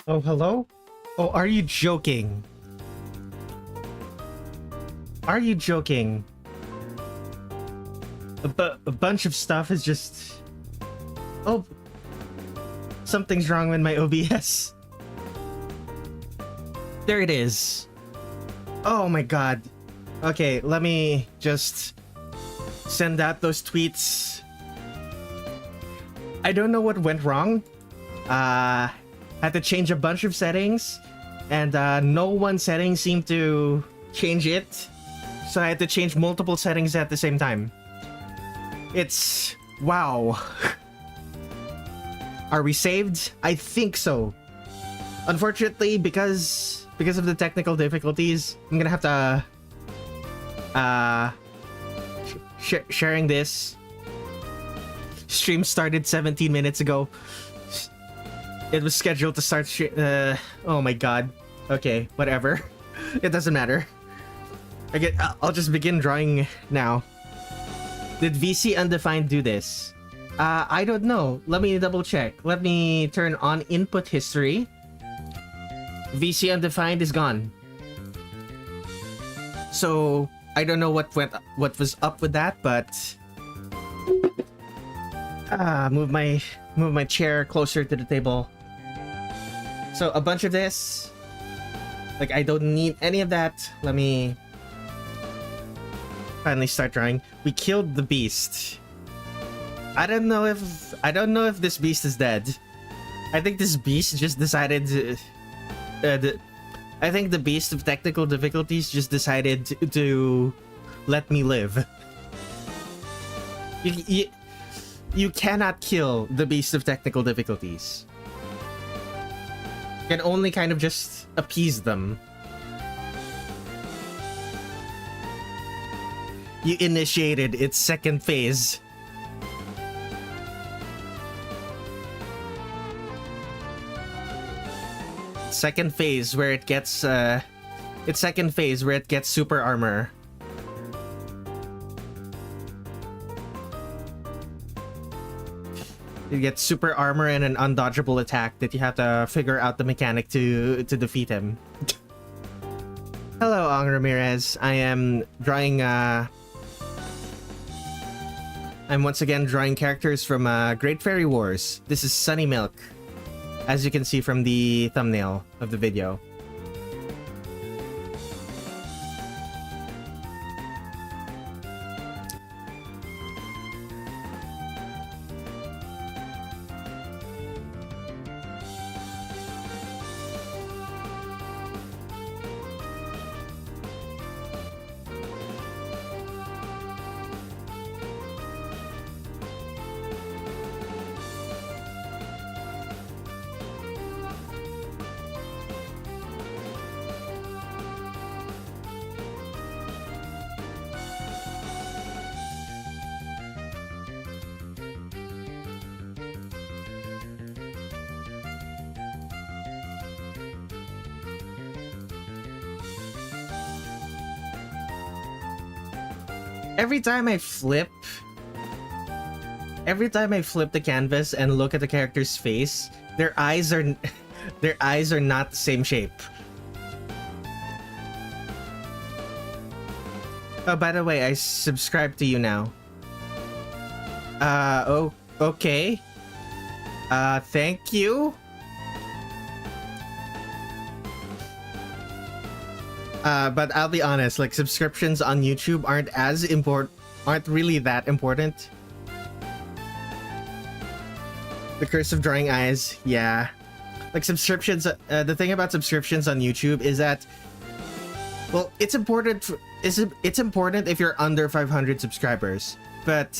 Oh, hello? Oh, are you joking? Are you joking? A bunch of stuff is just... Oh, something's wrong with my OBS. There it is. Oh my god. Okay, let me just send out those tweets. I don't know what went wrong. Had to change a bunch of settings, and no one setting seemed to change it. So I had to change multiple settings at the same time. It's... wow. Are we saved? I think so. Unfortunately, because of the technical difficulties, I'm gonna have to sharing this. Stream started 17 minutes ago. It was scheduled to start oh my god. Okay, whatever. It doesn't matter. I'll just begin drawing now. Did VC Undefined do this? I don't know. Let me double check. Let me turn on input history. VC Undefined is gone. So I don't know what was up with that, but move my chair closer to the table. So a bunch of this, like, I don't need any of that. Let me finally start drawing. We killed the beast. I don't know if this beast is dead. I think this beast just decided I think the beast of technical difficulties just decided to let me live. You cannot kill the beast of technical difficulties. You can only kind of just appease them. You initiated its second phase. Second phase where it gets its second phase where it gets super armor. You get super armor and an undodgeable attack that you have to figure out the mechanic to defeat him. Hello, Ang Ramirez. I am drawing I'm once again drawing characters from Great Fairy Wars. This is Sunny Milk, as you can see from the thumbnail of the video. Every time I flip the canvas and look at the character's face, their eyes are not the same shape. Oh, by the way, I subscribe to you now. Oh, okay. Thank you. But I'll be honest, like, subscriptions on YouTube aren't really that important. The curse of drawing eyes, yeah. Like, subscriptions, the thing about subscriptions on YouTube is that, well, it's important if you're under 500 subscribers, but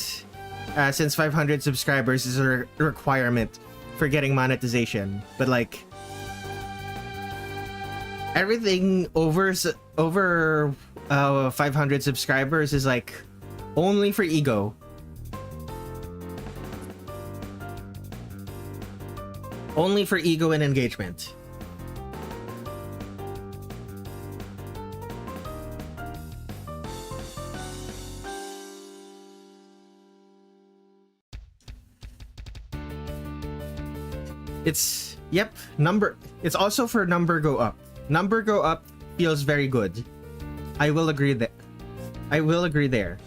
since 500 subscribers is a requirement for getting monetization, but like, everything over 500 subscribers is like only for ego. Only for ego and engagement. It's yep, number. It's also for number go up. Number go up feels very good. I will agree that. I will agree there.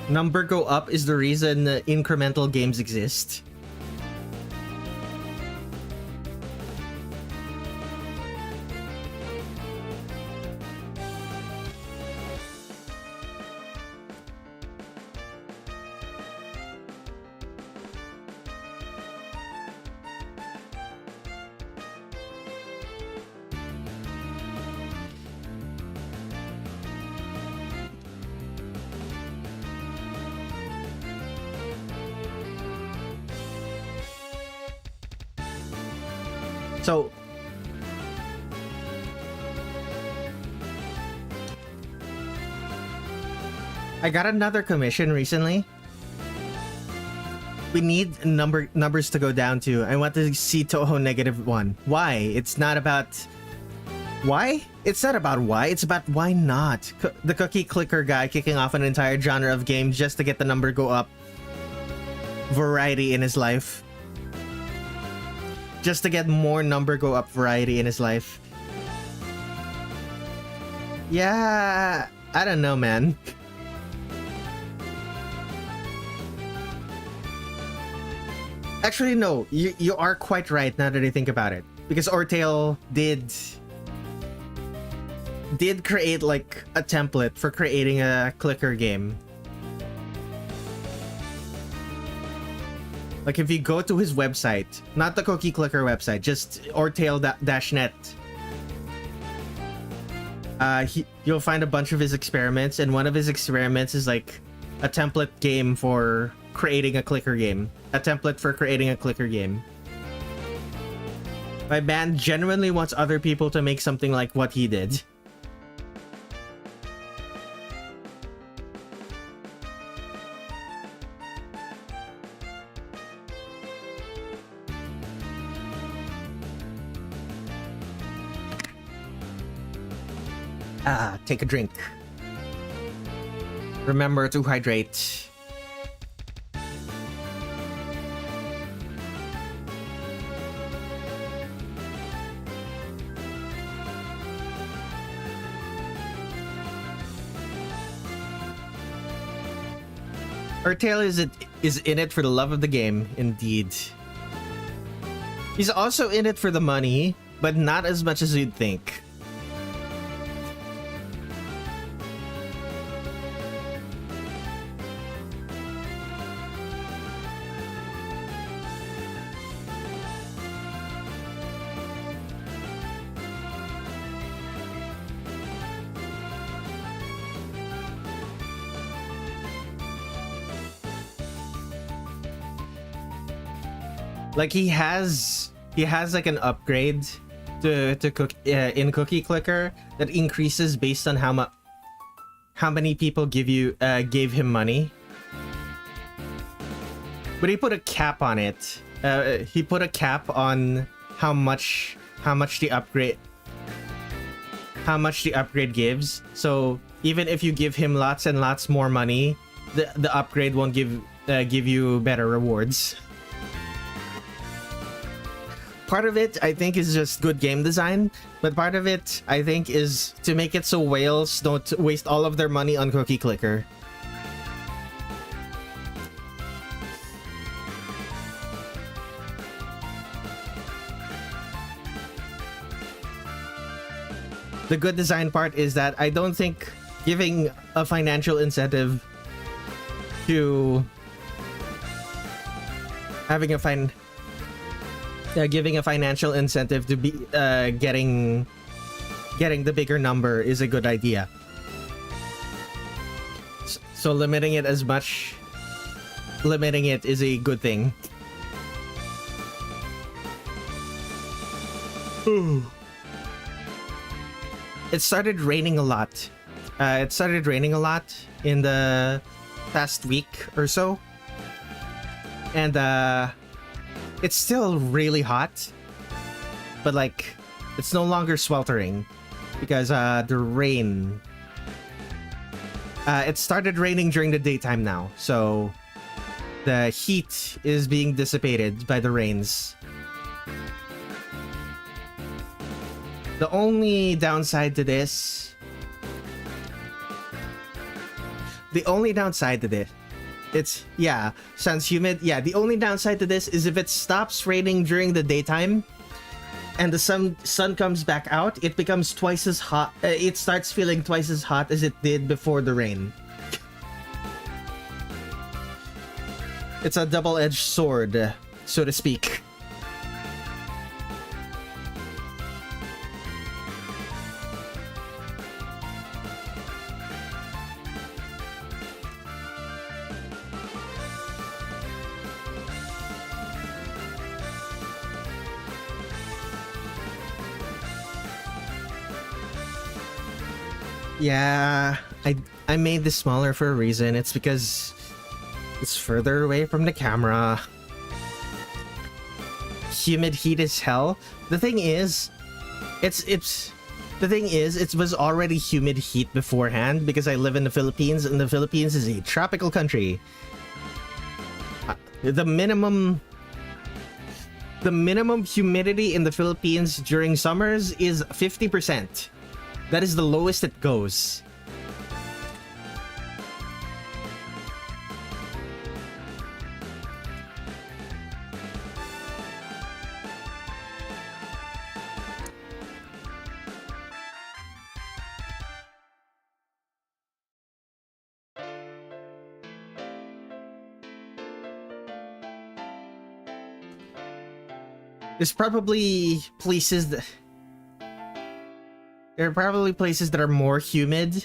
Number go up is the reason incremental games exist. So I got another commission recently. We need numbers to go down to. I want to see Touhou -1. Why? It's not about why? It's not about why. It's about why not. The cookie clicker guy kicking off an entire genre of games just to get the number go up. Variety in his life. Just to get more number go up variety in his life. Yeah, I don't know, man. Actually, no, you are quite right now that I think about it. Because Ortale did create like a template for creating a clicker game. Like if you go to his website, not the Cookie Clicker website, just Ortale-net, you'll find a bunch of his experiments, and one of his experiments is like a template game for creating a clicker game. A template for creating a clicker game. My band genuinely wants other people to make something like what he did. Take a drink. Remember to hydrate. Ortale is in it for the love of the game, indeed. He's also in it for the money, but not as much as you'd think. Like he has like an upgrade to cook in Cookie Clicker that increases based on how many people gave him money. But he put a cap on it. He put a cap on how much the upgrade gives. So even if you give him lots and lots more money, the upgrade won't give you better rewards. Part of it, I think, is just good game design, but part of it, I think, is to make it so whales don't waste all of their money on Cookie Clicker. The good design part is that I don't think giving a financial incentive to giving a financial incentive to be getting the bigger number is a good idea. So limiting it is a good thing. It started raining a lot. It started raining a lot in the past week or so. And it's still really hot, but like it's no longer sweltering. because the rain. It started raining during the daytime now, so the heat is being dissipated by the rains. The only downside to this... The only downside to this... It's... Yeah, sounds humid. Yeah, the only downside to this is if it stops raining during the daytime and the sun comes back out, it becomes twice as hot. It starts feeling twice as hot as it did before the rain. It's a double-edged sword, so to speak. Yeah, I made this smaller for a reason. It's because it's further away from the camera. Humid heat is hell. The thing is, it was already humid heat beforehand because I live in the Philippines, and the Philippines is a tropical country. The minimum humidity in the Philippines during summers is 50%. That is the lowest it goes. There's probably places that... There are probably places that are more humid.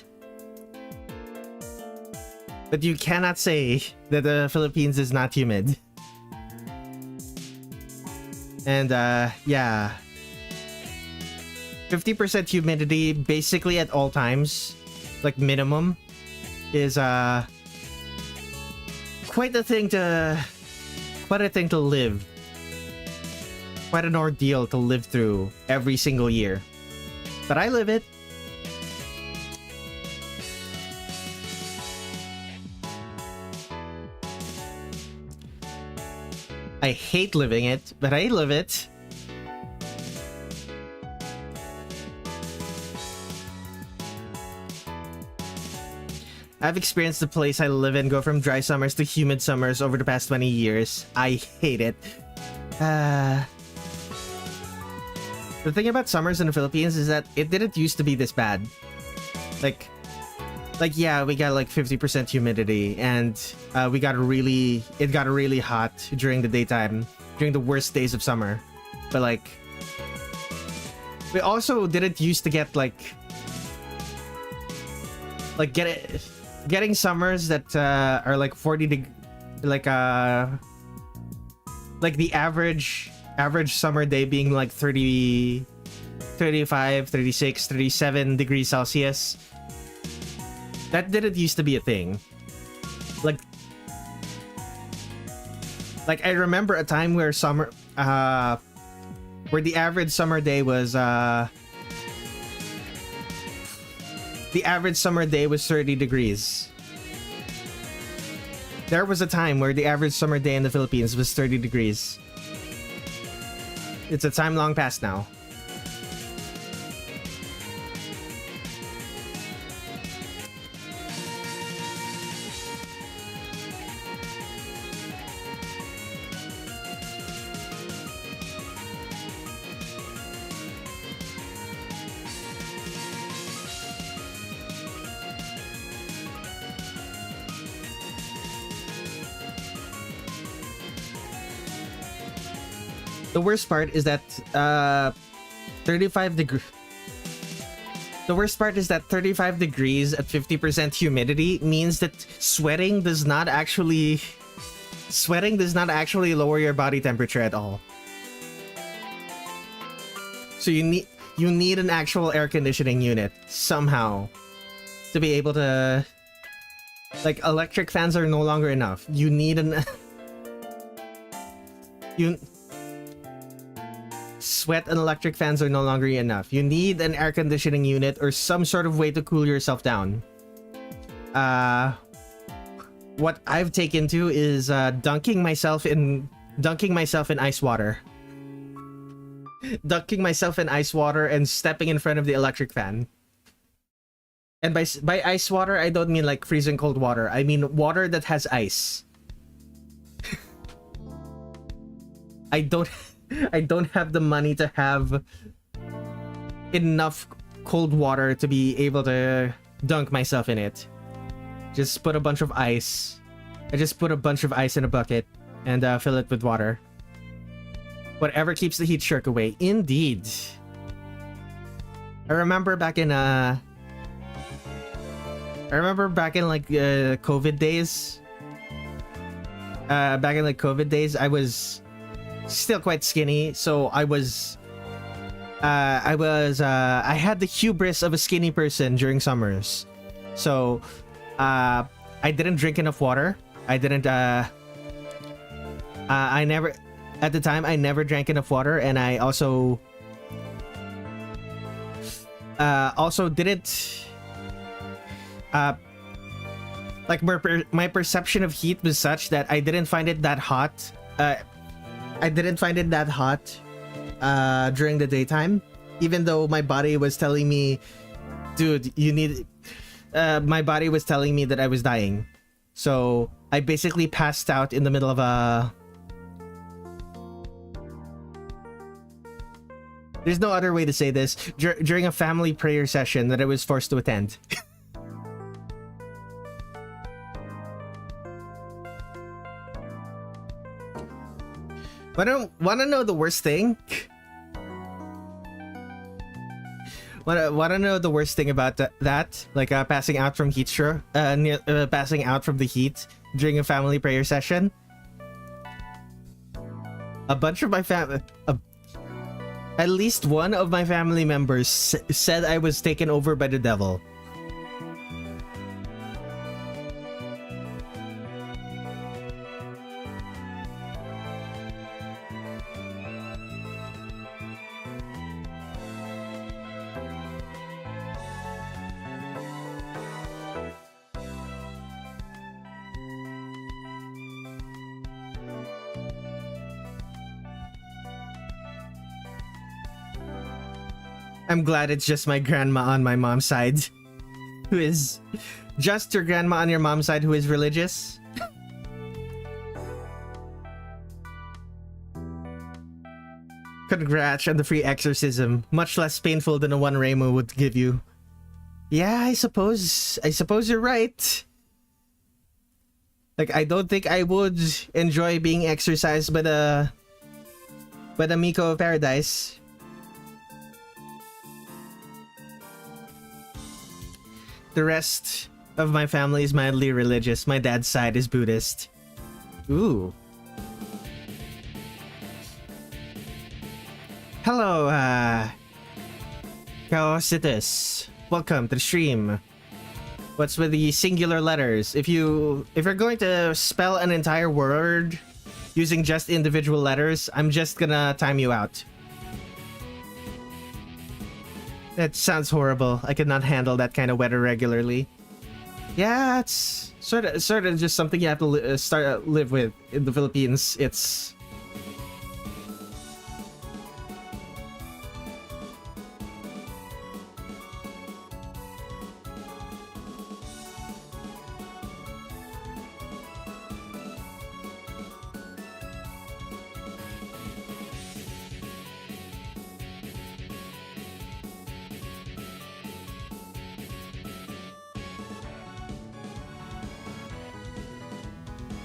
But you cannot say that the Philippines is not humid. And, yeah. 50% humidity basically at all times, like minimum, is, quite a thing to live. Quite an ordeal to live through every single year. But I live it. I hate living it, but I live it. I've experienced the place I live in go from dry summers to humid summers over the past 20 years. I hate it. The thing about summers in the Philippines is that it didn't used to be this bad. Like yeah, we got like 50% humidity, and it got really hot during the daytime, during the worst days of summer. But like, we also didn't used to get getting summers that are like 40 like the average summer day being like 30, 35, 36, 37 degrees Celsius. That didn't used to be a thing. Like I remember a time where where the average summer day was the average summer day was 30 degrees. There was a time where the average summer day in the Philippines was 30 degrees. It's a time long past now. The worst part is that 35 degrees at 50% humidity means that sweating does not actually lower your body temperature at all. So you need an actual air conditioning unit somehow to be able to, like, electric fans are no longer enough. You need an Sweat and electric fans are no longer enough. You need an air conditioning unit or some sort of way to cool yourself down. What I've taken to is dunking myself in ice water. Dunking myself in ice water and stepping in front of the electric fan. And by ice water, I don't mean like freezing cold water. I mean water that has ice. I don't have the money to have enough cold water to be able to dunk myself in it. Just put a bunch of ice. I just put a bunch of ice in a bucket and fill it with water. Whatever keeps the heat stroke away. Indeed. I remember back in like COVID days. I was still quite skinny, so I had the hubris of a skinny person during summers. So I didn't drink enough water. I never drank enough water, and I also didn't like my perception of heat was such that I didn't find it that hot. During the daytime, even though my body was telling me, dude, my body was telling me that I was dying. So I basically passed out in the middle of there's no other way to say this, during a family prayer session that I was forced to attend. Wanna know the worst thing? Wanna know the worst thing about that? Like passing out from heat stroke, passing out from the heat during a family prayer session. A bunch of my at least one of my family members said I was taken over by the devil. I'm glad it's just my grandma on my mom's side who is just your grandma on your mom's side who is religious. Congrats on the free exorcism, much less painful than the one Reimu would give you. Yeah, I suppose you're right. Like, I don't think I would enjoy being exorcised by the Miko of Paradise. The rest of my family is mildly religious. My dad's side is Buddhist. Ooh. Hello, Kaositus. Welcome to the stream. What's with the singular letters? If you're going to spell an entire word using just individual letters, I'm just gonna time you out. That sounds horrible. I could not handle that kind of weather regularly. Yeah, it's sort of just something you have to live with in the Philippines. It's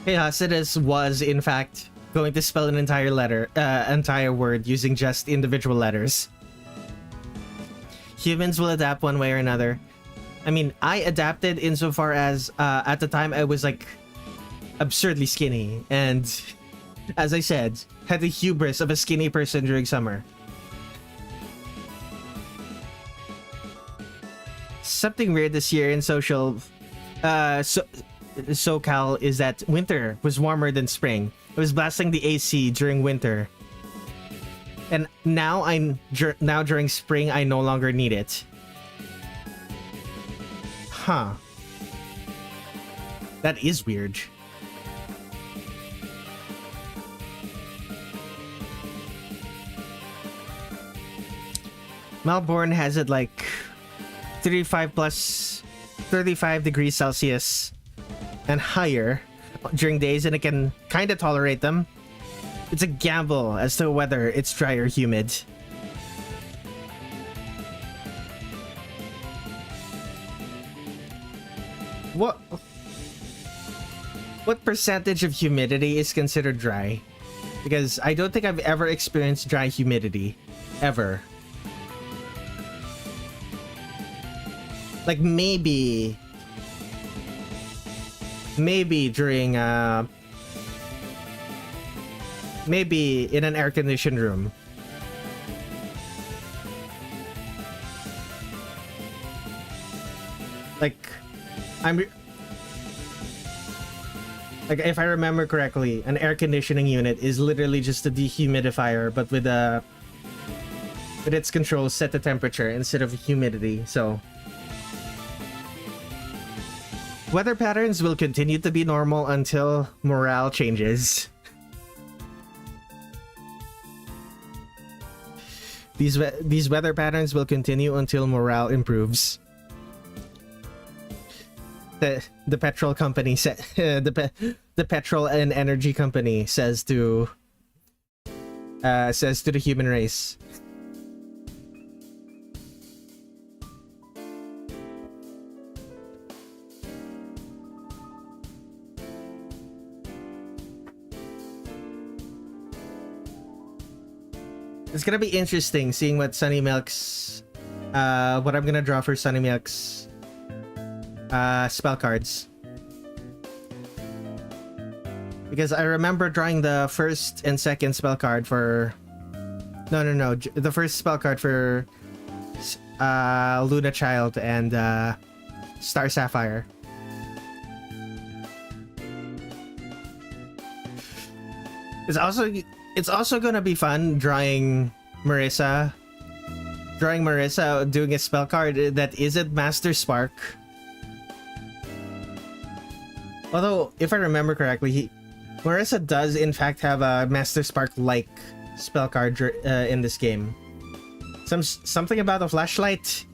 Sidus was in fact going to spell an entire word using just individual letters. Humans will adapt one way or another. I mean, I adapted insofar as at the time I was like absurdly skinny, and as I said, had the hubris of a skinny person during summer. Something weird this year in SoCal is that winter was warmer than spring. It was blasting the AC during winter. And now now during spring I no longer need it. Huh. That is weird. Melbourne has it like 35 plus 35 degrees Celsius and higher during days, and it can kind of tolerate them. It's a gamble as to whether it's dry or humid. What percentage of humidity is considered dry? Because I don't think I've ever experienced dry humidity. Ever. Like maybe during maybe in an air-conditioned room. Like if I remember correctly, an air conditioning unit is literally just a dehumidifier, but with its controls set the temperature instead of humidity. So weather patterns will continue to be normal until morale changes. These weather patterns will continue until morale improves. The petrol company said the petrol and energy company says to the human race. It's gonna be interesting seeing what Sunny Milk's what I'm gonna draw for Sunny Milk's spell cards, because I remember drawing the first and second spell card for the first spell card for Luna Child and Star Sapphire. It's also gonna be fun drawing Marisa doing a spell card that isn't Master Spark. Although, if I remember correctly, Marisa does in fact have a Master Spark-like spell card in this game. Something about a flashlight.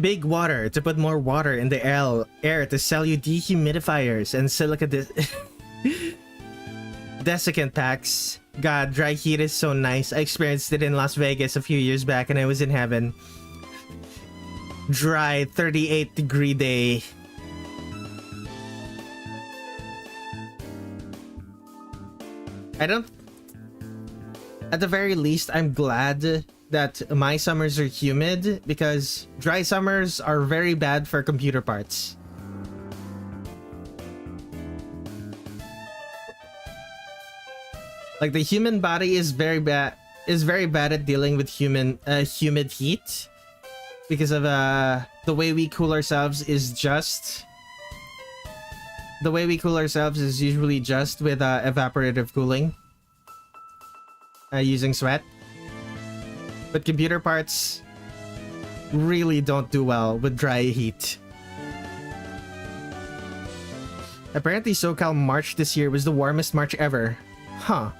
Big water to put more water in the air to sell you dehumidifiers and silica desiccant packs. God, dry heat is so nice. I experienced it in Las Vegas a few years back and I was in heaven. Dry 38-degree day. At the very least, I'm glad that my summers are humid, because dry summers are very bad for computer parts. Like the human body is very bad at dealing with humid heat, because of the way we cool ourselves is usually just with evaporative cooling, using sweat. But computer parts really don't do well with dry heat. Apparently SoCal March this year was the warmest March ever. Huh.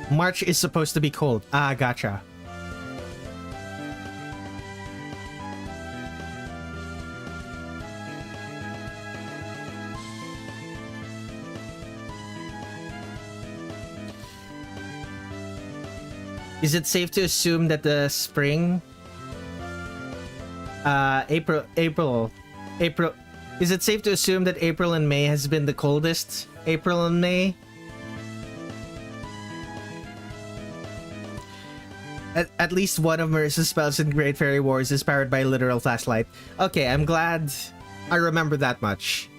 March is supposed to be cold. Ah, gotcha. Is it safe to assume that the spring... April... Is it safe to assume that April and May has been the coldest? April and May? At least one of Marisa's spells in Great Fairy Wars is powered by a literal flashlight. Okay, I'm glad I remember that much.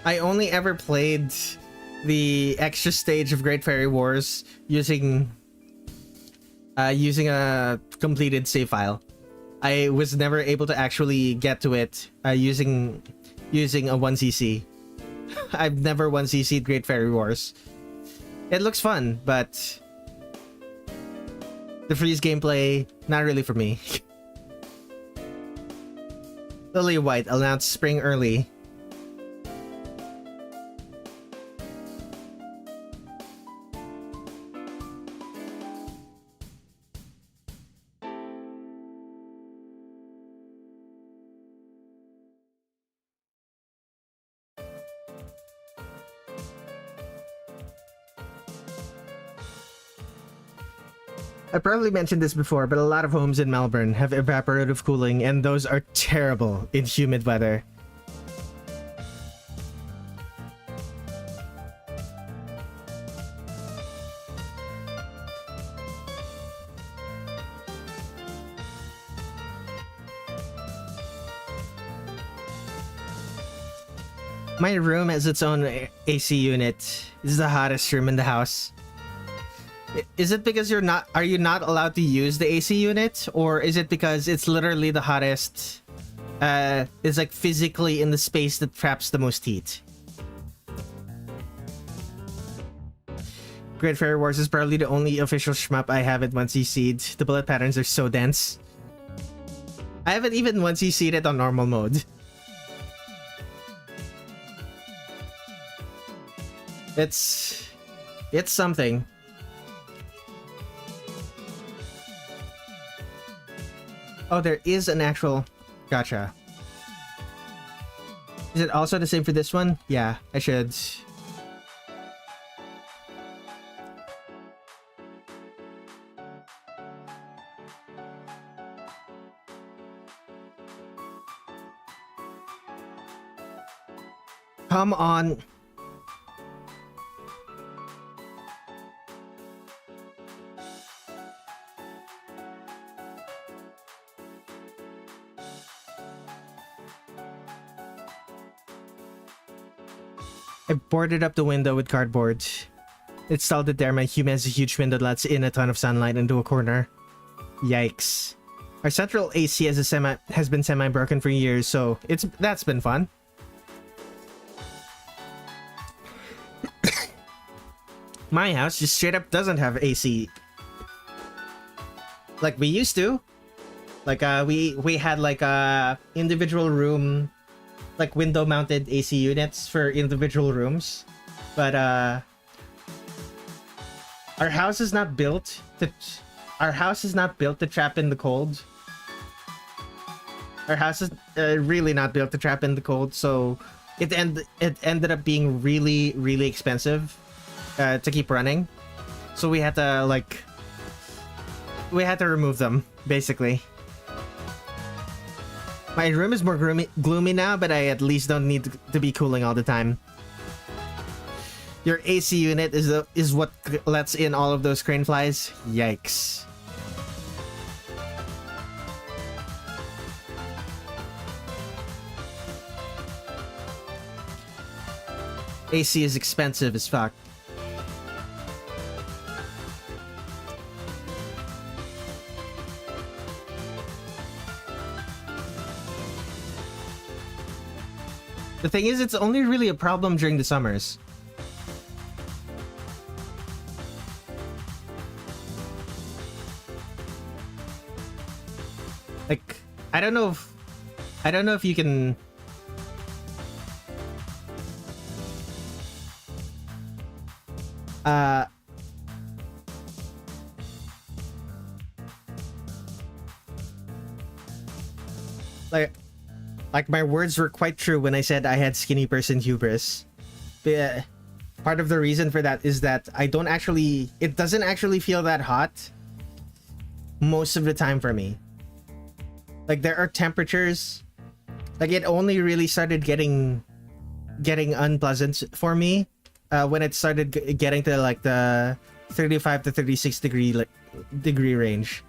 I only ever played the extra stage of Great Fairy Wars using a completed save file. I was never able to actually get to it using a 1cc. I've never 1cc'd Great Fairy Wars. It looks fun, but the freeze gameplay, not really for me. Lily White announced spring early. I probably mentioned this before, but a lot of homes in Melbourne have evaporative cooling, and those are terrible in humid weather. My room has its own AC unit. This is the hottest room in the house. Is it because are you not allowed to use the AC unit, or is it because it's literally the hottest? It's like physically in the space that traps the most heat. Great Fairy Wars is probably the only official shmup I haven't 1cc'd. The bullet patterns are so dense. I haven't even 1cc'd it on normal mode. It's something. Oh, there is an actual... Gotcha. Is it also the same for this one? Yeah, I should. Come on. I boarded up the window with cardboard. Installed it there. My human has a huge window that lets in a ton of sunlight into a corner. Yikes. Our central AC has been semi-broken for years, so that's been fun. My house just straight up doesn't have AC. Like we used to. Like we had like a individual room, like window mounted AC units for individual rooms, but our house is not built to trap in the cold. Our house is really not built to trap in the cold, so it ended up being really expensive to keep running. So we had to remove them basically. My room is more gloomy now, but I at least don't need to be cooling all the time. Your AC unit is what lets in all of those crane flies? Yikes. AC is expensive as fuck. The thing is, it's only really a problem during the summers. Like, I don't know if you can... Like my words were quite true when I said I had skinny person hubris. part of the reason for that is that it doesn't actually feel that hot most of the time for me. Like, there are temperatures, like, it only really started getting unpleasant for me when it started getting to like the 35 to 36 degree range.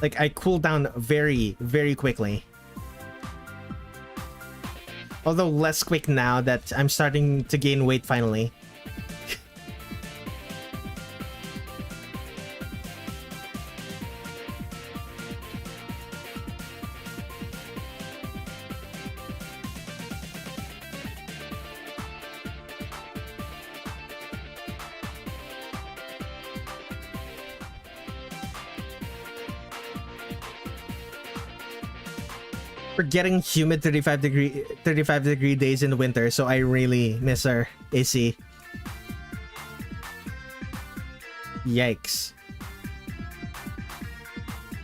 Like, I cool down very, very quickly. Although less quick now that I'm starting to gain weight finally. We're getting humid 35 degree days in the winter, so I really miss our AC. Yikes.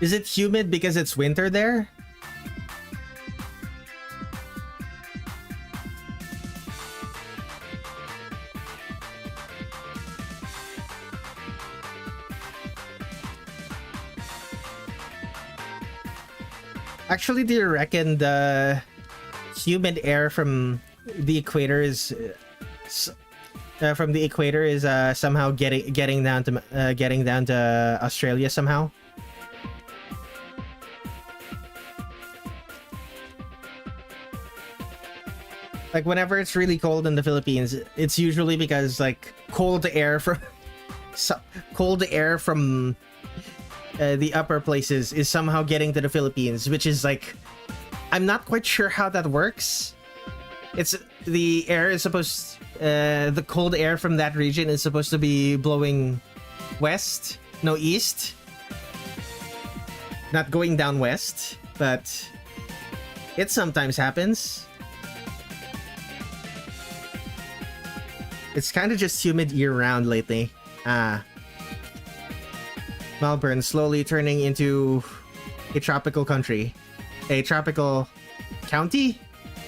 Is it humid because it's winter there? Actually, do you reckon the humid air from the equator is somehow getting down to Australia somehow? Like, whenever it's really cold in the Philippines, it's usually because like cold air from the upper places is somehow getting to the Philippines, which is like, I'm not quite sure how that works. It's the air is supposed, the cold air from that region is supposed to be blowing east, not going down west, but it sometimes happens. It's kind of just humid year-round lately. Melbourne slowly turning into a tropical country. A tropical county?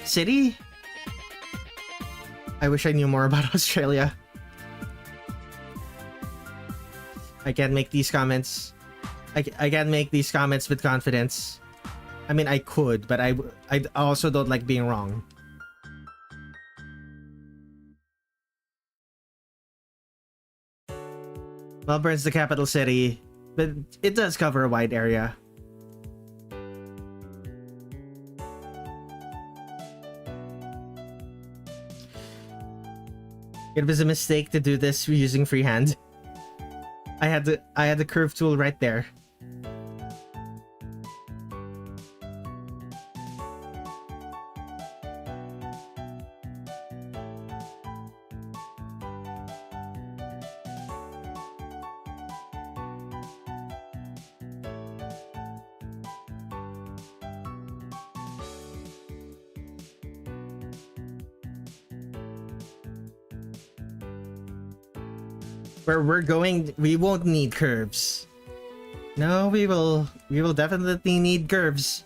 City? I wish I knew more about Australia. I can't make these comments. I can't make these comments with confidence. I mean, I could, but I also don't like being wrong. Melbourne's the capital city, but it does cover a wide area. It was a mistake to do this using freehand. I had the curve tool right there. Where we're going, we won't need curves. No, we will definitely need curves.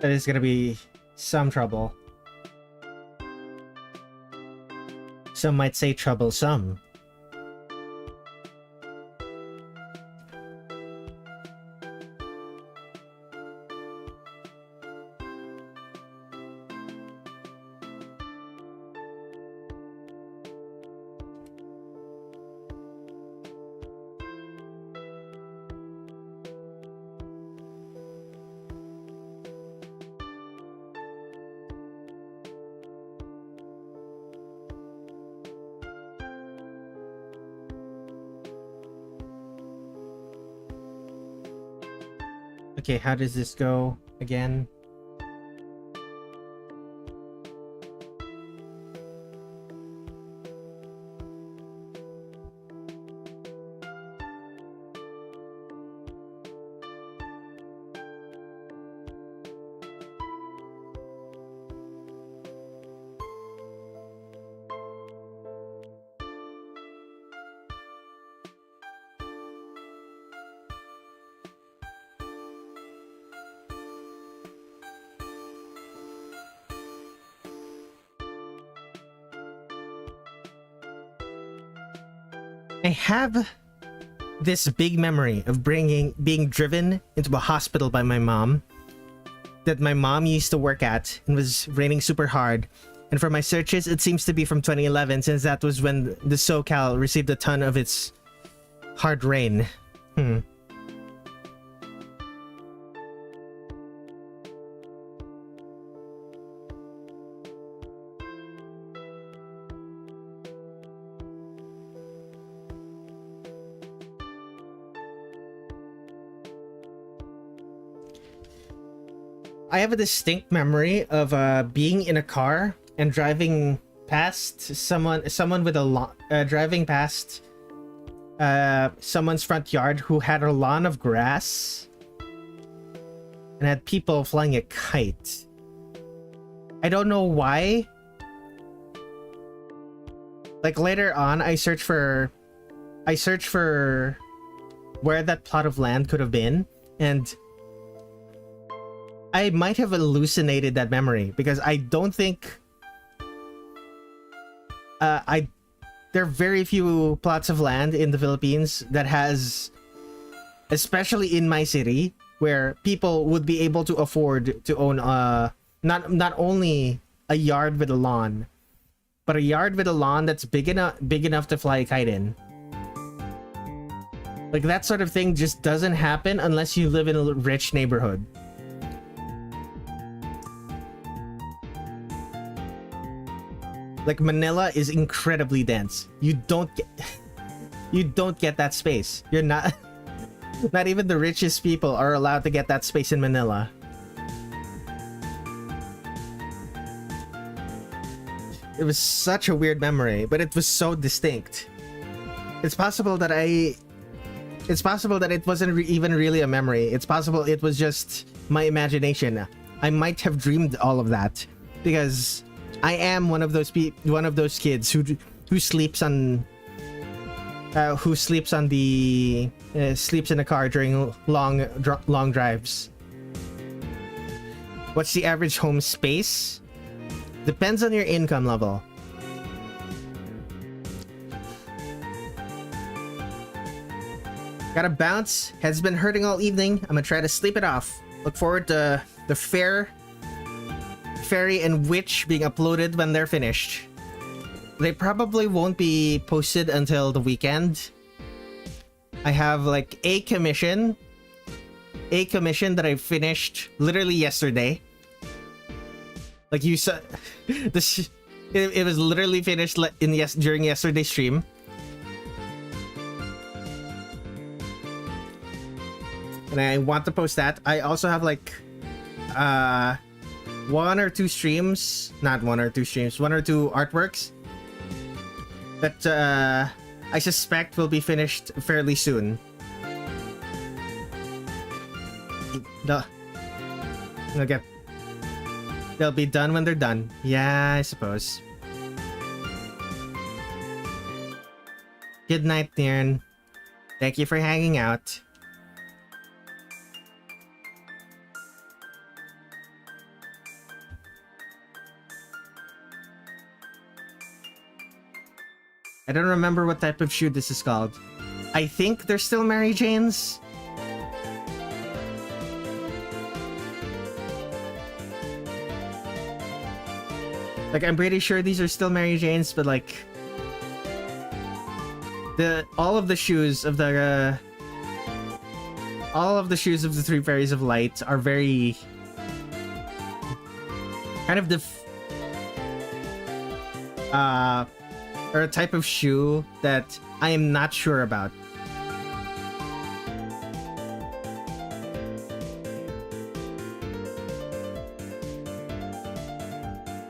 That is gonna be some trouble. Some might say troublesome. Okay, how does this go again? I have this big memory of being driven into a hospital by my mom that my mom used to work at, and was raining super hard. And for my searches, it seems to be from 2011, since that was when the SoCal received a ton of its hard rain. I have a distinct memory of being in a car and driving past someone with a driving past someone's front yard who had a lawn of grass and had people flying a kite. I don't know why. Like later on, I search for where that plot of land could have been, and I might have hallucinated that memory, because I don't think there are very few plots of land in the Philippines that has, especially in my city, where people would be able to afford to own not only a yard with a lawn, but a yard with a lawn that's big enough to fly a kite in. Like, that sort of thing just doesn't happen unless you live in a rich neighborhood. Like, Manila is incredibly dense. You don't get that space. You're not not even the richest people are allowed to get that space in Manila. It was such a weird memory, but it was so distinct. It's possible that it wasn't even really a memory. It's possible it was just my imagination. I might have dreamed all of that, because I am one of those kids who sleeps on sleeps in a car during long drives. What's the average home space? Depends on your income level. Gotta bounce. Head's been hurting all evening. I'm gonna try to sleep it off. Look forward to the Fairy and Witch being uploaded when they're finished. They probably won't be posted until the weekend. I have like a commission that I finished literally yesterday. Like, you saw, it was literally finished during yesterday's stream. And I want to post that. I also have like one or two artworks that I suspect will be finished fairly soon. They'll be done when they're done. Yeah, I suppose. Good night, Niran. Thank you for hanging out. I don't remember what type of shoe this is called. I think they're still Mary Janes. Like, I'm pretty sure these are still Mary Janes, but like all of the shoes of the Three Fairies of Light are very kind of or a type of shoe that I am not sure about.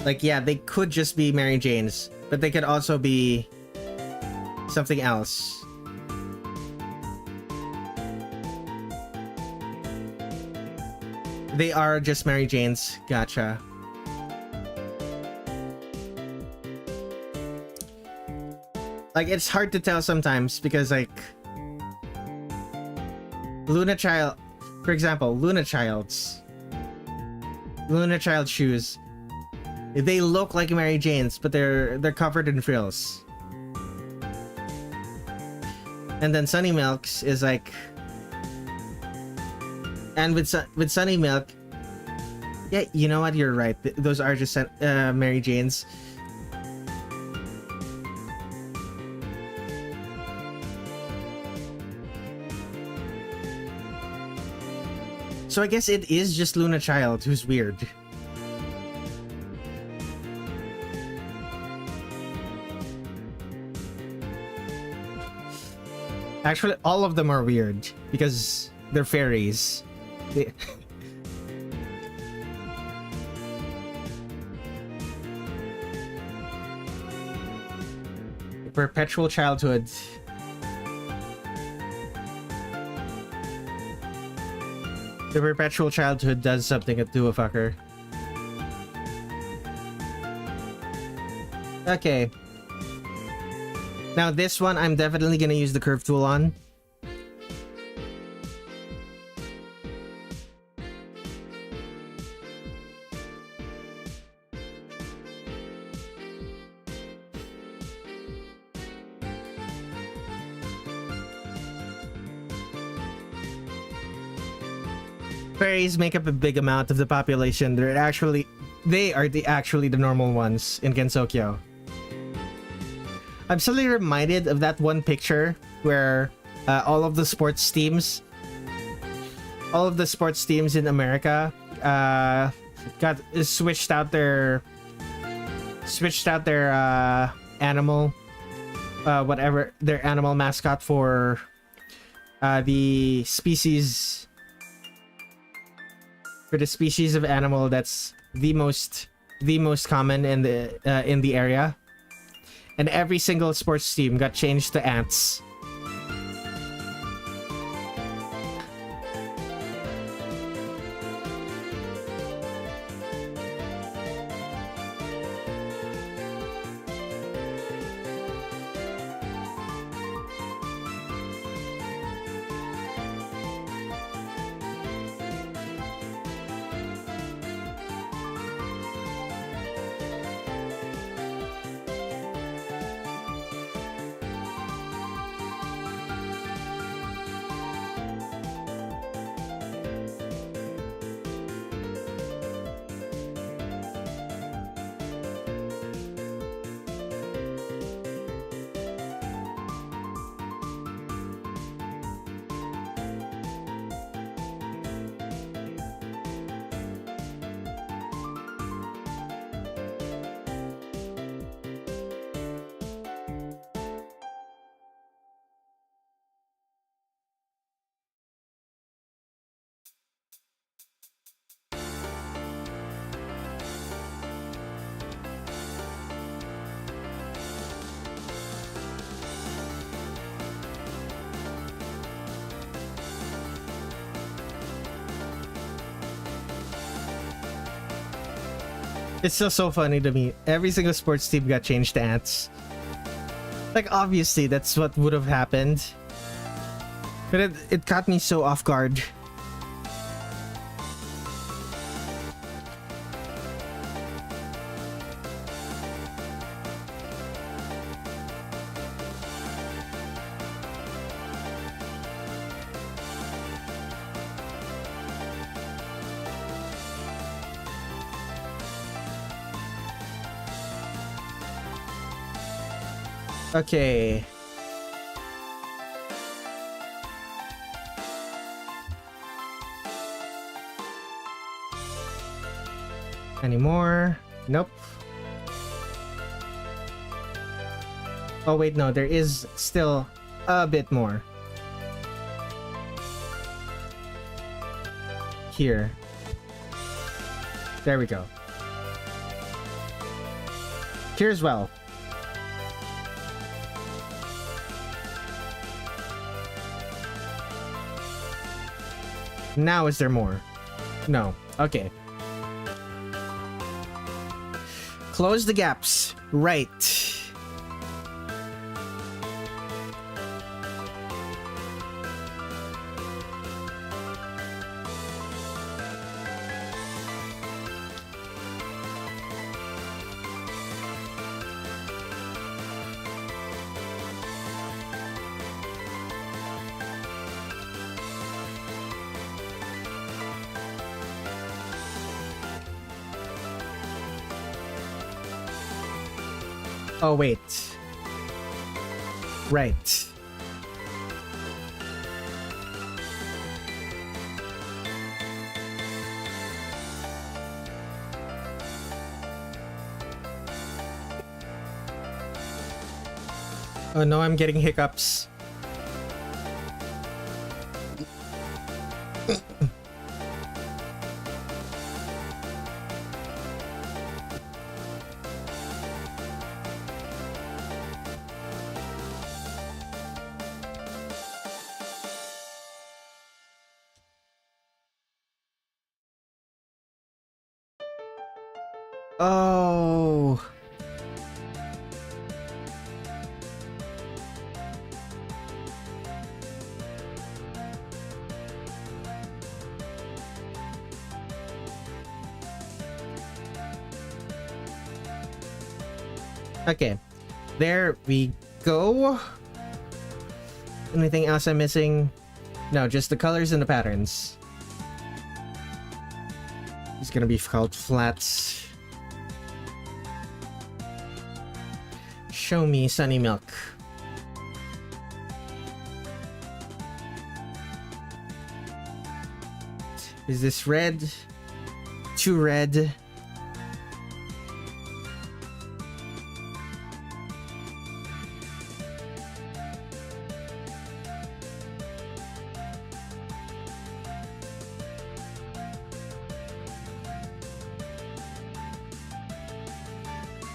Like, yeah, they could just be Mary Janes, but they could also be something else. They are just Mary Janes. Gotcha. Like, it's hard to tell sometimes because, like, Luna Child, for example, Luna Child's shoes, they look like Mary Jane's, but they're covered in frills. And then Sunny Milk's is like, and with Sunny Milk, yeah, you know what? You're right. Those are just Mary Jane's. So I guess it is just Luna Child who's weird. Actually, all of them are weird because they're fairies. The perpetual childhood. The perpetual childhood does something to a fucker. Okay. Now this one, I'm definitely gonna use the curve tool on. Fairies make up a big amount of the population. They are actually the normal ones in Gensokyo. I'm suddenly reminded of that one picture where all of the sports teams in America switched out their animal, whatever their animal mascot for the species. For the species of animal that's the most common in the area, and every single sports team got changed to ants. It's still so funny to me. Every single sports team got changed to ants. Like, obviously, that's what would have happened. But it caught me so off guard. Okay. Any more? Nope. Oh wait, no, there is still a bit more. Here. There we go. Here's well. Now is there more? No. Okay. Close the gaps. Right. Oh, wait. Right. Oh no, I'm getting hiccups. Oh. Okay. There we go. Anything else I'm missing? No, just the colors and the patterns. It's gonna be called flats. Show me Sunny Milk. Is this red? Too red.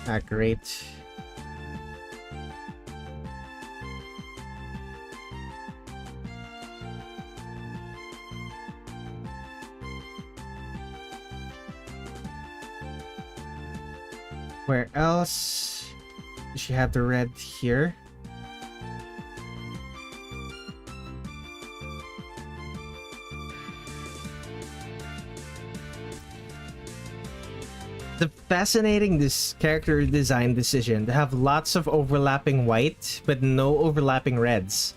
Ah, great. Where else? Does she have the red here? The fascinating this character design decision to have lots of overlapping white but no overlapping reds.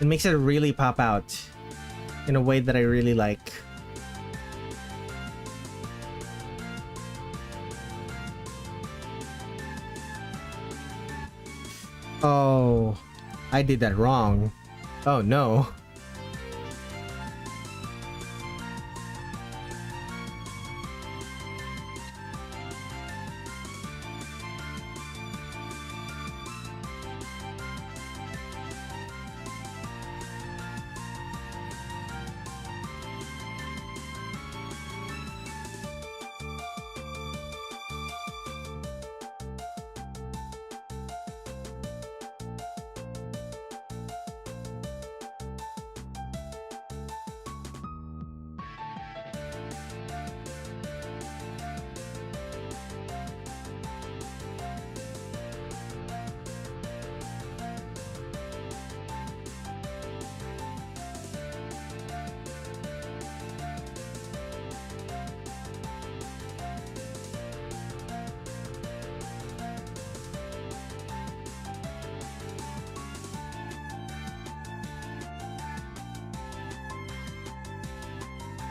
It makes it really pop out in a way that I really like. Oh, I did that wrong. Oh no.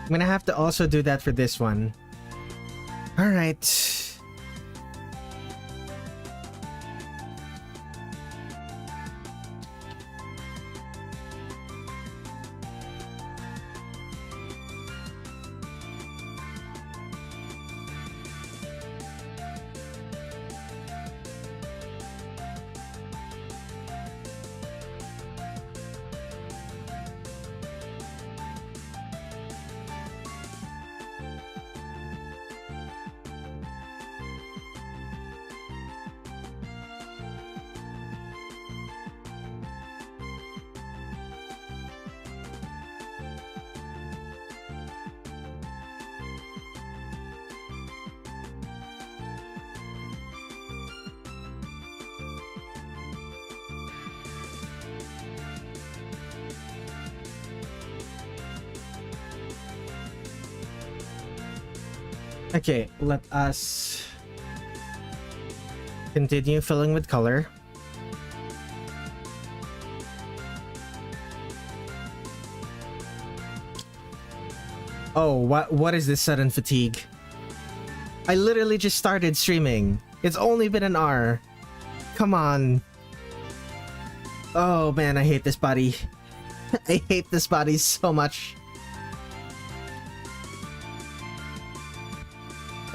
I'm gonna have to also do that for this one. Alright. Okay, let us continue filling with color. Oh, what is this sudden fatigue? I literally just started streaming. It's only been an hour. Come on. Oh man, I hate this body. I hate this body so much.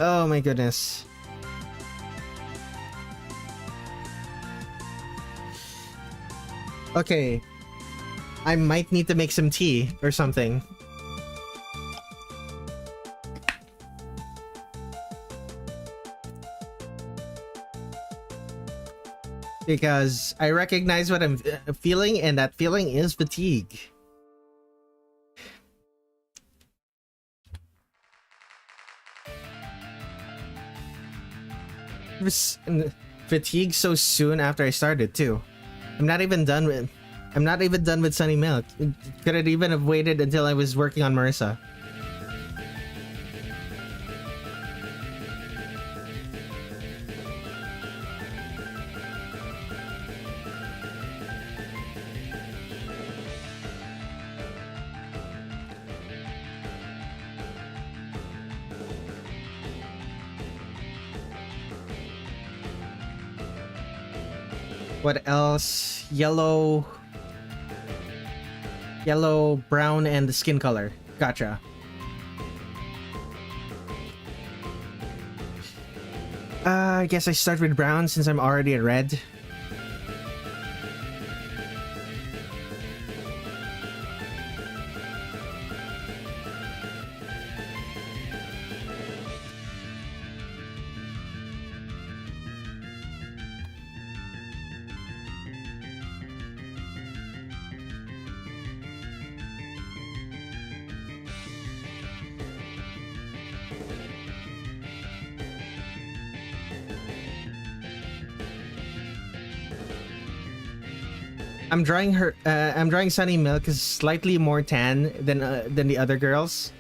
Oh my goodness. Okay. I might need to make some tea or something. Because I recognize what I'm feeling, and that feeling is fatigue. Fatigue so soon after I started too. I'm not even done with Sunny Milk. Could it even have waited until I was working on Marisa? What else? Yellow, brown, and the skin color. Gotcha. I guess I start with brown since I'm already at red. I'm drawing Sunny Milk is slightly more tan than the other girls.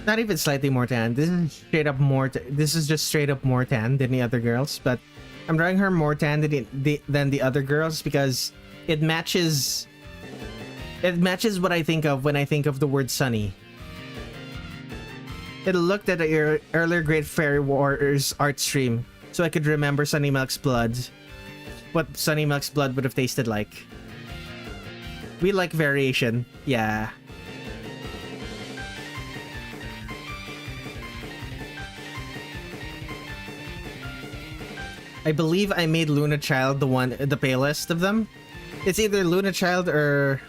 Not even slightly more tan. This is straight up more. This is just straight up more tan than the other girls. But I'm drawing her more tan than the other girls because it matches. It matches what I think of when I think of the word sunny. It looked at your earlier Great Fairy Warriors art stream, so I could remember Sunny Milk's blood. What Sunny Milk's blood would have tasted like. We like variation. Yeah. I believe I made Luna Child the palest of them. It's either Luna Child or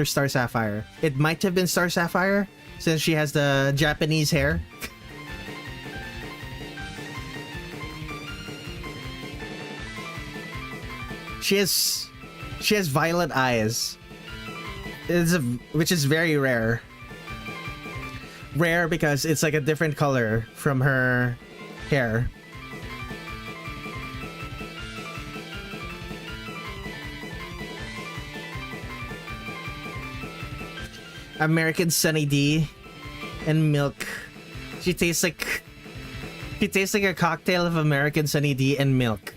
Star Sapphire. It might have been Star Sapphire since she has the Japanese hair. She has violet eyes. Which is very rare. Rare because it's like a different color from her hair. American Sunny D and milk. She tastes like a cocktail of American Sunny D and milk.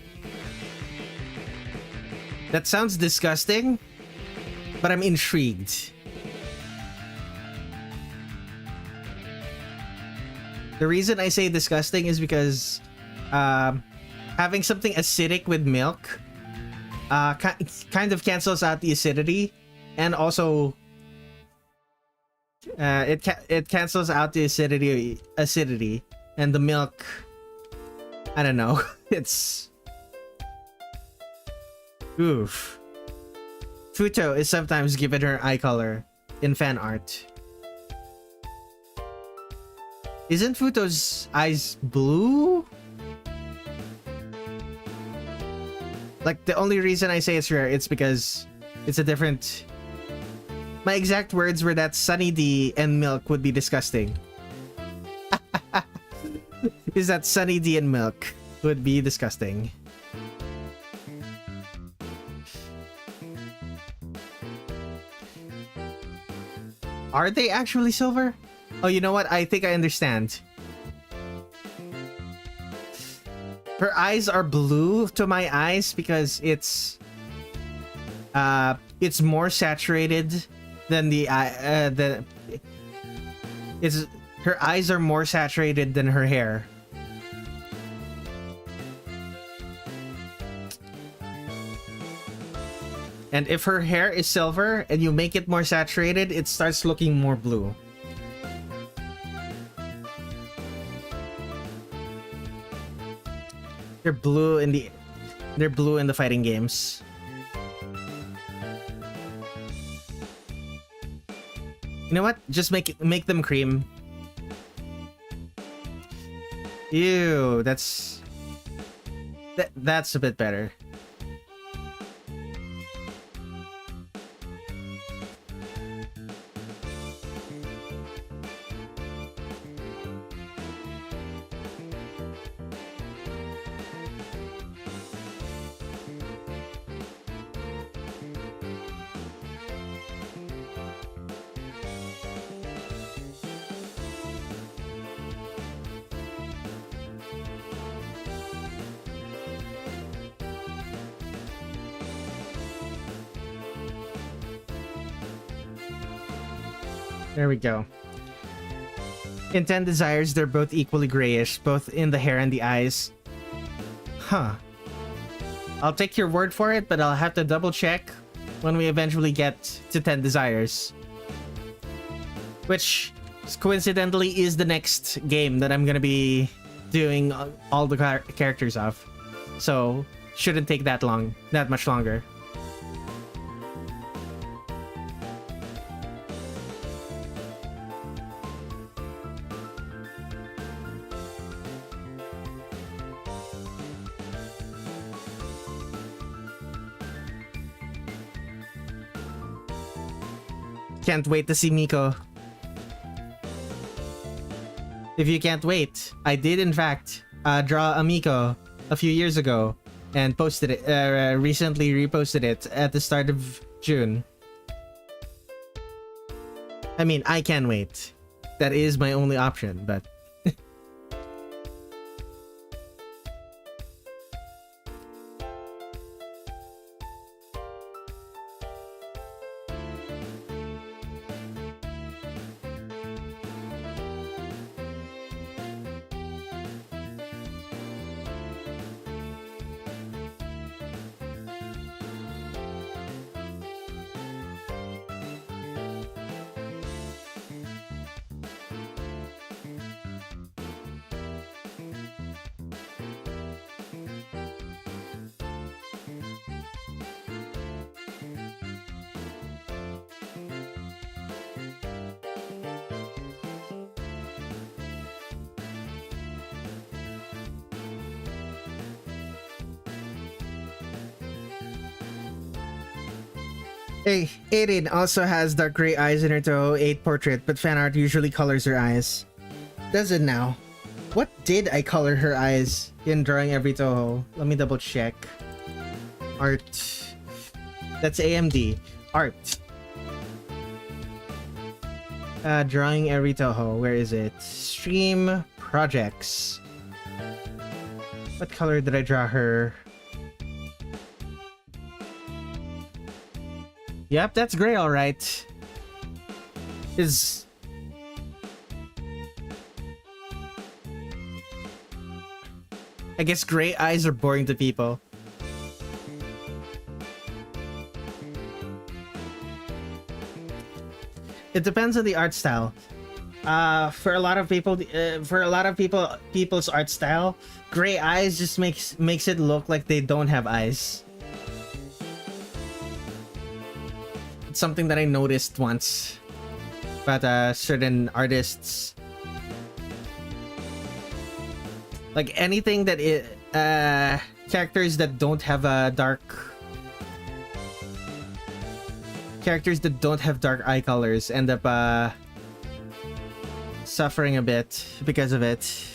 That sounds disgusting, but I'm intrigued. The reason I say disgusting is because having something acidic with milk kind of cancels out the acidity, and also it cancels out the acidity and the milk. I don't know. It's oof. Futo is sometimes given her eye color in fan art. Isn't Futo's eyes blue? Like, the only reason I say it's rare, it's because it's a different... My exact words were that Sunny D and milk would be disgusting. Is that Sunny D and milk would be disgusting. Are they actually silver? Oh, you know what? I think I understand. Her eyes are blue to my eyes because it's more saturated than the her eyes are more saturated than her hair. And if her hair is silver and you make it more saturated, it starts looking more blue. They're blue in the fighting games. You know what? Just make them cream. Ew, that's a bit better. There we go. In 10 Desires, they're both equally grayish, both in the hair and the eyes. Huh. I'll take your word for it, but I'll have to double check when we eventually get to 10 Desires. Which, coincidentally, is the next game that I'm gonna be doing all the characters of. So, shouldn't take that much longer. Can't wait to see Miko. If you can't wait, I did in fact draw a Miko a few years ago and posted it, recently reposted it at the start of June. I mean, I can wait. That is my only option, but... Hey, Aiden also has dark gray eyes in her Touhou 8 portrait, but fan art usually colors her eyes. Does it now? What did I color her eyes in drawing every Touhou? Let me double check. Art. That's AMD. Art. Drawing every Touhou. Where is it? Stream projects. What color did I draw her? Yep, that's gray, alright. I guess gray eyes are boring to people. It depends on the art style. For a lot of people, people's art style, gray eyes just makes it look like they don't have eyes. It's something that I noticed once, but certain artists, like anything that characters that don't have dark eye colors end up suffering a bit because of it.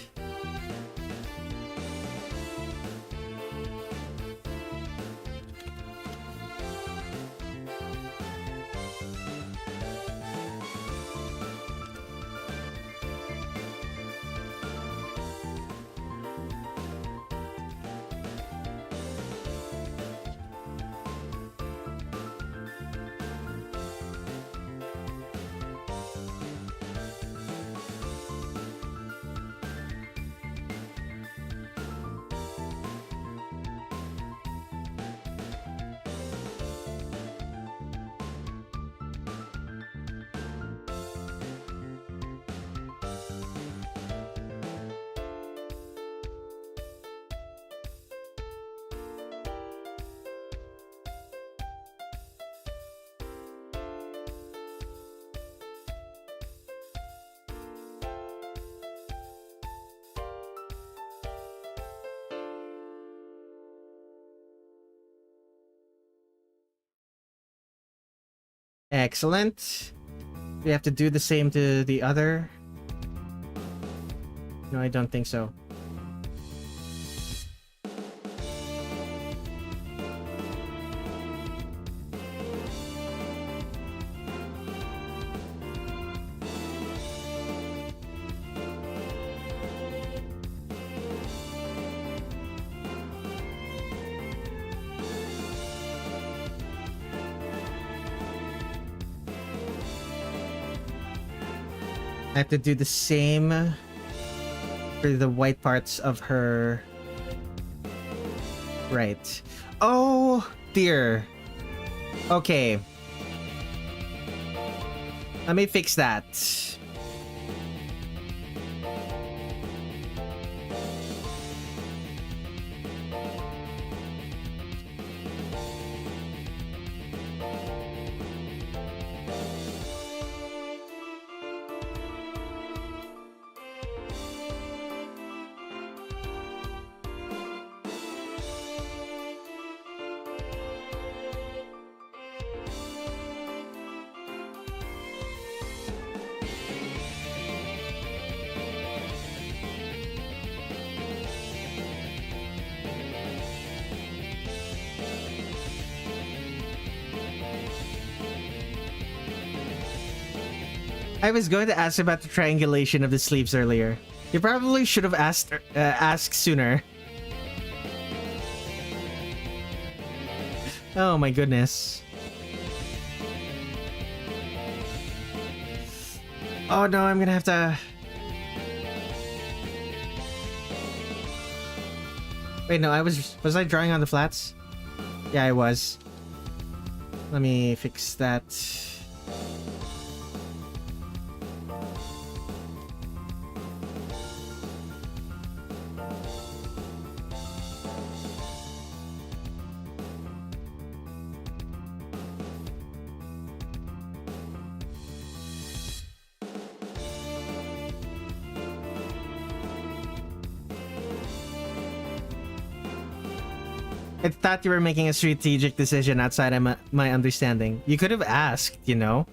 Excellent. We have to do the same to the other. No, I don't think so. I have to do the same for the white parts of her. Right. Oh dear. Okay. Let me fix that. I was going to ask about the triangulation of the sleeves earlier. You probably should have asked sooner. Oh my goodness. Oh no, I'm gonna have to... Wait, no, was I drawing on the flats? Yeah, I was. Let me fix that. I thought you were making a strategic decision outside of my understanding. You could have asked, you know?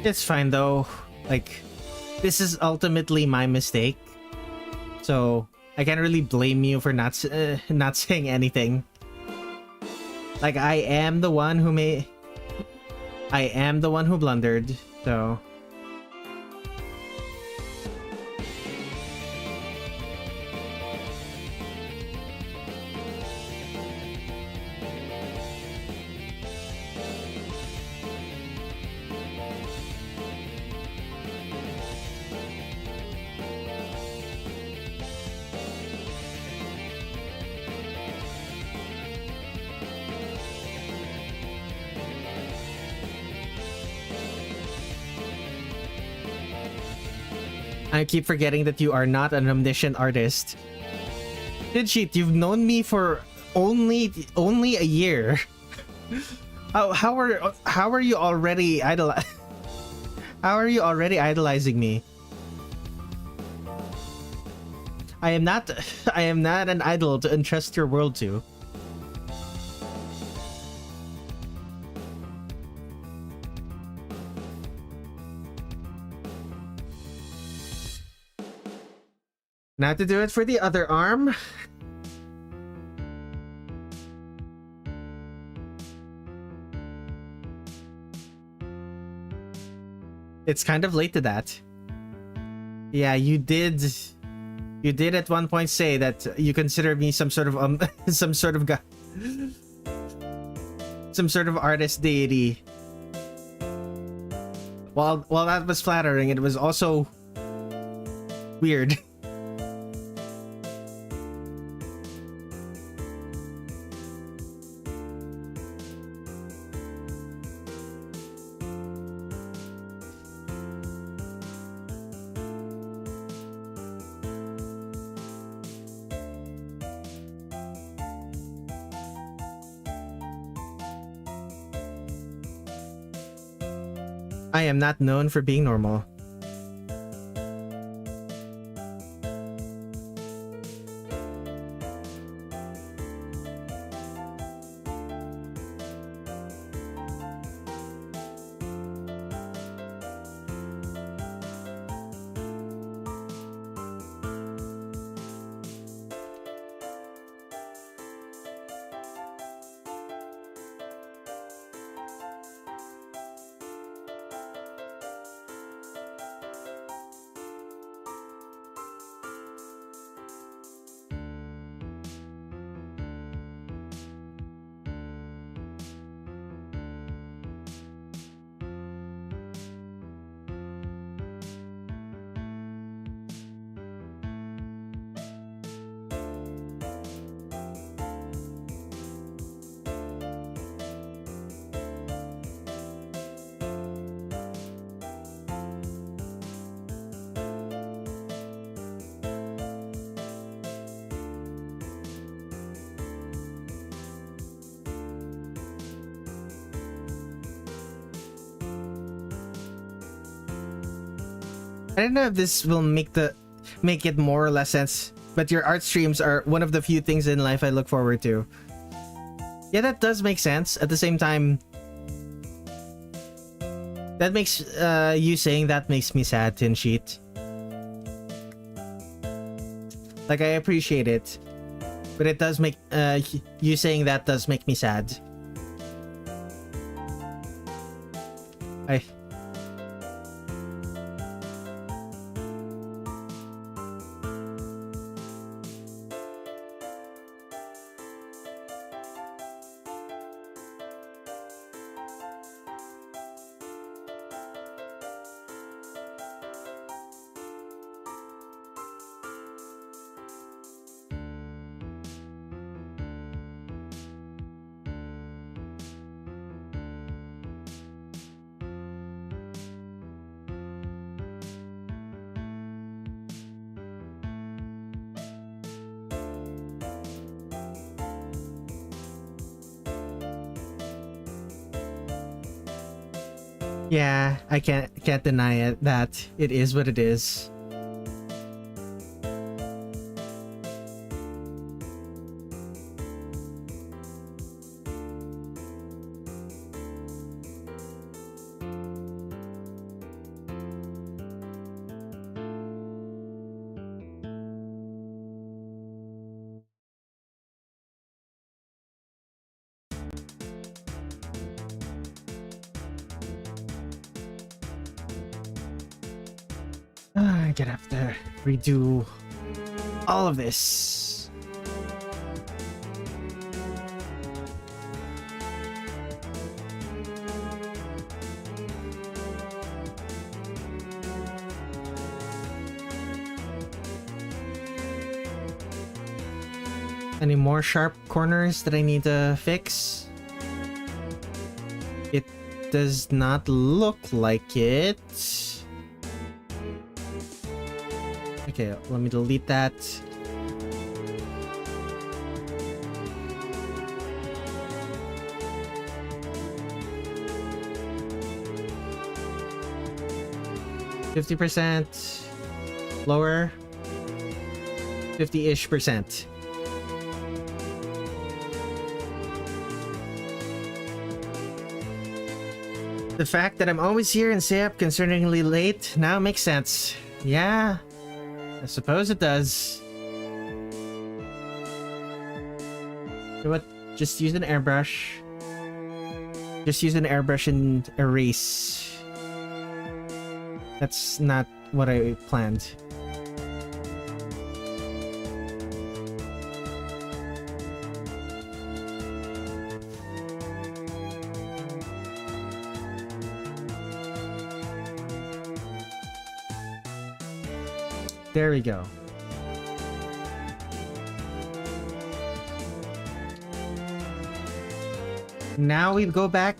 It's fine though. Like, this is ultimately my mistake, so I can't really blame you for not saying anything. Like, I am the one who blundered, so. I keep forgetting that you are not an omniscient artist. Digit, you've known me for only a year. How are you already idolizing me? I am not an idol to entrust your world to. Now to do it for the other arm. It's kind of late to that. Yeah, you did at one point say that you consider me some sort of artist deity. While that was flattering, it was also I am not known for being normal. I don't know if this will make it more or less sense, but your art streams are one of the few things in life I look forward to. Yeah, that does make sense. At the same time, that makes you saying that makes me sad, Tinsheet. Like, I appreciate it, but it does make you saying that does make me sad. Yeah, I can't deny it that it is what it is. I get have to redo all of this. Any more sharp corners that I need to fix? It does not look like it. Okay, let me delete that. %50 lower, 50-ish%. The fact that I'm always here and stay up concerningly late now makes sense. Yeah, I suppose it does. You know what? Just use an airbrush. Just use an airbrush and erase. That's not what I planned. There we go. Now we go back.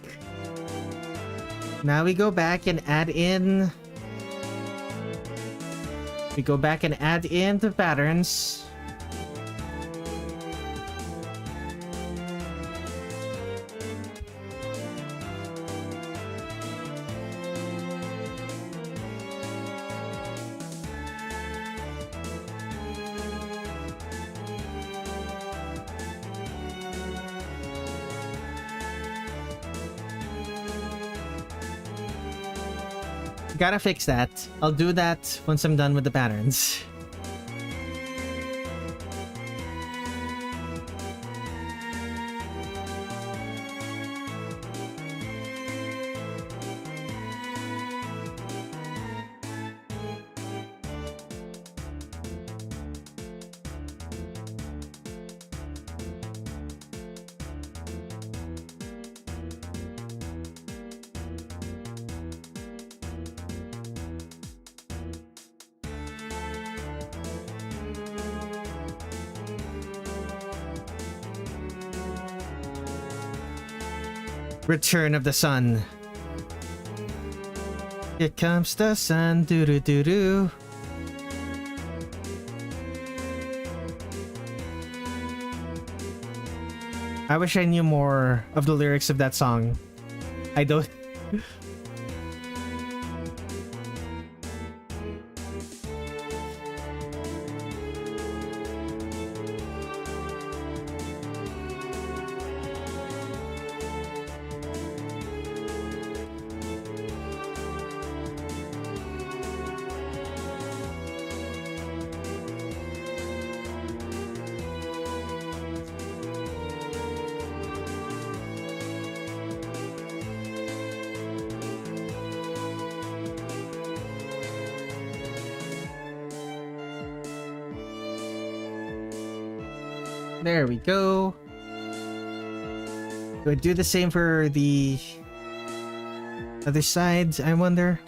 Now we go back and add in. We go back and add in the patterns. Gotta fix that. I'll do that once I'm done with the patterns. Return of the sun. Here comes the sun, doo doo doo doo. I wish I knew more of the lyrics of that song. I don't. There we go. Do I do the same for the other sides, I wonder?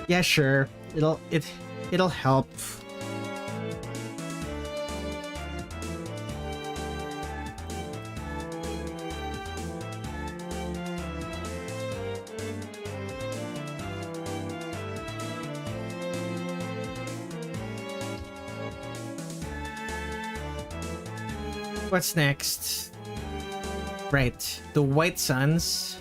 Yeah, sure. It'll help. What's next? Right, the White Suns.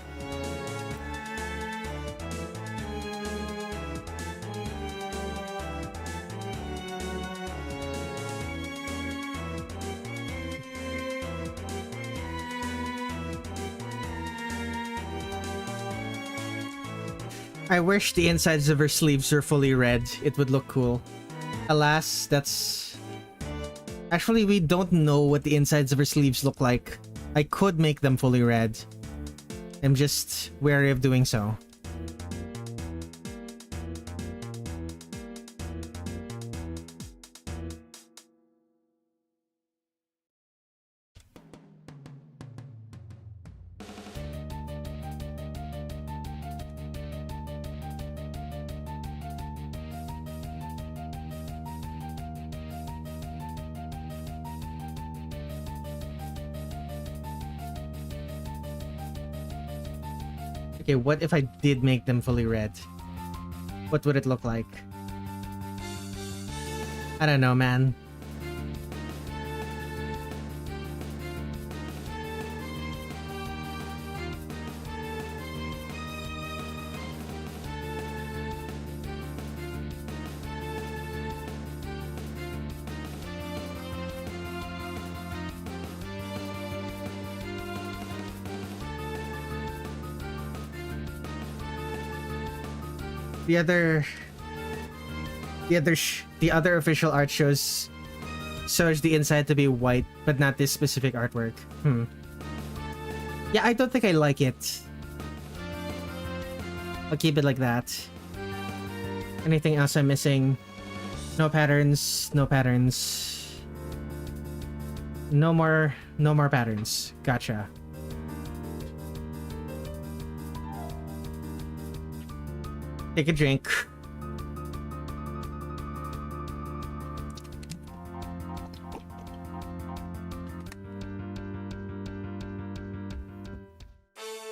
I wish the insides of her sleeves were fully red. It would look cool. Alas, that's... Actually, we don't know what the insides of her sleeves look like. I could make them fully red. I'm just wary of doing so. Okay, what if I did make them fully red? What would it look like? I don't know, man. The other official art shows the inside to be white, but not this specific artwork. Yeah, I don't think I like it. I'll keep it like that. Anything else I'm missing? No patterns, no patterns. No more patterns. Gotcha. Take a drink.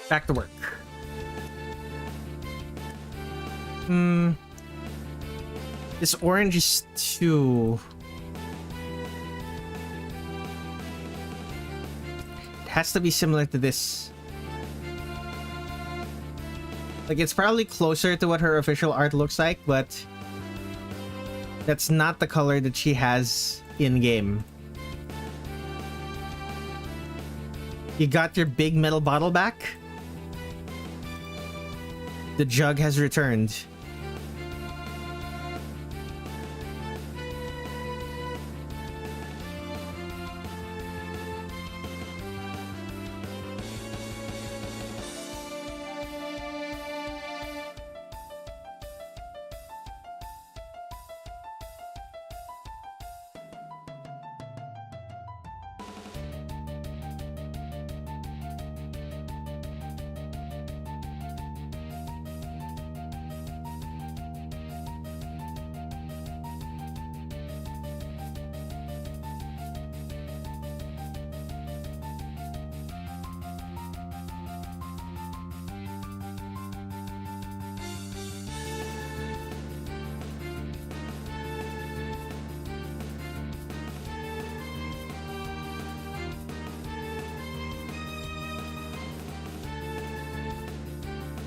Back to work. This orange is too... It has to be similar to this. Like, it's probably closer to what her official art looks like, but that's not the color that she has in-game. You got your big metal bottle back? The jug has returned.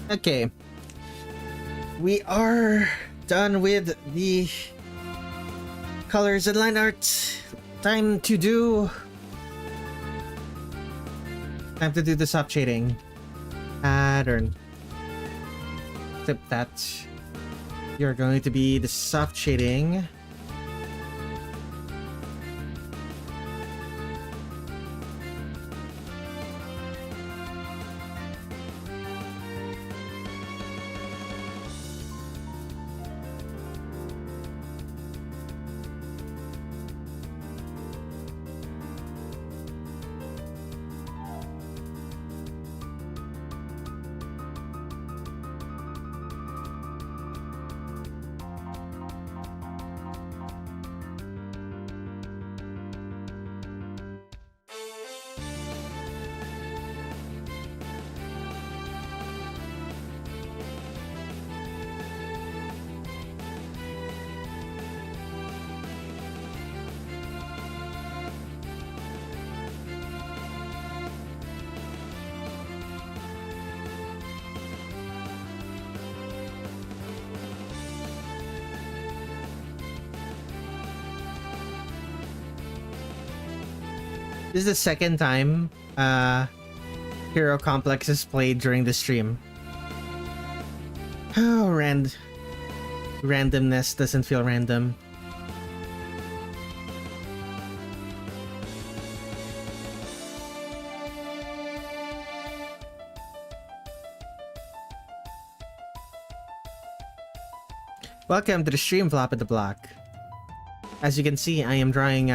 Okay. We are done with the colors and line art. Time to do the soft shading pattern. Flip that. You're going to be the soft shading. This is the second time Hero Complex is played during the stream. Oh, randomness doesn't feel random. Welcome to the stream, Flop at the Block. As you can see, I am drawing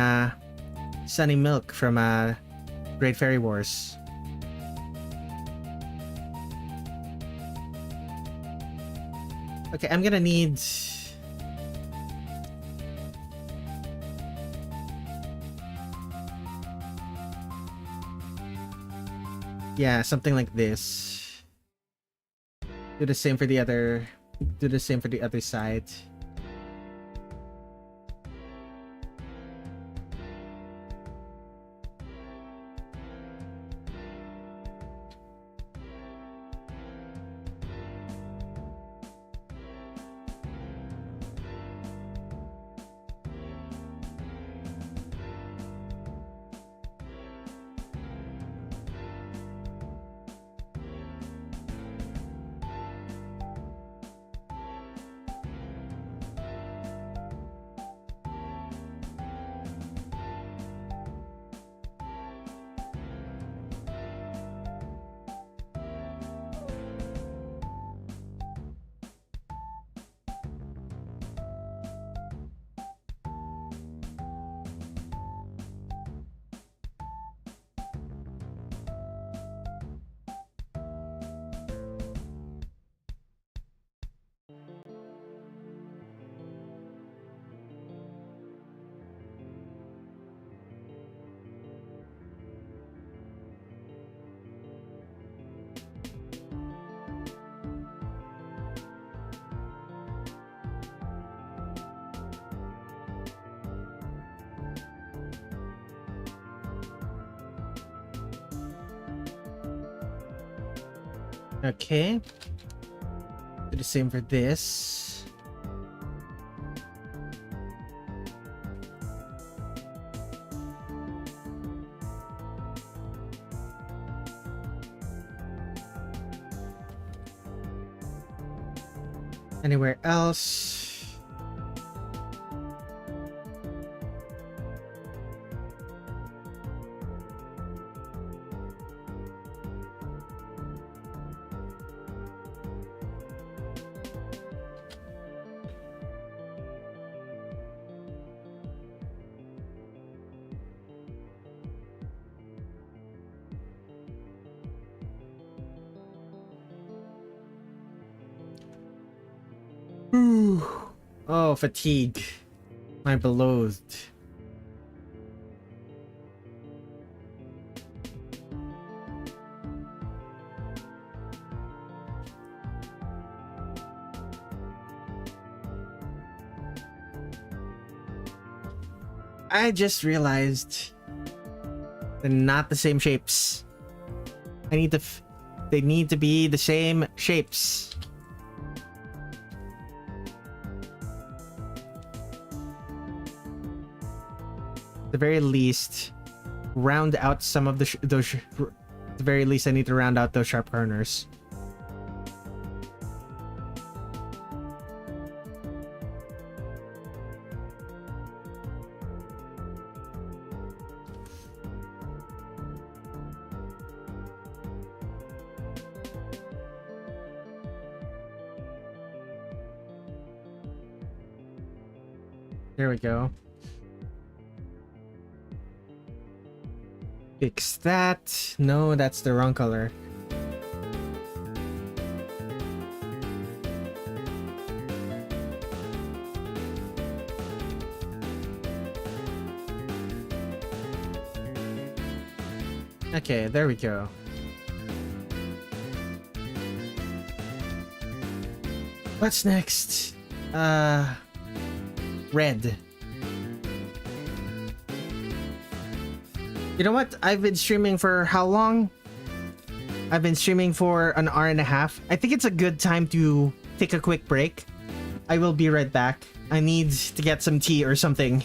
Sunny Milk from Great Fairy Wars. Okay, I'm gonna need... Yeah, something like this. Do the same for the other... Do the same for the other side. Okay. Do the same for this. Anywhere else? Oh, fatigue. My beloved. I just realized they're not the same shapes. They need to be the same shapes. At the very least, round out some of those. At the very least, I need to round out those sharp corners. There we go. Fix that. No, that's the wrong color. Okay, there we go. What's next? Red. You know what? I've been streaming for how long? I've been streaming for an hour and a half. I think it's a good time to take a quick break. I will be right back. I need to get some tea or something.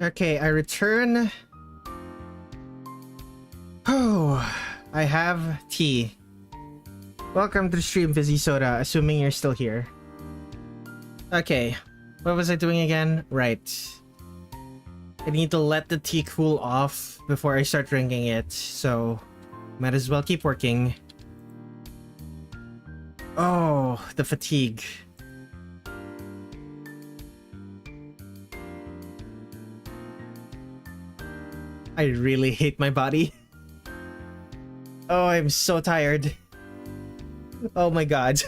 Okay, I return. Oh, I have tea. Welcome to the stream, Fizzy Soda, assuming you're still here. Okay, what was I doing again? Right. I need to let the tea cool off before I start drinking it, so might as well keep working. Oh, the fatigue. I really hate my body. Oh, I'm so tired. Oh my god.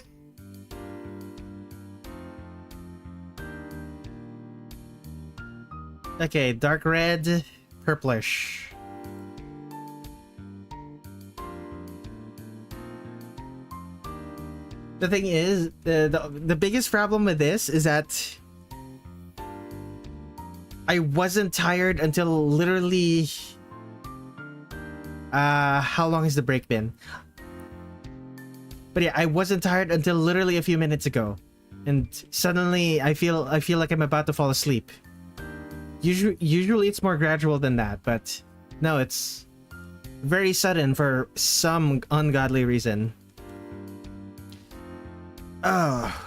Okay, dark red, purplish. The thing is, the biggest problem with this is that I wasn't tired until literally... how long has the break been? But yeah, I wasn't tired until literally a few minutes ago. And suddenly I feel like I'm about to fall asleep. Usually it's more gradual than that, but no, it's very sudden for some ungodly reason. Oh.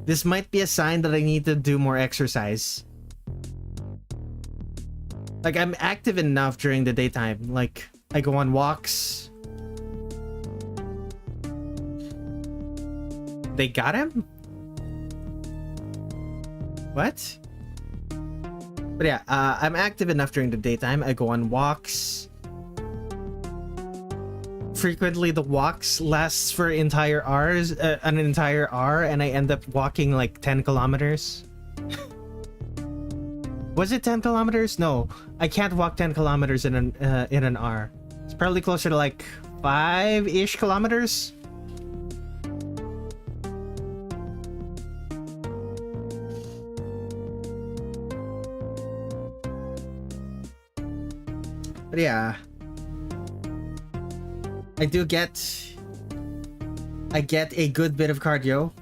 This might be a sign that I need to do more exercise. Like, I'm active enough during the daytime. Like, I go on walks. They got him? What? But yeah, I'm active enough during the daytime. I go on walks. Frequently, the walks lasts for entire hours, an entire hour, and I end up walking like 10 kilometers. Was it 10 kilometers? No, I can't walk 10 kilometers in an hour. It's probably closer to like 5-ish kilometers. But yeah, I get a good bit of cardio.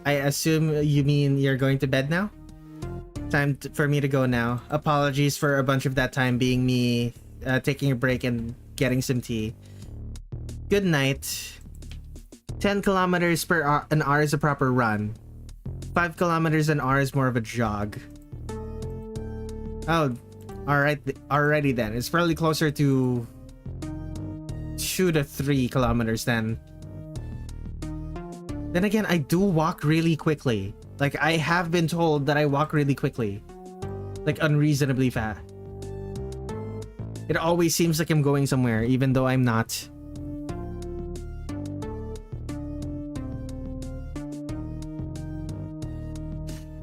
I assume you mean you're going to bed now? Time for me to go now. Apologies for a bunch of that time being me taking a break and getting some tea. Good night. 10 kilometers per an hour is a proper run. 5 kilometers an hour is more of a jog. Oh, alright, already then. It's probably closer to 2 to 3 kilometers then. Then again, I do walk really quickly. Like, I have been told that I walk really quickly. Like, unreasonably fast. It always seems like I'm going somewhere, even though I'm not.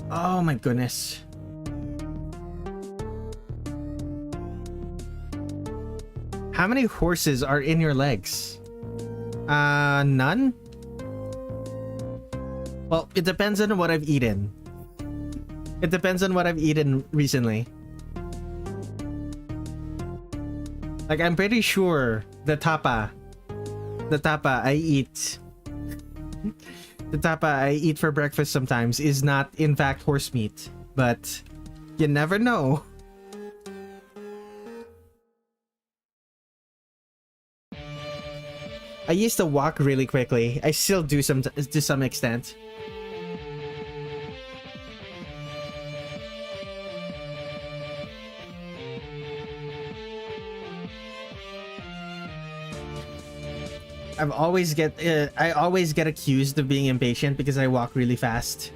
Oh my goodness. How many horses are in your legs? None? Well, it depends on what I've eaten. It depends on what I've eaten recently. Like, I'm pretty sure the tapa I eat... the tapa I eat for breakfast sometimes is not, in fact, horse meat. But you never know. I used to walk really quickly. I still do to some extent. I always get accused of being impatient because I walk really fast.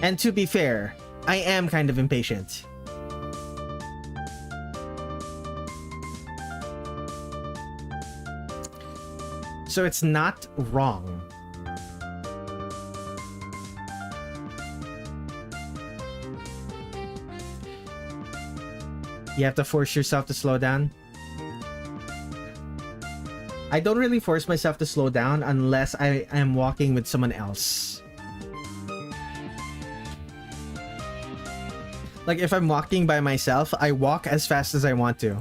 And to be fair, I am kind of impatient. So it's not wrong. You have to force yourself to slow down. I don't really force myself to slow down unless I am walking with someone else. Like if I'm walking by myself, I walk as fast as I want to.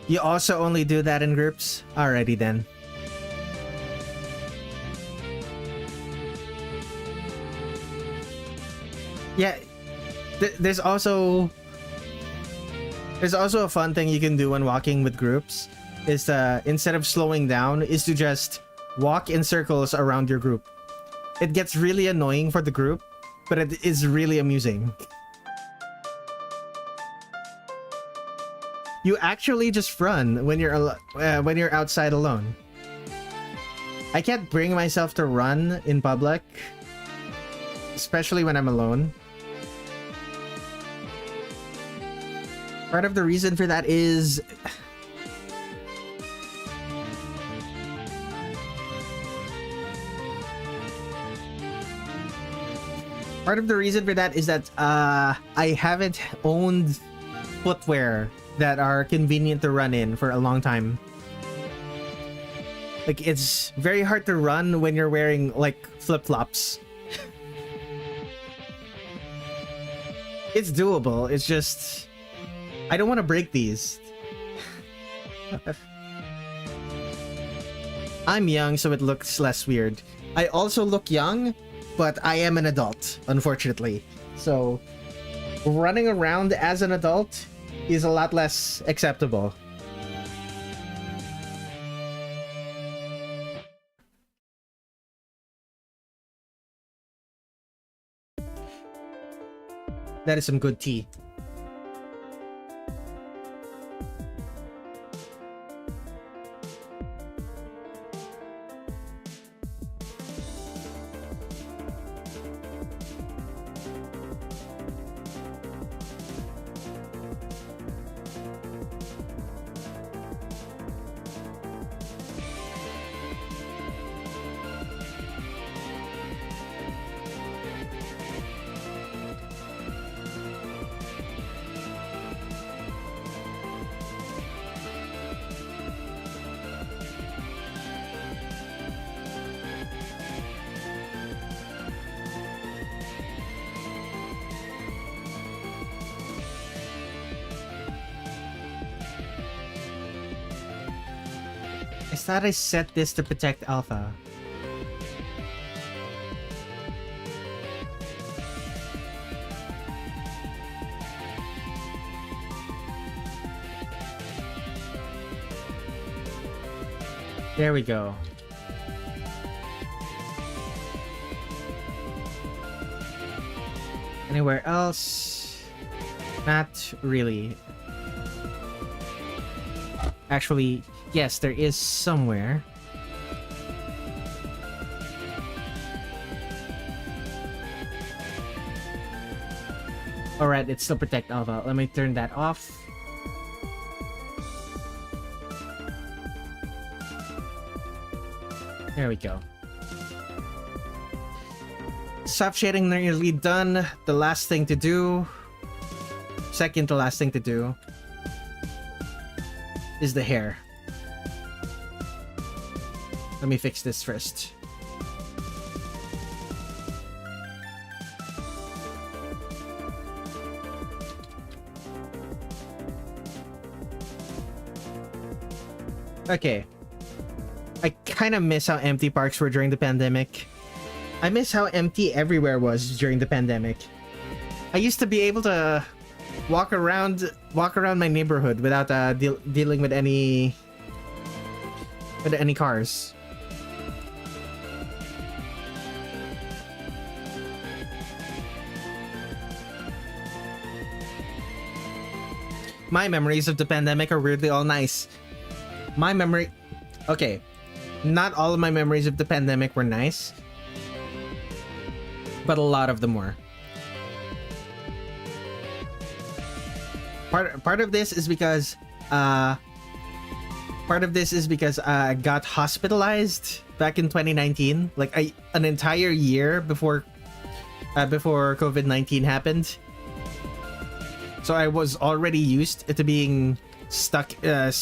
You also only do that in groups? Alrighty then. Yeah, there's also a fun thing you can do when walking with groups is instead of slowing down is to just walk in circles around your group. It gets really annoying for the group, but it is really amusing. You actually just run when you're outside alone. I can't bring myself to run in public, especially when I'm alone. Part of the reason for that is that I haven't owned footwear that are convenient to run in for a long time. Like, it's very hard to run when you're wearing, like, flip-flops. It's doable, it's just... I don't want to break these. I'm young, so it looks less weird. I also look young, but I am an adult, unfortunately. So, running around as an adult is a lot less acceptable. That is some good tea. I thought I set this to protect Alpha. There we go. Anywhere else? Not really. Actually, yes, there is somewhere. Alright, it's still protect Alpha. Let me turn that off. There we go. Soft shading nearly done. The last thing to do, second to last thing to do, is the hair. Let me fix this first. Okay. I kind of miss how empty parks were during the pandemic. I miss how empty everywhere was during the pandemic. I used to be able to walk around my neighborhood without dealing with any cars. My memories of the pandemic are weirdly all nice. Okay, not all of my memories of the pandemic were nice, but a lot of them were. Part of this is because Part of this is because I got hospitalized back in 2019, like an entire year before COVID-19 happened. So I was already used to being stuck at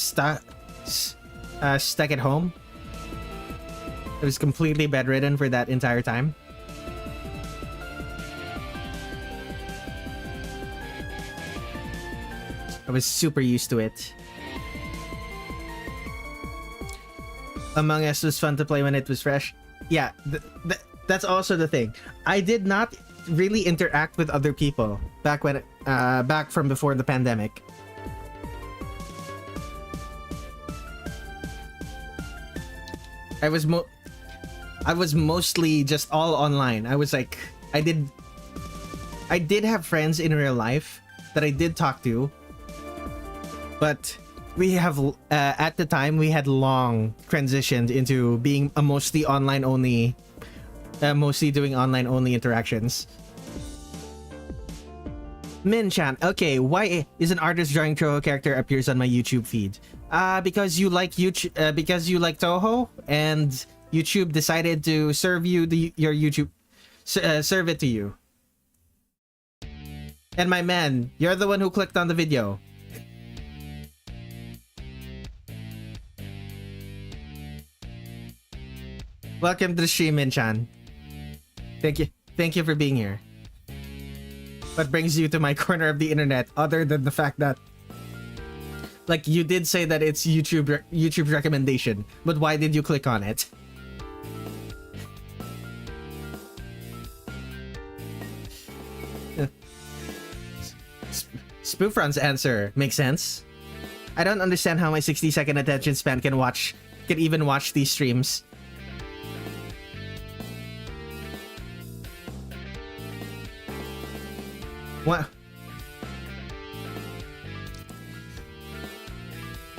home. I was completely bedridden for that entire time. I was super used to it. Among Us was fun to play when it was fresh. Yeah, that's also the thing. I did not really interact with other people back from before the pandemic. I was mostly just all online. I was like, I did have friends in real life that I did talk to, but we have at the time we had long transitioned into being a mostly online only, mostly doing online only interactions. Min-chan, okay, why is an artist drawing Touhou character appears on my YouTube feed? Because you like because you like Touhou, and YouTube decided to serve you your YouTube, serve it to you. And my man, you're the one who clicked on the video. Welcome to the stream, Min-chan. Thank you for being here. What brings you to my corner of the internet, other than the fact that, like, you did say that it's YouTube recommendation, but why did you click on it? Spoofron's answer makes sense. I don't understand how my 60-second attention span can even watch these streams. What?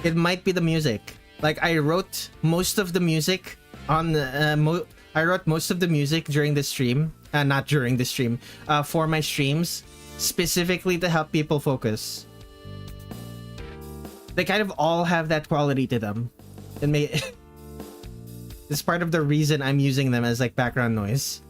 It might be the music. Like, I wrote most of the music on I wrote most of the music during the stream, not during the stream, for my streams, specifically to help people focus. They kind of all have that quality to them. It's part of the reason I'm using them as like background noise.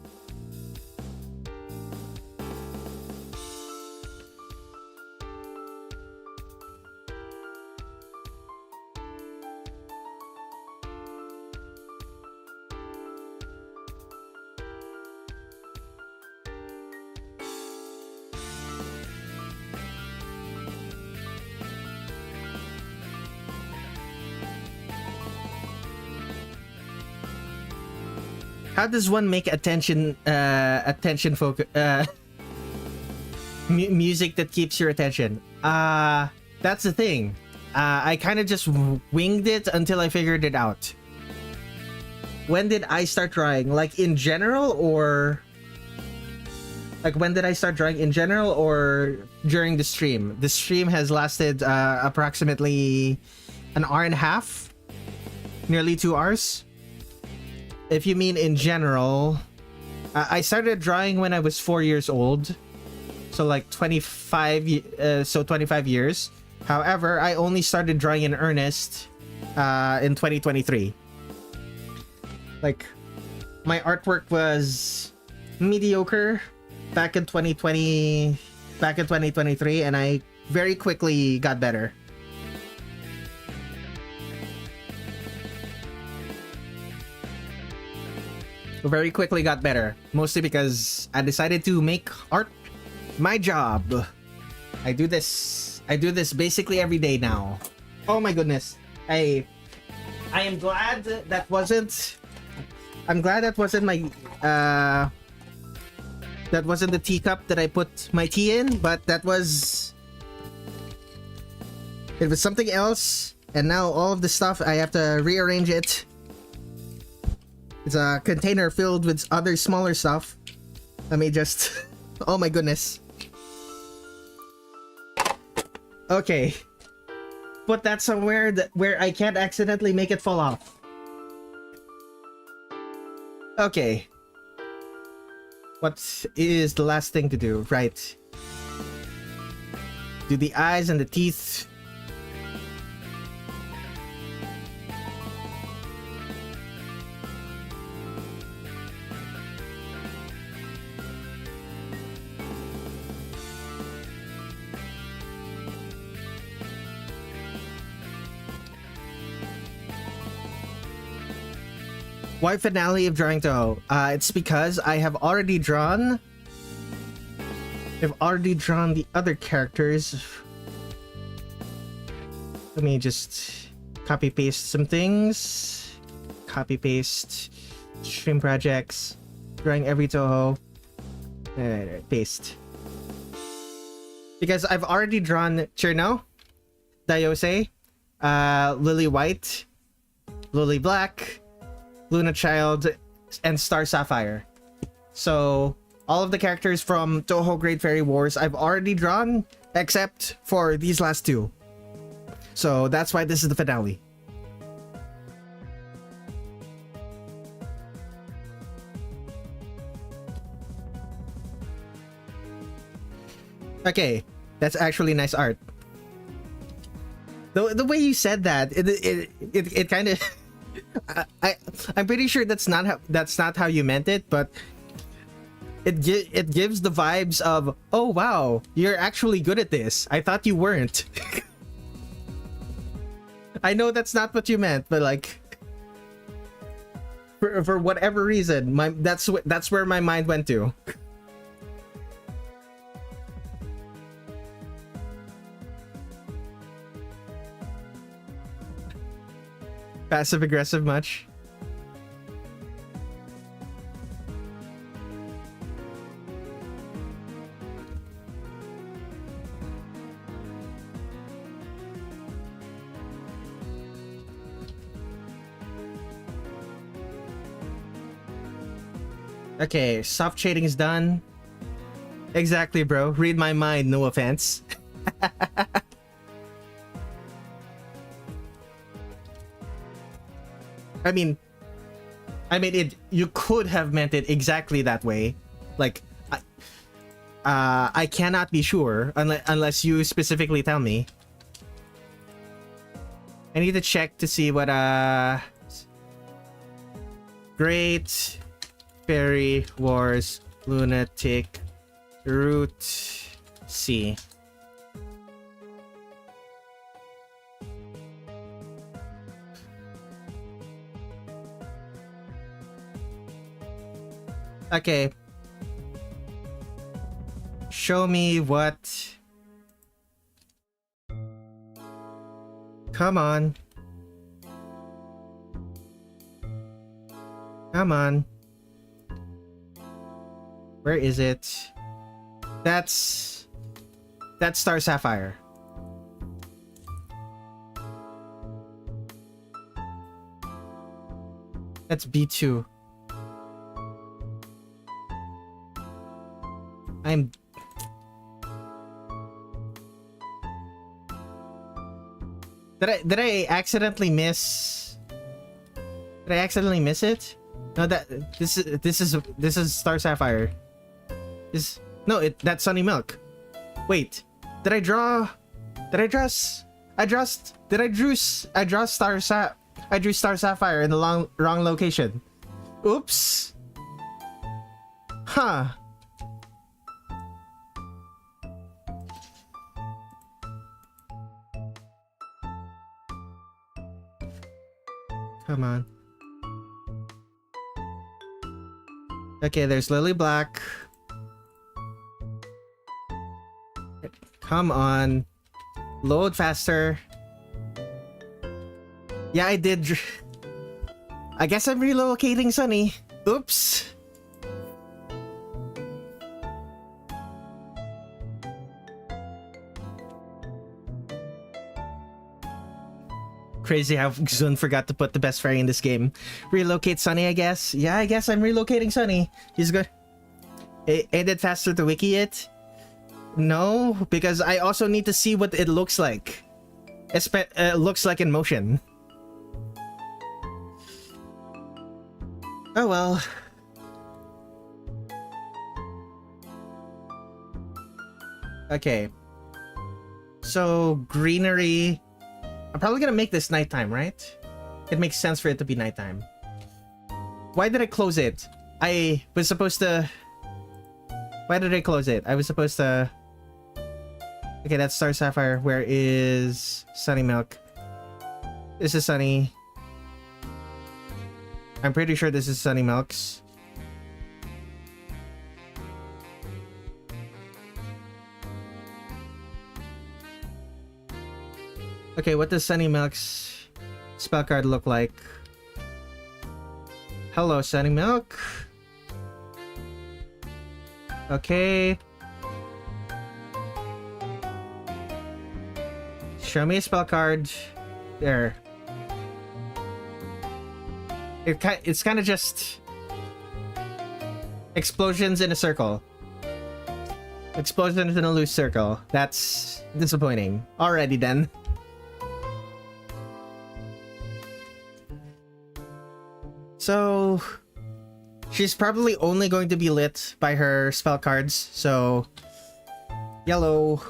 How does one make attention focus music that keeps your attention? That's the thing. I kind of just winged it until I figured it out. When did I start drawing? Like in general, or like when did I start drawing in general, or during the stream? The stream has lasted approximately an hour and a half, nearly 2 hours. If you mean in general, I started drawing when I was 4 years old, so like 25 years. However, I only started drawing in earnest in 2023. Like, my artwork was mediocre back in 2023, and I very quickly got better. Very quickly got better, mostly because I decided to make art my job. I do this basically every day now. Oh my goodness. I am glad that wasn't my that wasn't the teacup that I put my tea in, but it was something else, and now all of the stuff I have to rearrange it. It's a container filled with other smaller stuff. Let me just... Oh my goodness. Okay. Put that somewhere where I can't accidentally make it fall off. Okay. What is the last thing to do? Right. Do the eyes and the teeth. Why finale of drawing Touhou? It's because I have already drawn... I've already drawn the other characters. Let me just copy-paste some things. Copy-paste. Stream projects. Drawing every Touhou. Paste. Because I've already drawn Cirno, Daiyousei, Lily White, Lily Black, Luna Child, and Star Sapphire. So all of the characters from Touhou Great Fairy Wars I've already drawn, except for these last two. So that's why this is the finale. Okay, that's actually nice art. The way you said that, it kind of I'm pretty sure that's not how you meant it, but it gives the vibes of, oh wow, you're actually good at this. I thought you weren't. I know that's not what you meant, but like for whatever reason, that's where my mind went to. Passive aggressive much? Okay, soft shading is done. Exactly, bro. Read my mind, no offense. I mean it. You could have meant it exactly that way. Like, I cannot be sure unless you specifically tell me. I need to check to see what Great Fairy Wars Lunatic Route C. Okay. Show me what... Come on. Come on. Where is it? That's Star Sapphire. That's B2. Did I accidentally miss? Did I accidentally miss it? No, this is Star Sapphire. That's Sunny Milk. Wait, did I draw Star Sapphire in the wrong location. Oops. Huh. Come on. Okay, there's Lily Black. Come on. Load faster. Yeah, I did. I guess I'm relocating Sunny. Oops. Crazy how Xun forgot to put the best fairy in this game. Relocate Sunny, I guess. Yeah, I guess I'm relocating Sunny. He's good. Ain't it faster to wiki it? No, because I also need to see what it looks like. Looks like in motion. Oh well. Okay. So, greenery... I'm probably gonna make this nighttime, right? It makes sense for it to be nighttime. Why did I close it? I was supposed to... Why did I close it? I was supposed to... Okay, that's Star Sapphire. Where is Sunny Milk? This is Sunny. I'm pretty sure this is Sunny Milk's. Okay, what does Sunny Milk's spell card look like? Hello, Sunny Milk. Okay. Show me a spell card. There. It's kind of just explosions in a circle. Explosions in a loose circle. That's disappointing. Alrighty then. So she's probably only going to be lit by her spell cards. So yellow.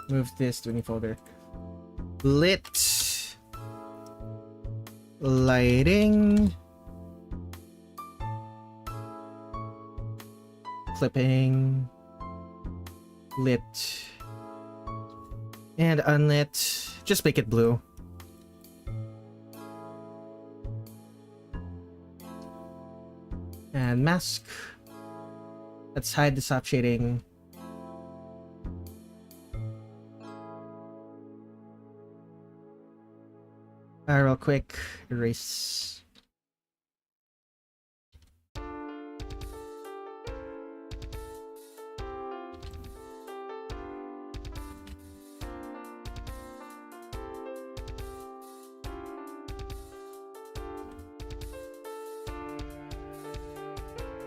Move this to any folder. Lit. Lighting. Clipping. Lit. And unlit. Just make it blue. And mask. Let's hide the soft shading. Real quick, erase.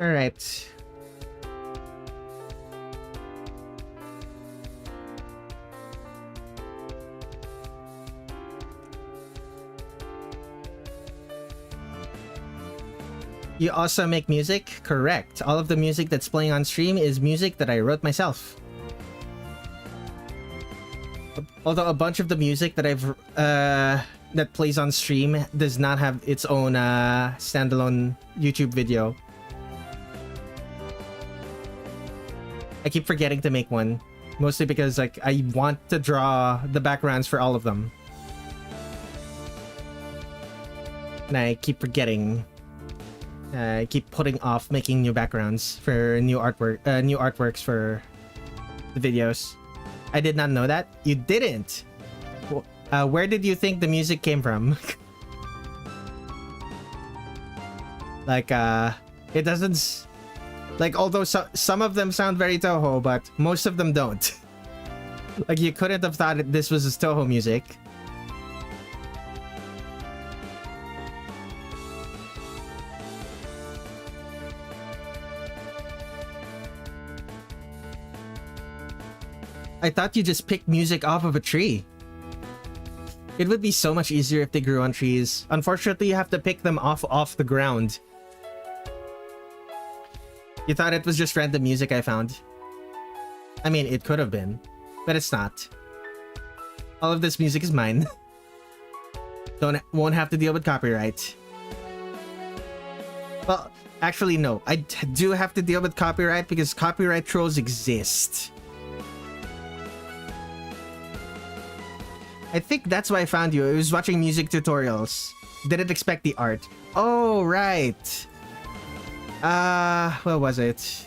All right. You also make music? Correct. All of the music that's playing on stream is music that I wrote myself. Although a bunch of the music that that plays on stream does not have its own standalone YouTube video. I keep forgetting to make one, mostly because like I want to draw the backgrounds for all of them, and I keep forgetting. I keep putting off making new backgrounds for new artworks for the videos. I did not know that. You didn't. Where did you think the music came from? Like, it doesn't. Like, although some of them sound very Touhou, but most of them don't. Like, you couldn't have thought this was Touhou music. I thought you just picked music off of a tree. It would be so much easier if they grew on trees. Unfortunately, you have to pick them off the ground. You thought it was just random music I found. I mean, it could have been, but it's not. All of this music is mine. Won't have to deal with copyright. Well, actually, no. I do have to deal with copyright because copyright trolls exist. I think that's why I found you. I was watching music tutorials. Didn't expect the art. Oh, right. What was it?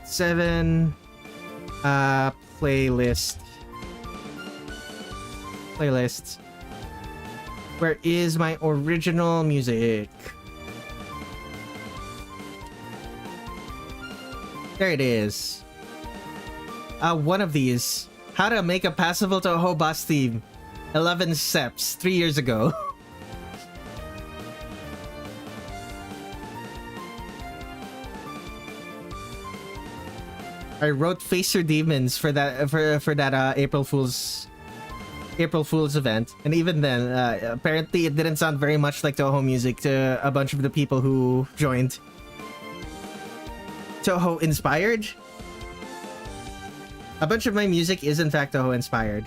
7. Playlist. Playlist. Where is my original music? There it is. One of these. How to make a passable Touhou boss theme. 11 steps, 3 years ago. I wrote Face Your Demons for that April Fool's event, and even then, apparently it didn't sound very much like Touhou music to a bunch of the people who joined. Touhou inspired? A bunch of my music is in fact Touhou inspired.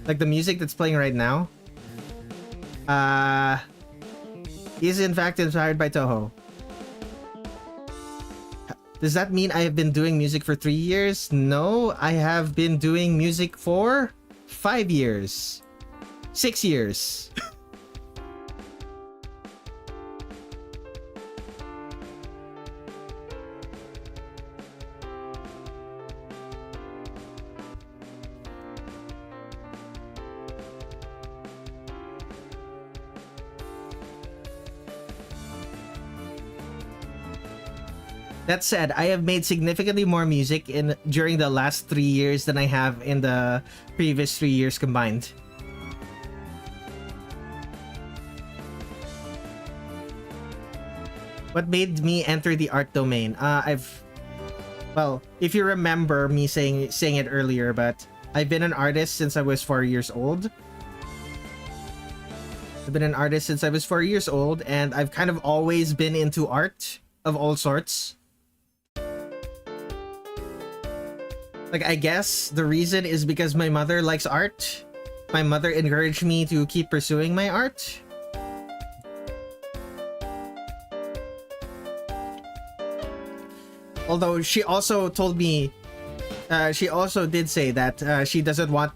Like the music that's playing right now, is in fact inspired by Touhou. Does that mean I have been doing music for 3 years? No, I have been doing music for 5 years. 6 years. That said, I have made significantly more music during the last 3 years than I have in the previous 3 years combined. What made me enter the art domain? Well, if you remember me saying it earlier, but I've been an artist since I was 4 years old. And I've kind of always been into art of all sorts. Like, I guess the reason is because my mother likes art. My mother encouraged me to keep pursuing my art. Although she also told me, she also did say that she doesn't want...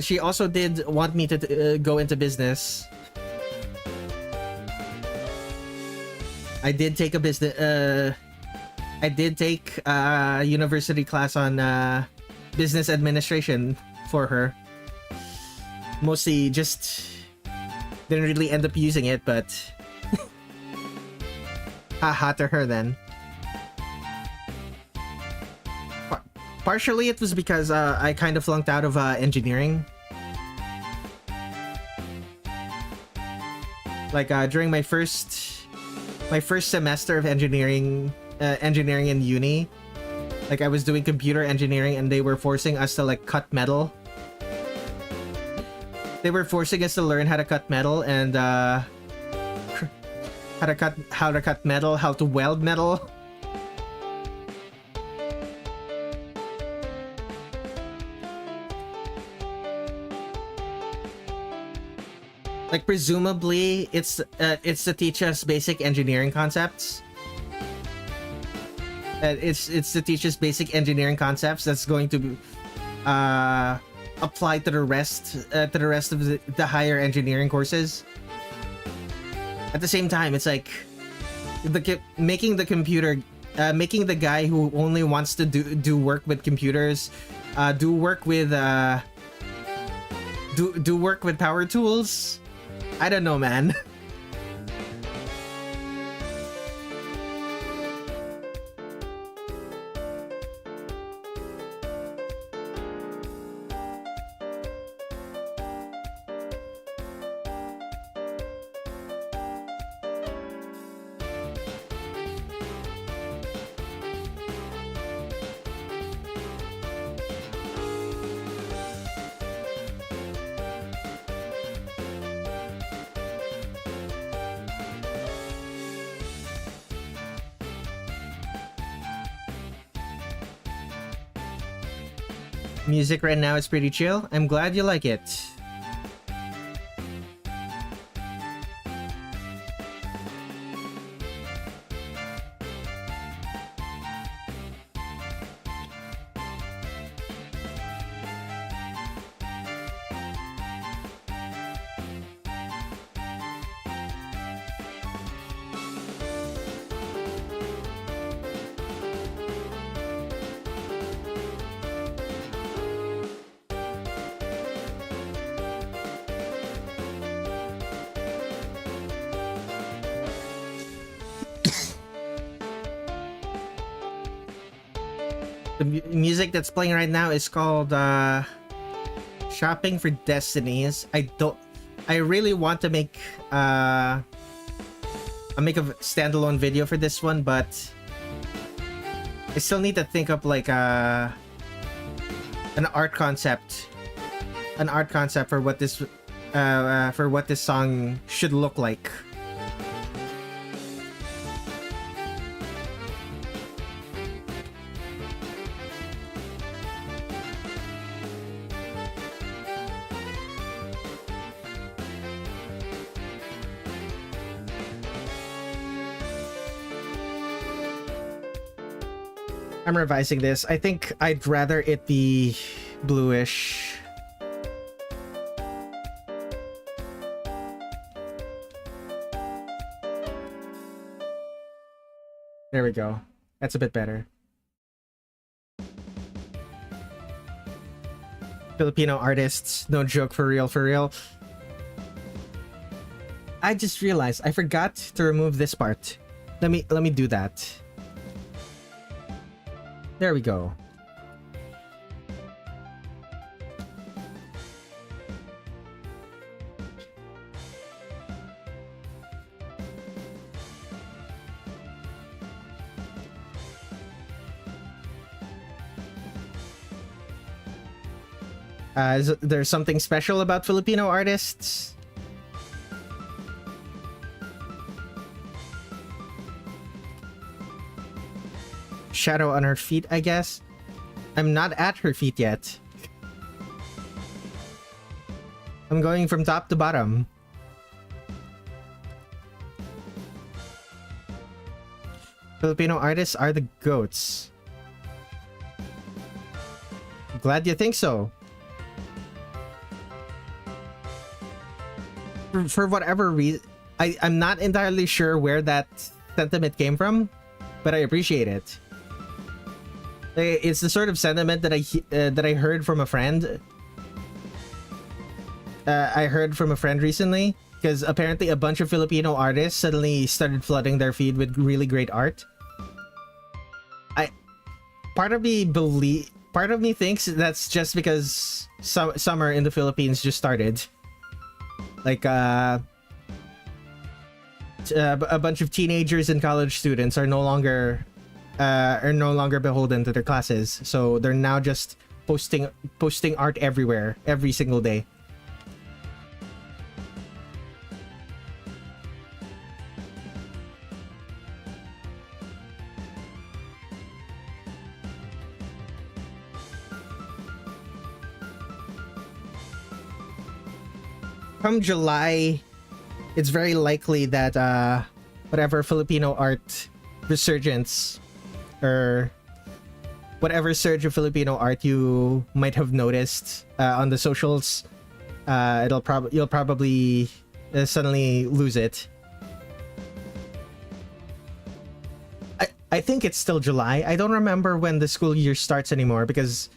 she also did want me to go into business. I did take a business... I did take a university class on business administration for her. Mostly just didn't really end up using it, but haha to her then. Partially it was because I kind of flunked out of engineering. Like during my first semester of engineering in uni, like I was doing computer engineering and they were forcing us to like cut metal. They were forcing us to learn how to cut metal and how to cut metal, how to weld metal. Like presumably it's to teach us basic engineering concepts. It's to teach us basic engineering concepts that's going to apply to the rest of the higher engineering courses. At the same time, it's like making the guy who only wants to do work with computers, do work with power tools. I don't know, man. Music right now is pretty chill. I'm glad you like it. The music that's playing right now is called Shopping for Destinies. I really want to make a standalone video for this one, but I still need to think up like an art concept for what this song should look like. I'm revising this. I think I'd rather it be bluish. There we go. That's a bit better. Filipino artists, no joke, for real, for real. I just realized I forgot to remove this part. Let me do that. There we go. Is there something special about Filipino artists? Shadow on her feet, I guess. I'm not at her feet yet. I'm going from top to bottom. Filipino artists are the goats. Glad you think so. For whatever reason, I'm not entirely sure where that sentiment came from, but I appreciate it. It's the sort of sentiment that I heard from a friend. I heard from a friend recently, because apparently a bunch of Filipino artists suddenly started flooding their feed with really great art. Part of me thinks that's just because summer in the Philippines just started. Like a bunch of teenagers and college students are no longer beholden to their classes, so they're now just posting art everywhere, every single day. Come July, it's very likely that whatever Filipino art resurgence or whatever surge of Filipino art you might have noticed on the socials, you'll probably suddenly lose it. I think it's still July. I don't remember when the school year starts anymore, because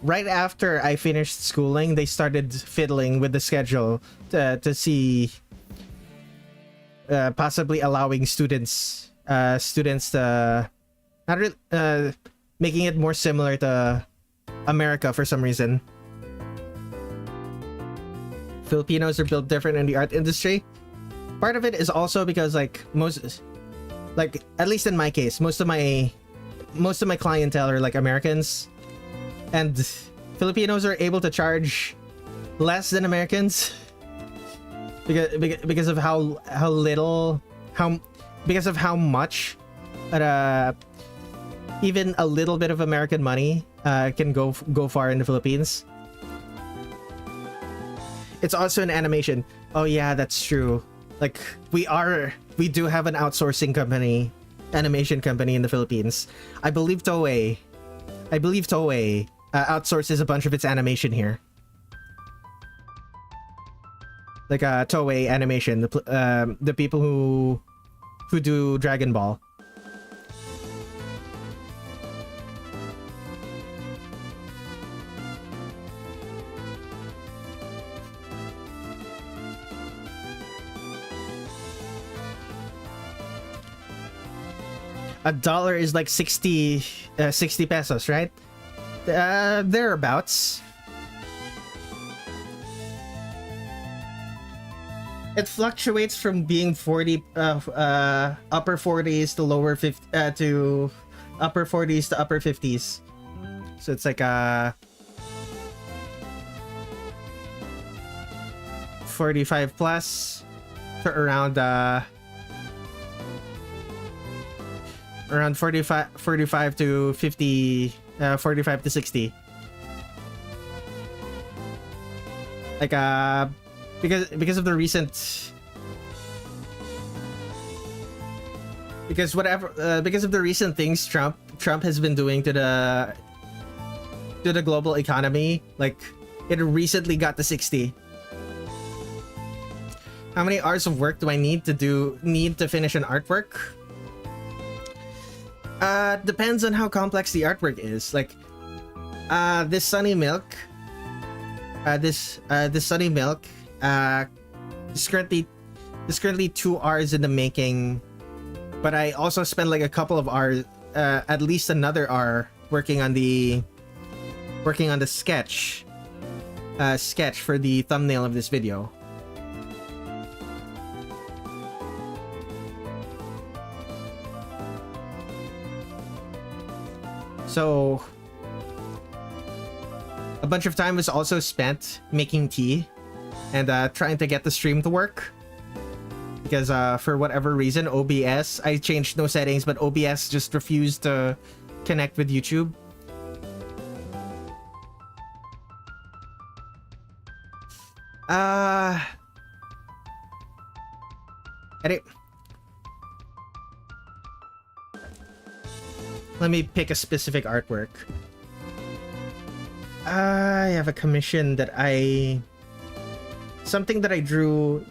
right after I finished schooling, they started fiddling with the schedule to see possibly allowing students to not really, making it more similar to America for some reason. Filipinos are built different in the art industry. Part of it is also because at least in my case, most of my clientele are like Americans, and Filipinos are able to charge less than Americans because of how much even a little bit of American money can go far in the Philippines. It's also an animation. Oh yeah, that's true. Like we do have an outsourcing company, animation company in the Philippines. I believe Toei outsources a bunch of its animation here. Like Toei Animation, the people who do Dragon Ball. $1 is like 60 pesos, right? Thereabouts. It fluctuates from being 40 upper 40s to lower 50 to upper 40s to upper 50s. So it's like 45 plus to around 45 to 50, 45 to 60. Like because of the recent because of the recent things Trump Trump has been doing to the global economy. Like, it recently got to 60. How many hours of work do I need to finish an artwork? Depends on how complex the artwork is. Like, this Sunny Milk. This Sunny Milk. Is currently 2 hours in the making, but I also spent like a couple of hours, at least another hour working on the sketch for the thumbnail of this video. So a bunch of time was also spent making tea and trying to get the stream to work, because for whatever reason OBS, I changed no settings, but OBS just refused to connect with YouTube. Let me pick a specific artwork. I have a commission that something that I drew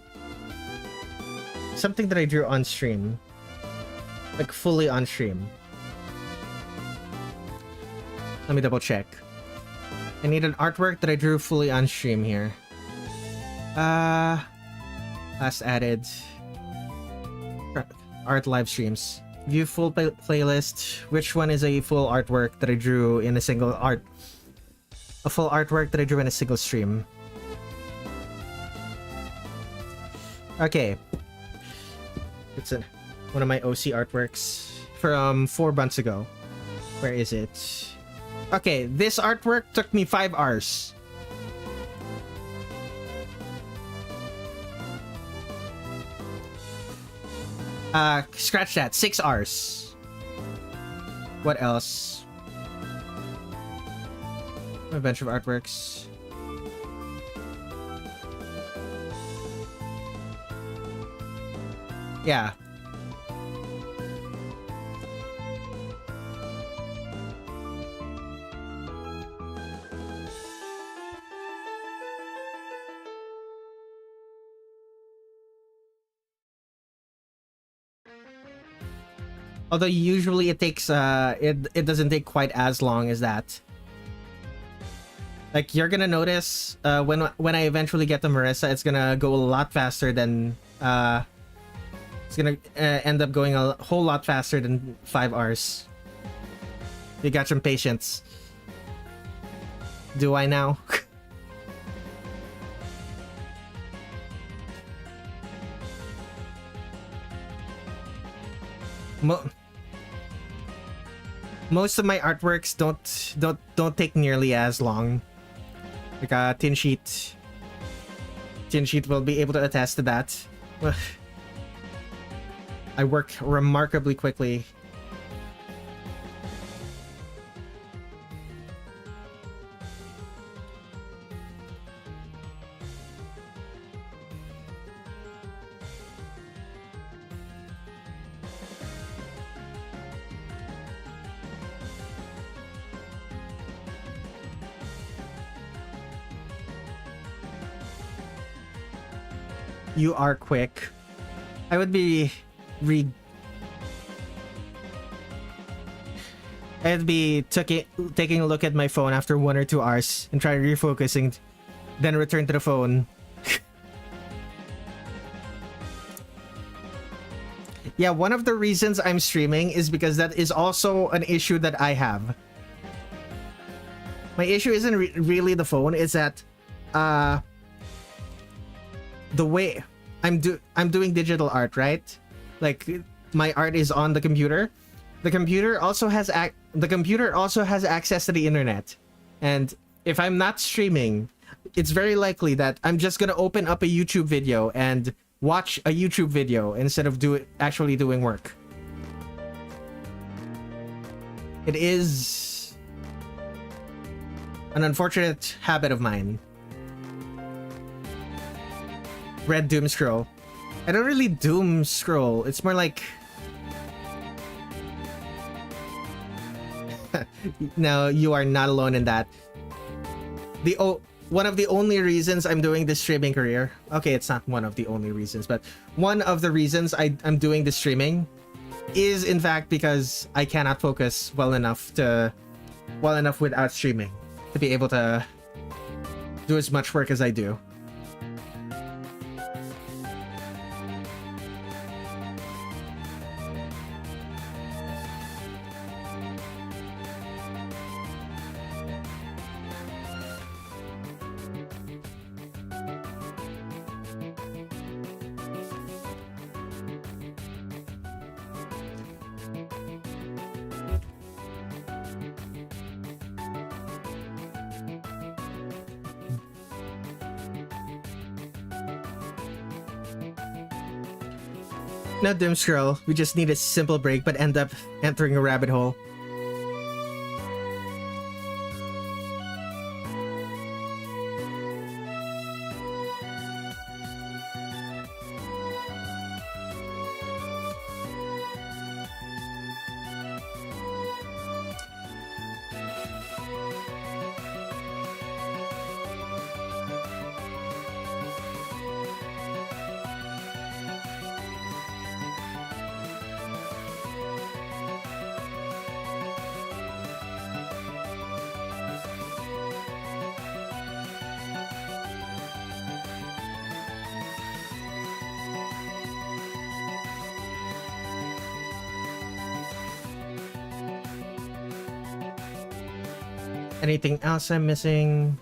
on stream, like fully on stream. Let me double check. I need an artwork that I drew fully on stream here. Last added art live streams. View full playlist. Which one is a full artwork that I drew in a single a full artwork that I drew in a single stream? Okay. It's one of my OC artworks from 4 months ago. Where is it? Okay, this artwork took me 5 hours. Scratch that. 6 hours. What else? A bunch of artworks. Yeah. Although usually it takes it doesn't take quite as long as that. Like, you're gonna notice when I eventually get to Marisa, it's gonna go a lot faster than it's gonna end up going a whole lot faster than 5 hours. You got some patience. Do I now? Most of my artworks don't take nearly as long. Like Tin Sheet will be able to attest to that. I work remarkably quickly. You are quick. I would be I'd be taking a look at my phone after 1 or 2 hours and try refocusing, then return to the phone. Yeah, one of the reasons I'm streaming is because that is also an issue that I have. My issue isn't really the phone, it's that the way I'm doing digital art, right? Like, my art is on the computer. The computer also has access to the internet. And if I'm not streaming, it's very likely that I'm just gonna open up a YouTube video and watch a YouTube video instead of actually doing work. It is an unfortunate habit of mine. Red doom scroll. I don't really doom scroll. It's more like No, you are not alone in that. One of the only reasons I'm doing this streaming career. Okay, it's not one of the only reasons, but one of the reasons I'm doing this streaming is in fact because I cannot focus well enough without streaming to be able to do as much work as I do. No doom scroll, we just need a simple break but end up entering a rabbit hole. Anything else I'm missing?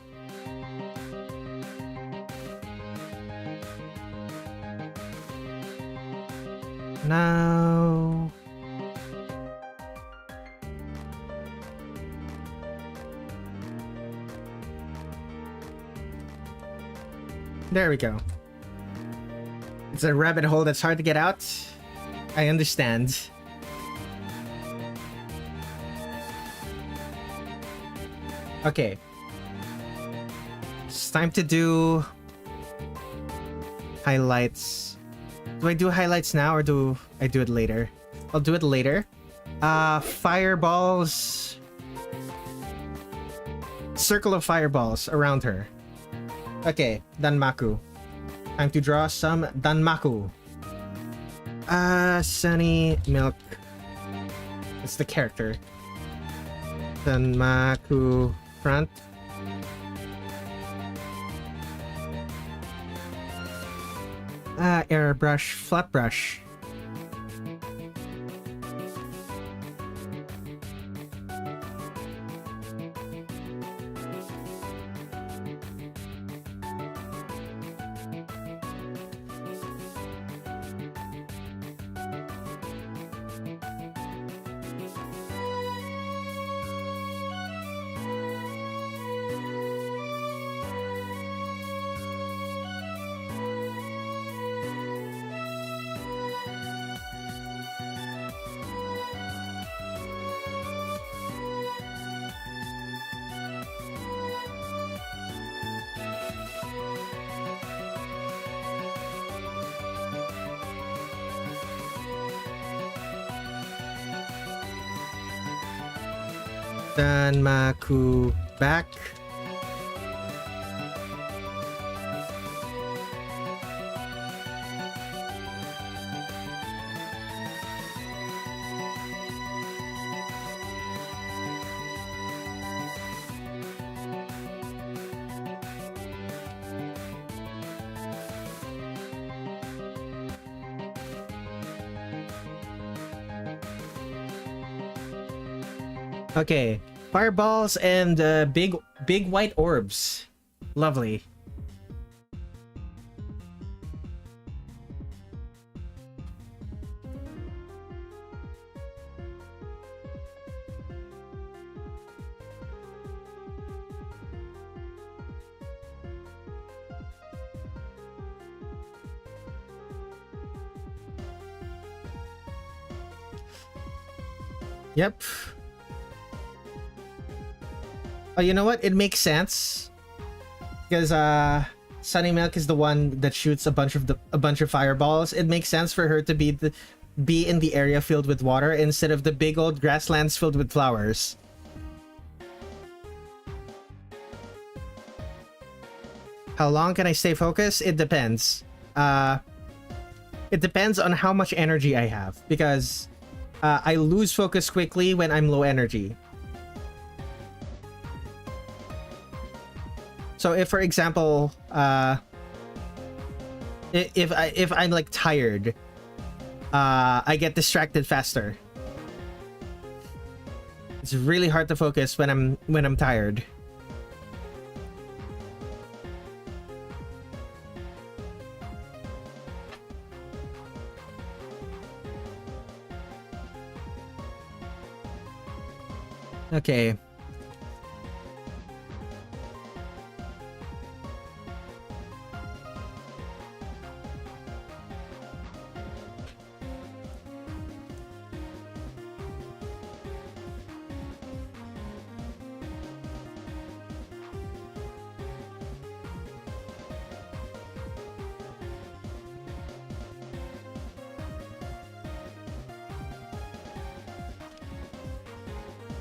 No. There we go. It's a rabbit hole that's hard to get out. I understand. Okay. It's time to do highlights. Do I do highlights now or do I do it later? I'll do it later. Fireballs. Circle of fireballs around her. Okay, Danmaku. Time to draw some Danmaku. Sunny Milk. It's the character. Danmaku front. Airbrush, flat brush. Danmaku back. Okay, fireballs and big white orbs. Lovely. Yep. Oh, you know what? It makes sense because Sunny Milk is the one that shoots a bunch of fireballs. It makes sense for her to be in the area filled with water instead of the big old grasslands filled with flowers. How long can I stay focused? It depends. It depends on how much energy I have, because I lose focus quickly when I'm low energy. So if, for example, if I'm like tired, I get distracted faster. It's really hard to focus when I'm tired. Okay.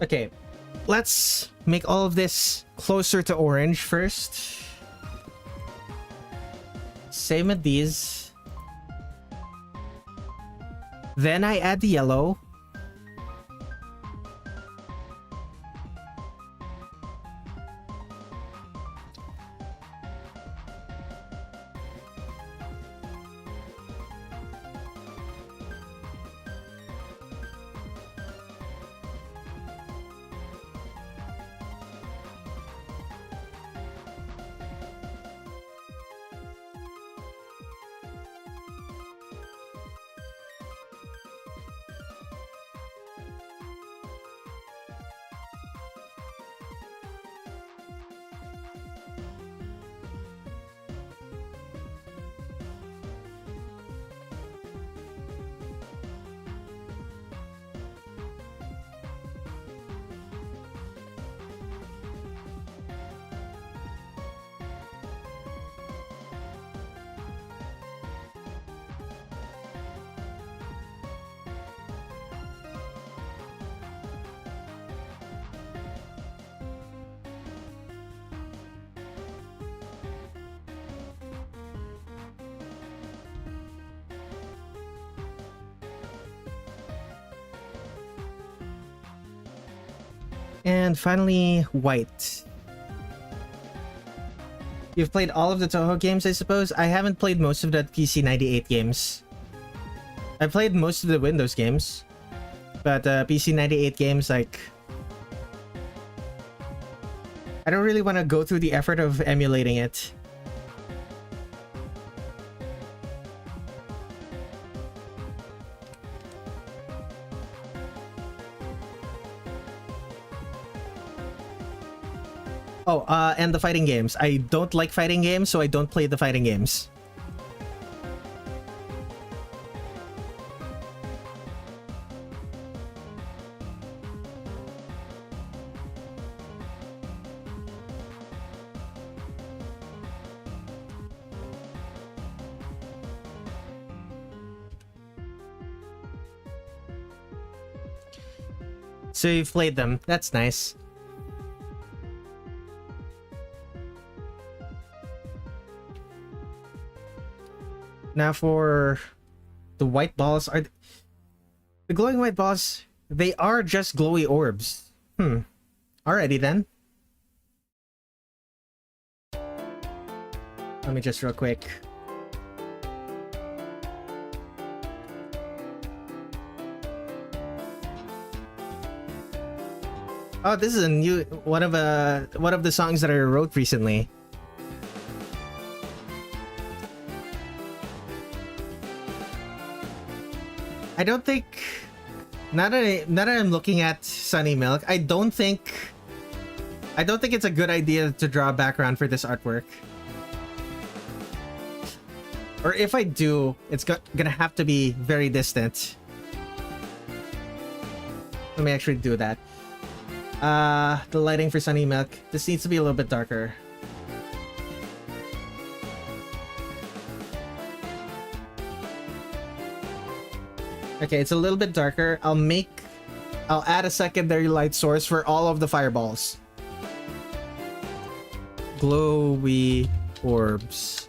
Okay, let's make all of this closer to orange first. Same with these. Then I add the yellow. And finally, white. You've played all of the Touhou games, I suppose? I haven't played most of the PC98 games. I played most of the Windows games. But PC98 games, like... I don't really want to go through the effort of emulating it. Oh, and the fighting games. I don't like fighting games, so I don't play the fighting games. So you've played them. That's nice. Now for the white balls, are the glowing white balls, they are just glowy orbs. Alrighty then. Let me just real quick. Oh, this is a new one of the songs that I wrote recently. I don't think, now that I'm looking at Sunny Milk, I don't think it's a good idea to draw a background for this artwork. Or if I do, it's gonna have to be very distant. Let me actually do that. The lighting for Sunny Milk, this needs to be a little bit darker. Okay, it's a little bit darker. I'll add a secondary light source for all of the fireballs. Glowy orbs.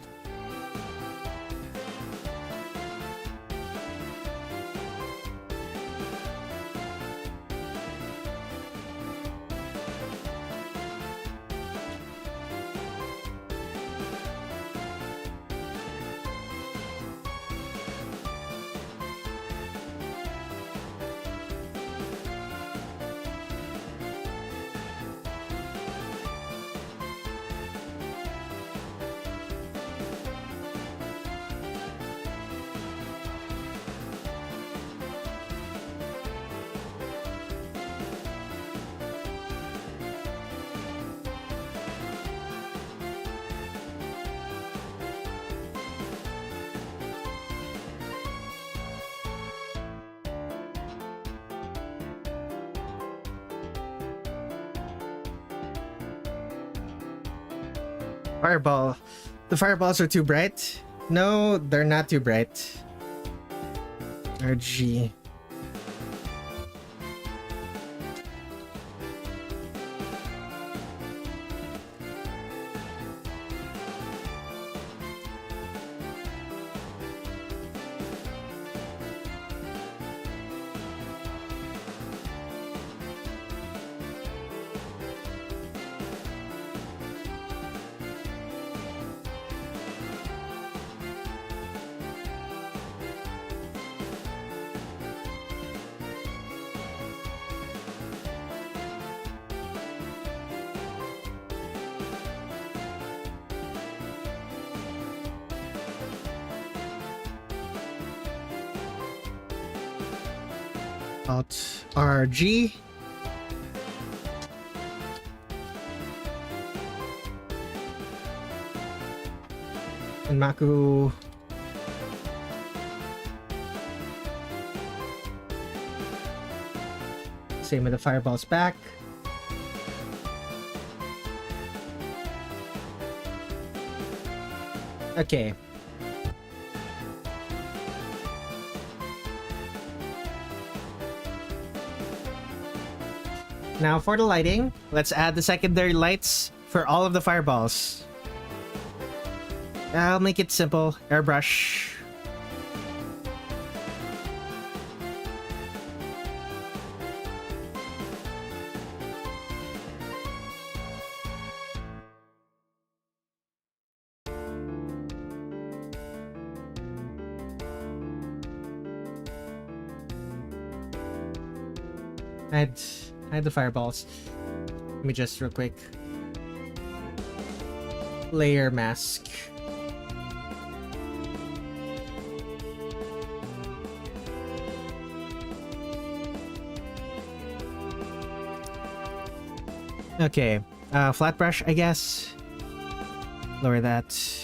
Fireball. The fireballs are too bright? No, they're not too bright. RG. Alt RG. And Maku. Same with the fireballs back. Okay. Now for the lighting, let's add the secondary lights for all of the fireballs. I'll make it simple. Airbrush. Add the fireballs. Let me just real quick. Layer mask. Okay, flat brush, I guess. Lower that.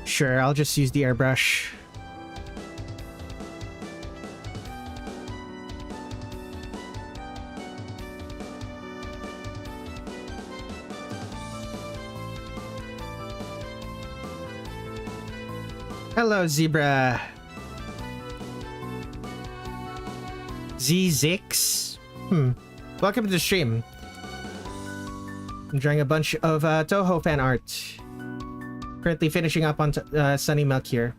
Sure, I'll just use the airbrush. Hello, Zebra. Z6? Welcome to the stream. I'm drawing a bunch of Touhou fan art. Currently finishing up on Sunny Milk here.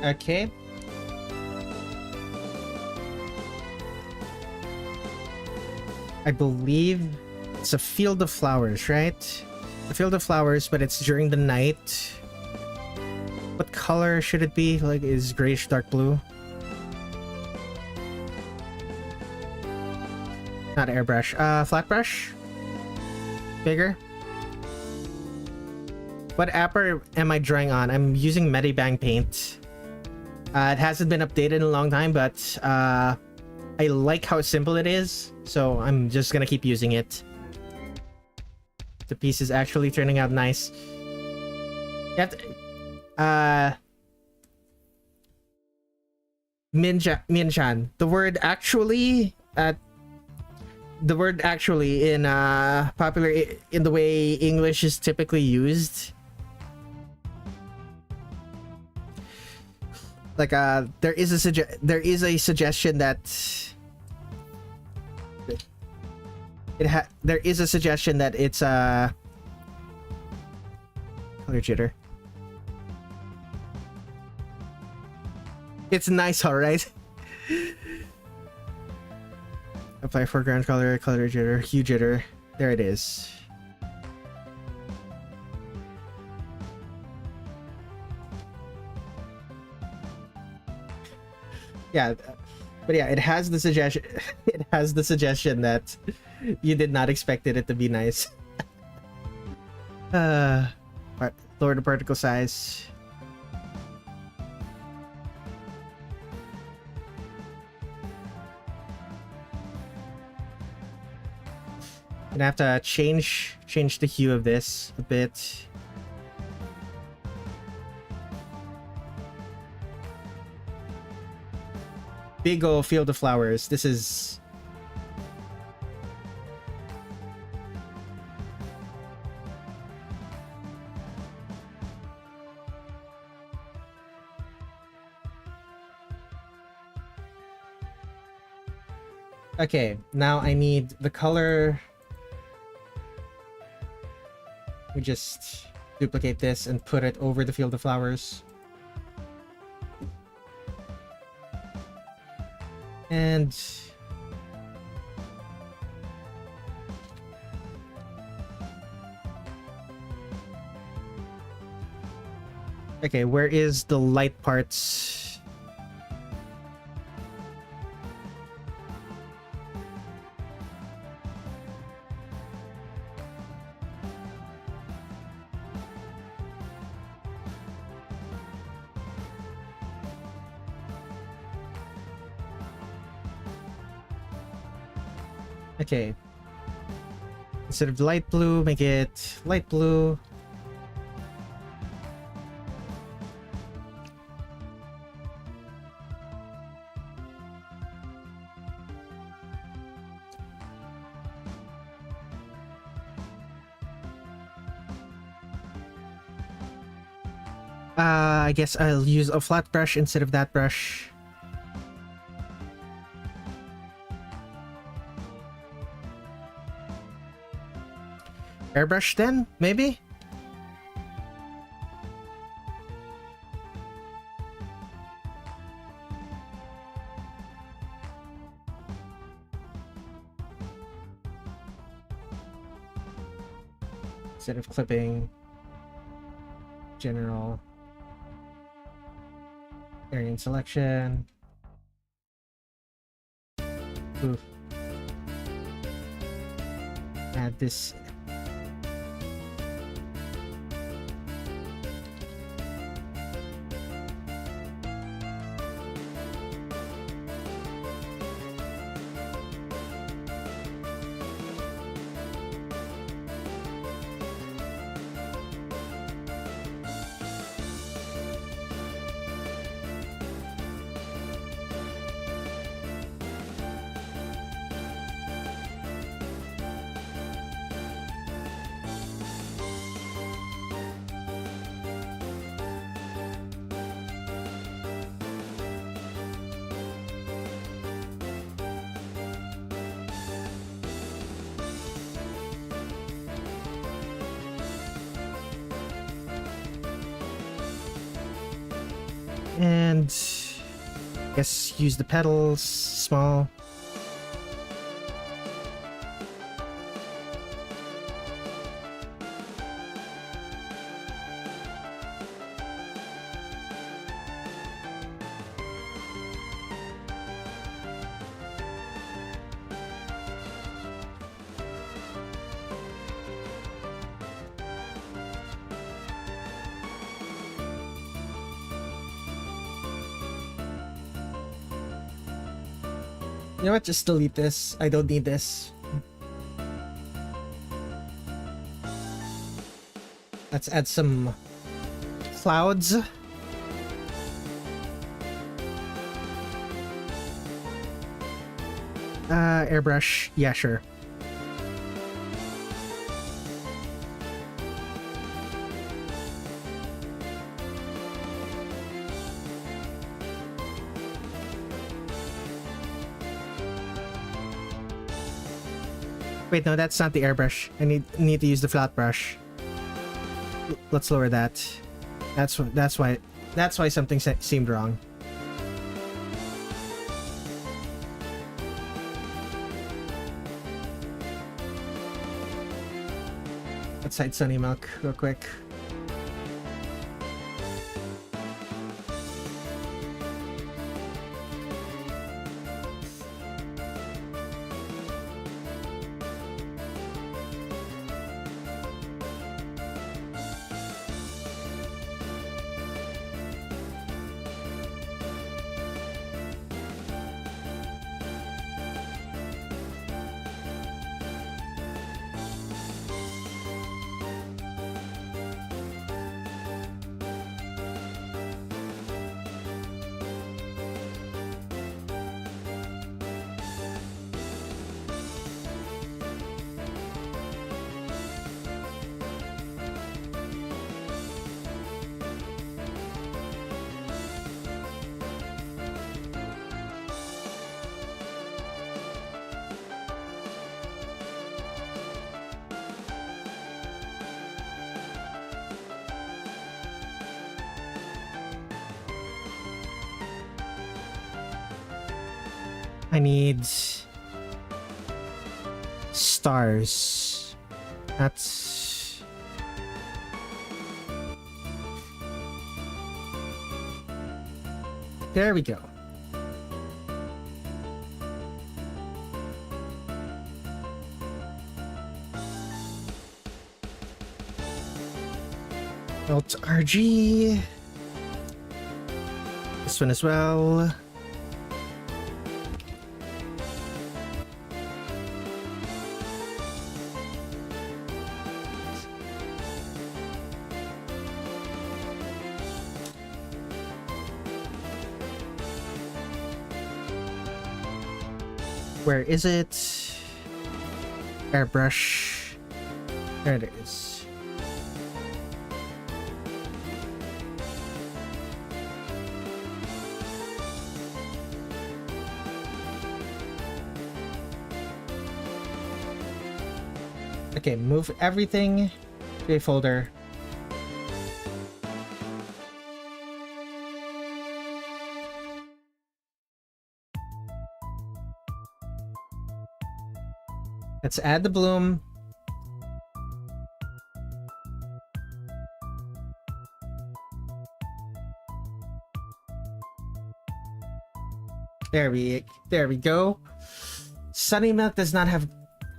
Okay. I believe it's a field of flowers, right? A field of flowers, but it's during the night. What color should it be? Like, is grayish dark blue? Not airbrush. Flat brush? Bigger? What app am I drawing on? I'm using Medibang Paint. It hasn't been updated in a long time, but I like how simple it is, so I'm just gonna keep using it. The piece is actually turning out nice. You have to, Minchan, the word actually in popular in the way English is typically used. Like there is a suggestion that there is a suggestion that it's color jitter. It's nice, alright. Apply foreground color, color jitter, hue jitter. There it is. Yeah, but yeah, it has the suggestion. It has the suggestion that you did not expect it to be nice. Lower the particle size. Gonna have to change the hue of this a bit. Big ol' field of flowers. This is... Okay, now I need the color. We just duplicate this and put it over the field of flowers. And okay, where is the light parts? Okay. Instead of light blue, make it light blue. I guess I'll use a flat brush instead of that brush. Airbrush then, maybe? Instead of clipping, general, area selection. Oof. Add this. And guess use the petals, small. You know what? Just delete this. I don't need this. Let's add some clouds. Airbrush. Yeah, sure. Wait, no, that's not the airbrush. I need to use the flat brush. Let's lower that. That's why something seemed wrong. Let's hide Sunny Milk real quick. I need stars. That's there we go. Alt RG. This one as well. Where is it? Airbrush. There it is. Okay, move everything to a folder. Let's add the bloom. There we go. Sunny Milk does not have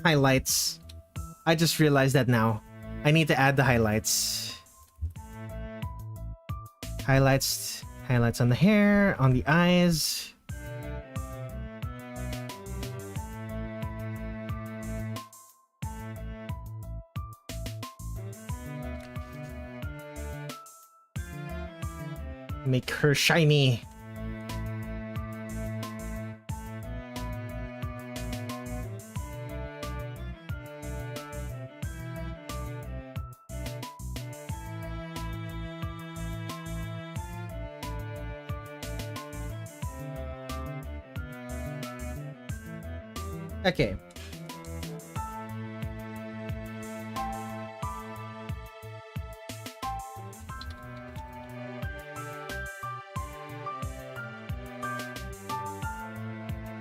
highlights. I just realized that now. I need to add the highlights. Highlights on the hair, on the eyes. Make her shiny. Okay.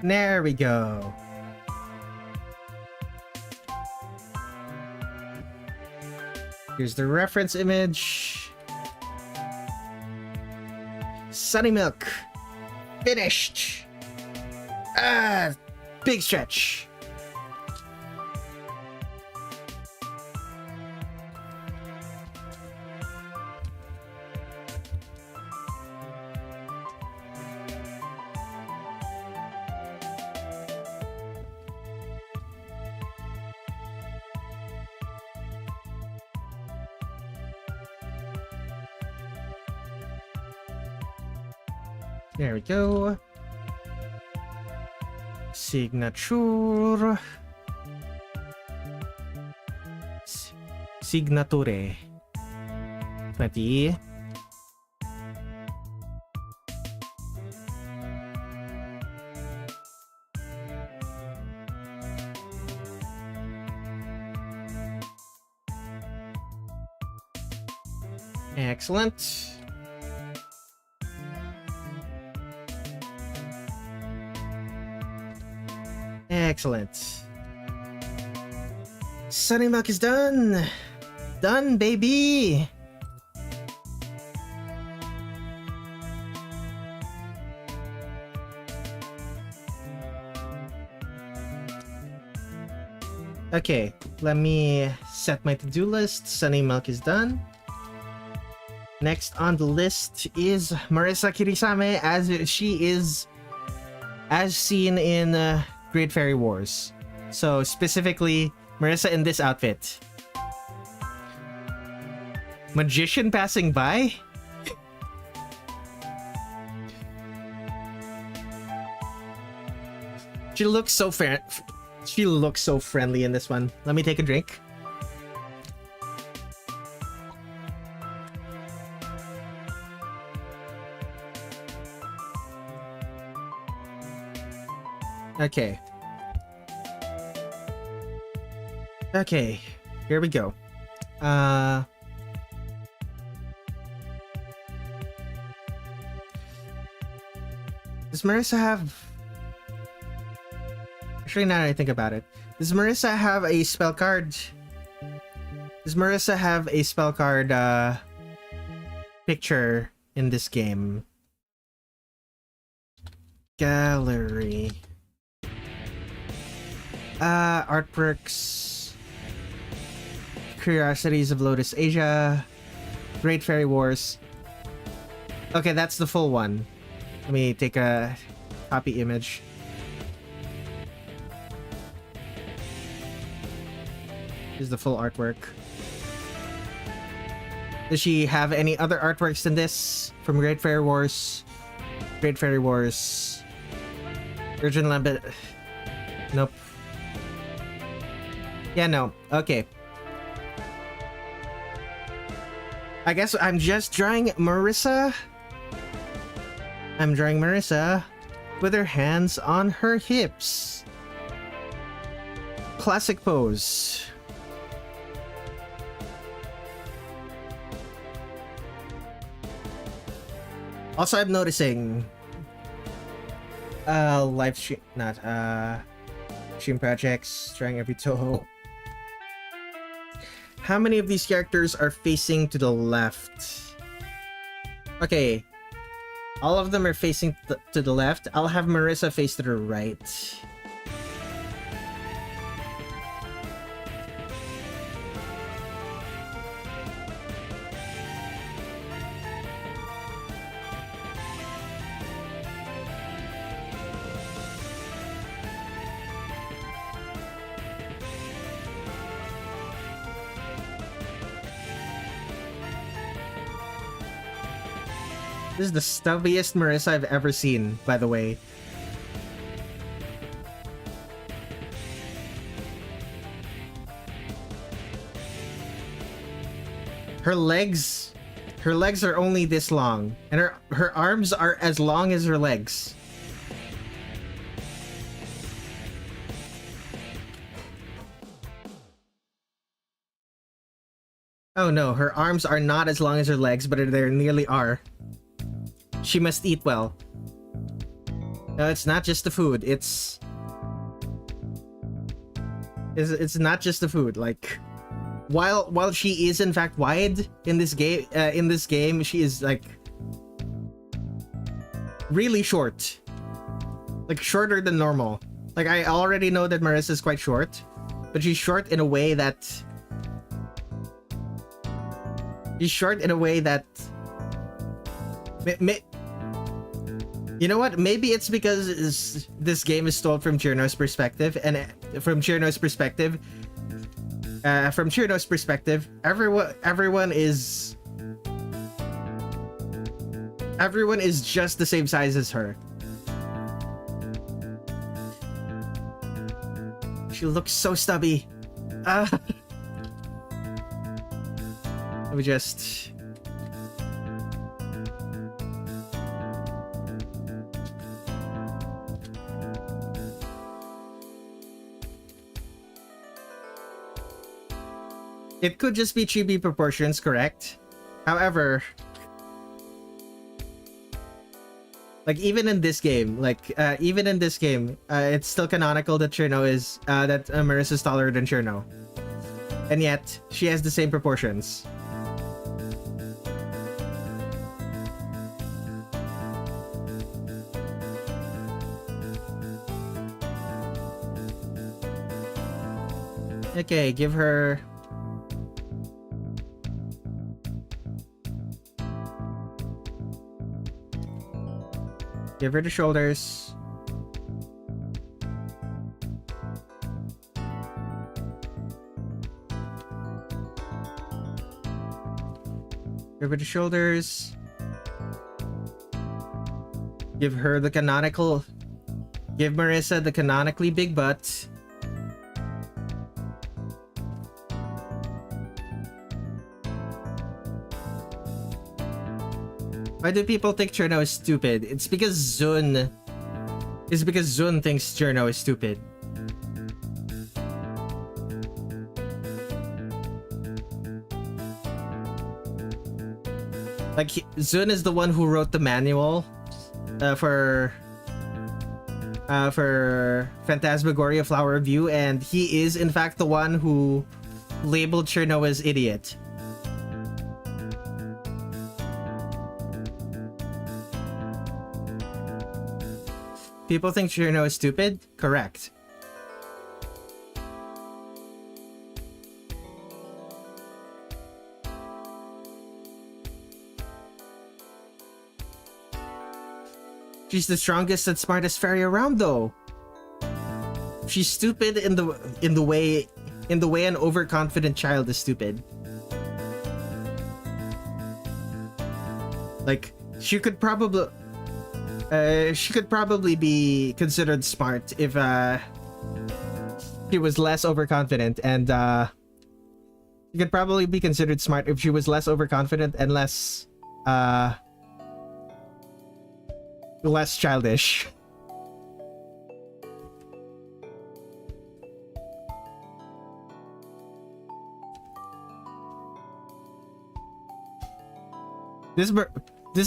There we go. Here's the reference image. Sunny Milk. Finished. Ah, big stretch. There we go. Signature. Signature. 20. Excellent. Excellent. Sunny Milk is done. Done, baby. Okay, let me set my to-do list. Sunny Milk is done. Next on the list is Marisa Kirisame, as she is as seen in Great Fairy Wars. So specifically, Marisa in this outfit. Magician passing by? She looks so friendly in this one. Let me take a drink. Okay. Okay, here we go. Does Marisa have... Actually, now that I think about it, does Marisa have a spell card? Does Marisa have a spell card picture in this game? Gallery. Artworks. Curiosities of Lotus Asia. Great Fairy Wars. Okay, that's the full one. Let me take a copy image. Here's the full artwork. Does she have any other artworks than this from Great Fairy Wars? Great Fairy Wars. Virgin Lambit. Nope. Yeah, no. Okay. I guess I'm just drawing Marisa. I'm drawing Marisa with her hands on her hips. Classic pose. Also, I'm noticing live stream, not stream projects, drawing every Touhou. How many of these characters are facing to the left? Okay, all of them are facing to the left. I'll have Marisa face to the right. This is the stubbiest Marisa I've ever seen, by the way. Her legs are only this long, and her arms are as long as her legs. Oh no, her arms are not as long as her legs, but they nearly are. She must eat well. No, it's not just the food. It's not just the food. Like, while she is in fact wide in this game, she is like really short, like shorter than normal. Like, I already know that Marisa is quite short, but she's short in a way that you know what? Maybe it's because this game is told from Cirno's perspective, and from Cirno's perspective, everyone is just the same size as her. She looks so stubby. Let me just... It could just be chibi proportions, correct? However, like, even in this game, it's still canonical that Marisa is taller than Cirno, and yet she has the same proportions. Okay, give her... Give her the shoulders. Give her the shoulders. Give her the canonical... Give Marisa the canonically big butt. Why do people think Cirno is stupid? It's because Zun thinks Cirno is stupid. Like, Zun is the one who wrote the manual for Phantasmagoria Flower View, and he is in fact the one who labeled Cirno as idiot. People think Cirno is stupid? Correct. She's the strongest and smartest fairy around, though. She's stupid in the way an overconfident child is stupid. Like, she could probably be considered smart if she was less overconfident, and she could probably be considered smart if she was less overconfident and less childish. This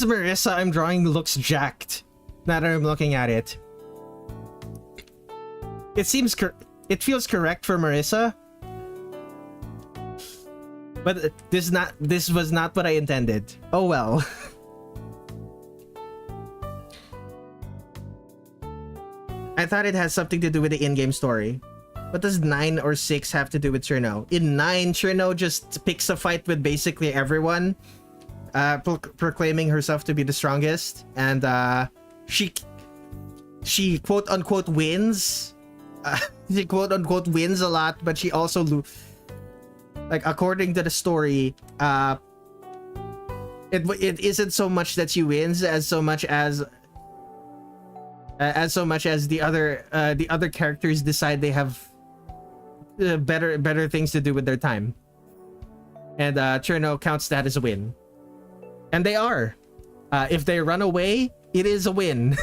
Marisa I'm drawing looks jacked. Now that I'm looking at it, it feels correct for Marisa, but this was not what I intended. Oh well. I thought it has something to do with the in-game story. What does 9 or 6 have to do with Cirno? In 9, Cirno just picks a fight with basically everyone, proclaiming herself to be the strongest, and she quote unquote wins. She quote unquote wins a lot, but she also like, according to the story, it isn't so much that she wins as so much as the other characters decide they have better things to do with their time, and Cirno counts that as a win, and they are. If they run away, it is a win.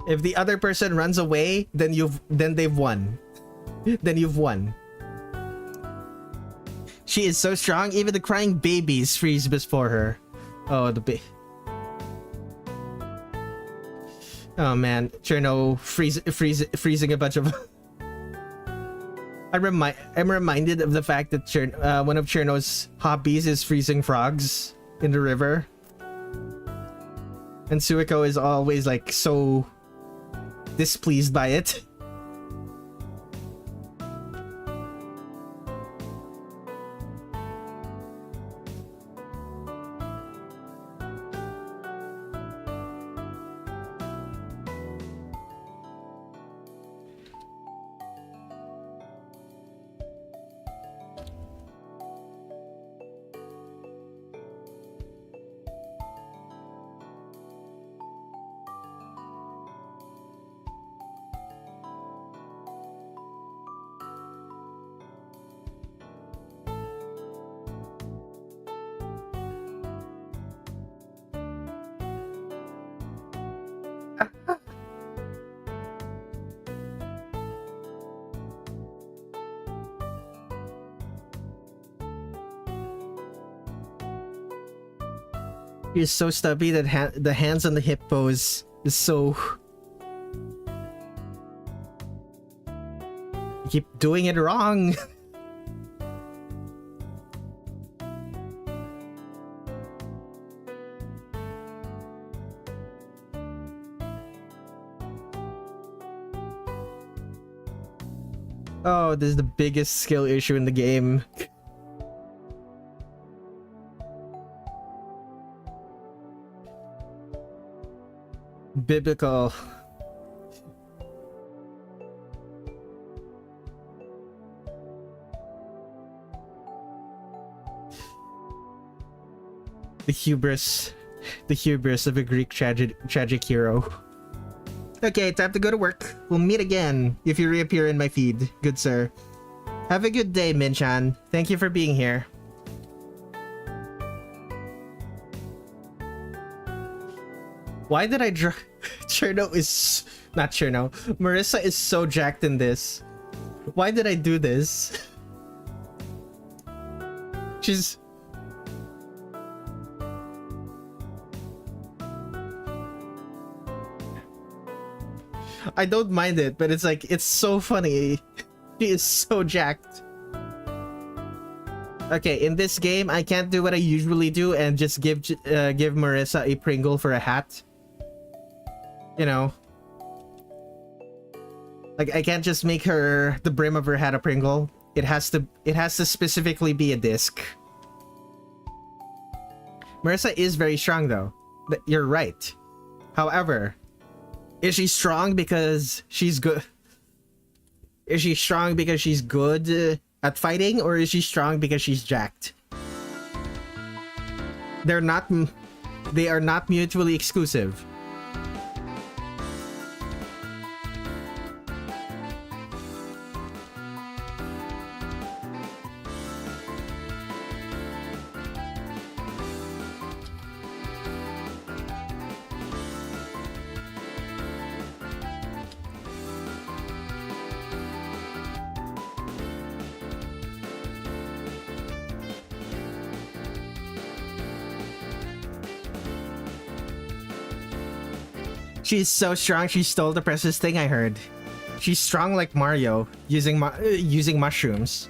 If the other person runs away, then they've won. Then you've won. She is so strong, even the crying babies freeze before her. Oh, Oh man, Cirno freezing a bunch of. I'm reminded of the fact that one of Cirno's hobbies is freezing frogs in the river, and Suiko is always like so displeased by it. He's so stubby that the hands on the hip pose is so... You keep doing it wrong. Oh, this is the biggest skill issue in the game. Biblical. The hubris of a Greek tragic hero. Okay, time to go to work. We'll meet again if you reappear in my feed, good sir. Have a good day, Min-chan. Thank you for being here. Why did I draw? Cirno is... Not Cirno. Marisa is so jacked in this. Why did I do this? She's... I don't mind it, but it's like, it's so funny. She is so jacked. Okay, in this game, I can't do what I usually do and just give Marisa a Pringle for a hat. You know. Like, I can't just make her, the brim of her hat a Pringle. It has to specifically be a disc. Marisa is very strong though. You're right. However, is she strong because she's good? Is she strong because she's good at fighting, or is she strong because she's jacked? They are not mutually exclusive. She's so strong, she stole the precious thing, I heard. She's strong like Mario, using mushrooms.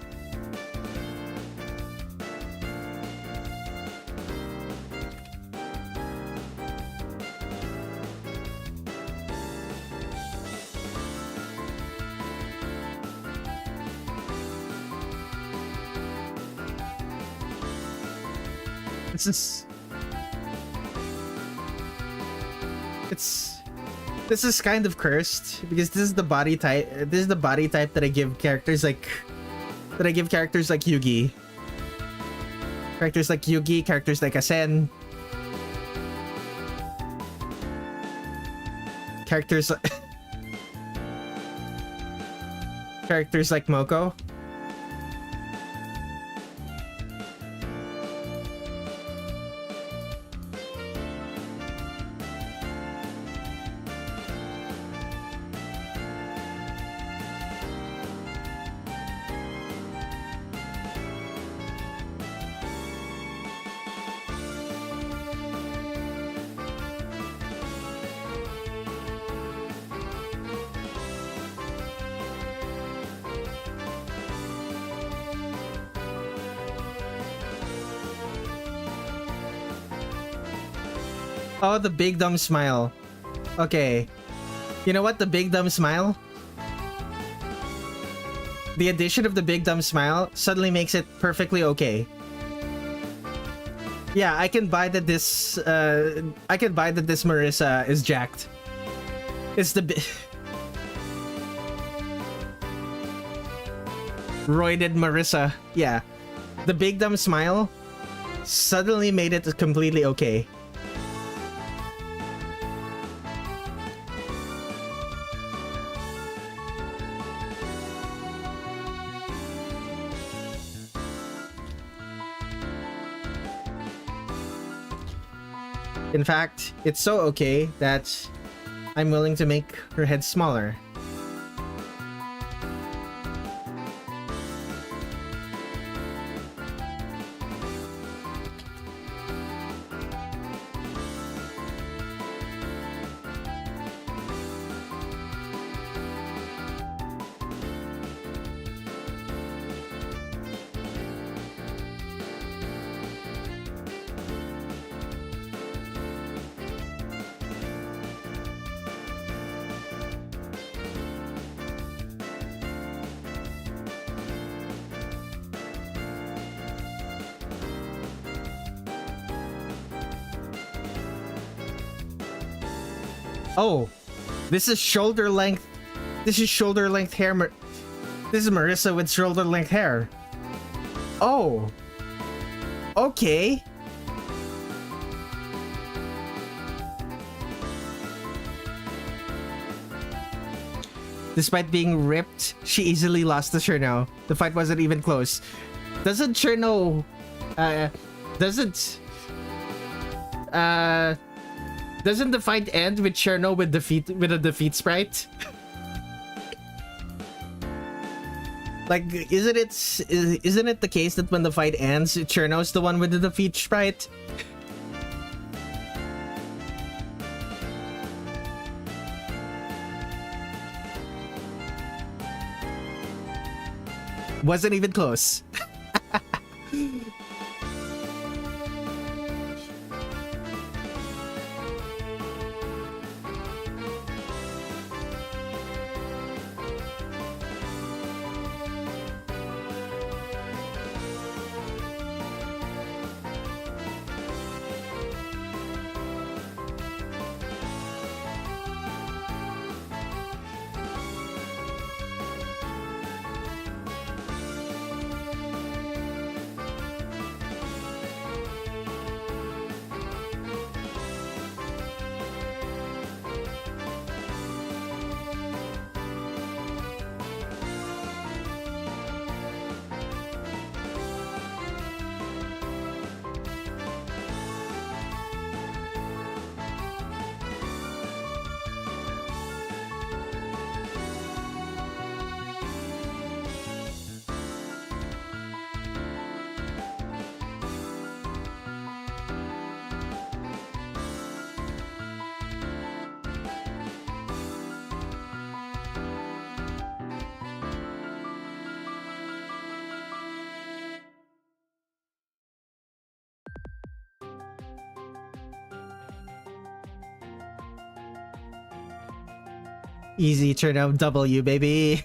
This is kind of cursed because this is the body type. This is the body type that I give characters like Yugi. Characters like Yugi, characters like Asen. Characters like Moko. Oh, the big dumb smile. Okay. You know what? The big dumb smile? The addition of the big dumb smile suddenly makes it perfectly okay. Yeah, I can buy that this Marisa is jacked. It's the roided Marisa. Yeah. The big dumb smile suddenly made it completely okay. In fact, it's so okay that I'm willing to make her head smaller. Oh, this is shoulder length. This is shoulder length hair. This is Marisa with shoulder length hair. Oh. Okay. Despite being ripped, she easily lost to Cirno. The fight wasn't even close. Doesn't Cirno... Doesn't the fight end with Cirno with a defeat sprite? Like, isn't it the case that when the fight ends, Cirno's the one with the defeat sprite? Wasn't even close. Easy turn out W, baby.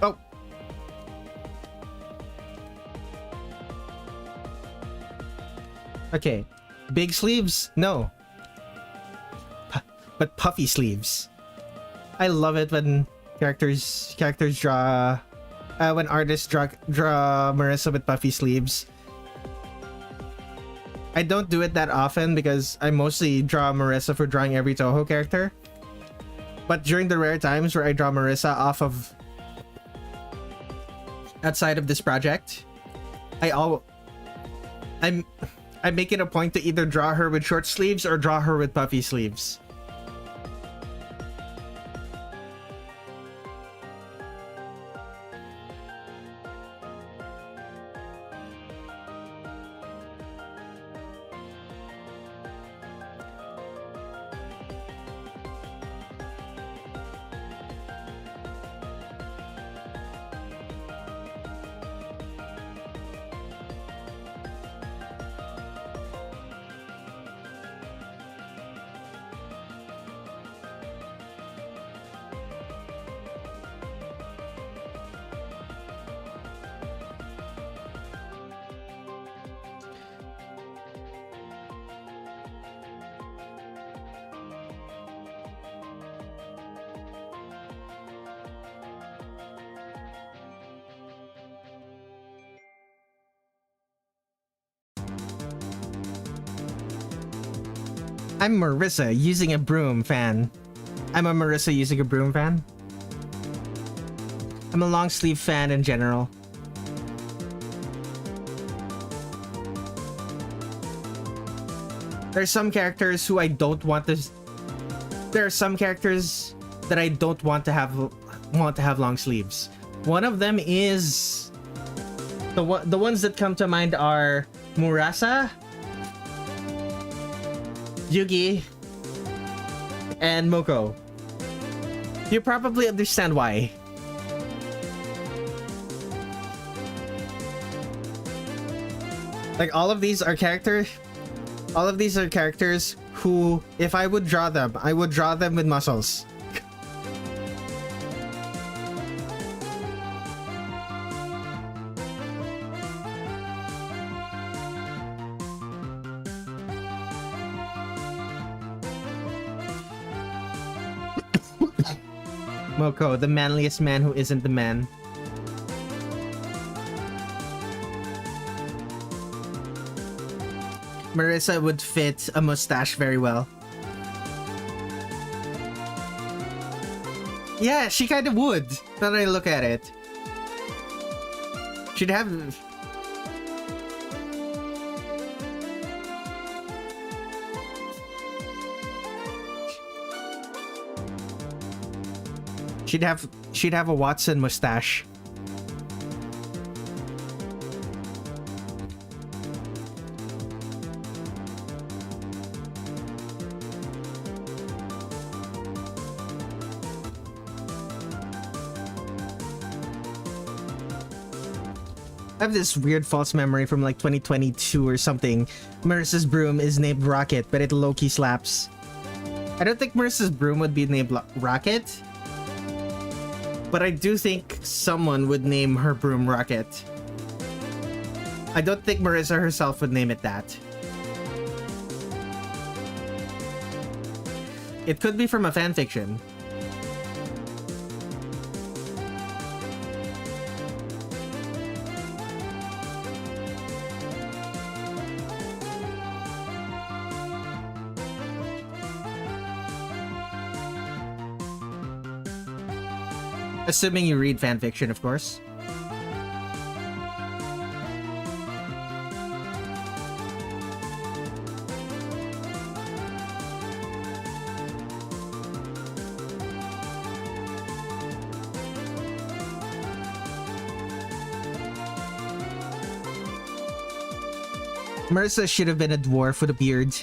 Oh. Okay. Big sleeves? No. But puffy sleeves. I love it when characters draw when artists draw Marisa with puffy sleeves. I don't do it that often because I mostly draw Marisa for drawing every Touhou character. But during the rare times where I draw Marisa off of outside of this project, I make it a point to either draw her with short sleeves or draw her with puffy sleeves. I'm Marisa using a broom fan. I'm a Marisa using a broom fan. I'm a long sleeve fan in general. There's some characters who I don't want to. There are some characters that I don't want to have long sleeves. One of them is the ones that come to mind are Murasa, Yugi, and Moko. You probably understand why. Like all of these are characters who, if I would draw them, I would draw them with muscles. Moko, the manliest man who isn't the man. Marisa would fit a mustache very well. Yeah, she kind of would, now that I look at it. She'd have... She'd have a Watson mustache. I have this weird false memory from like 2022 or something. Marisa's broom is named Rocket, but it low-key slaps. I don't think Marisa's broom would be named Rocket, but I do think someone would name her broom Rocket. I don't think Marisa herself would name it that. It could be from a fanfiction. Assuming you read fanfiction, of course. Marisa should have been a dwarf with a beard.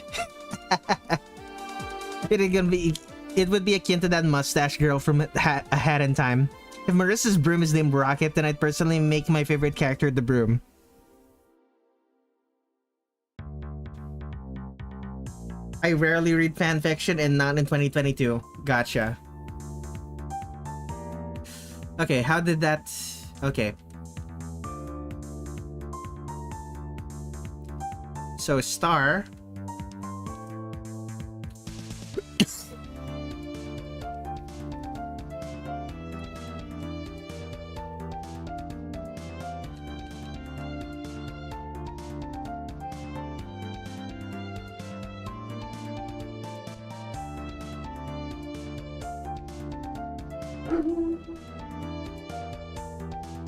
It would be akin to that mustache girl from A Hat in Time. If Marisa's broom is named Rocket, then I'd personally make my favorite character the broom. I rarely read fanfiction and not in 2022. Gotcha. Okay, how did that... Okay. So, Star...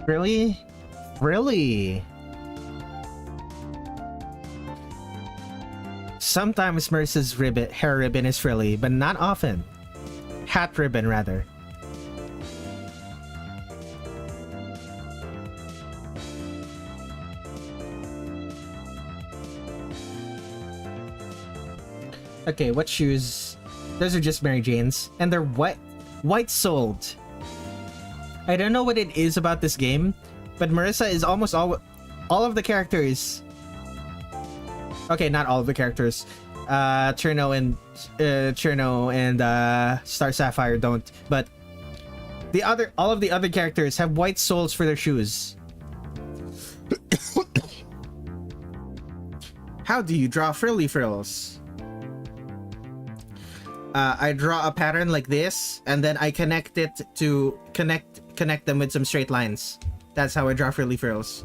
Really? Really? Sometimes Marisa's hair ribbon is frilly, but not often. Hat ribbon, rather. Okay, what shoes? Those are just Mary Jane's, and they're white-soled. I don't know what it is about this game, but Marisa is almost all of the characters. Okay, not all of the characters. Cirno and Star Sapphire don't, but all of the other characters have white soles for their shoes. How do you draw frilly frills? I draw a pattern like this, and then I connect it to connect them with some straight lines. That's how I draw frilly frills.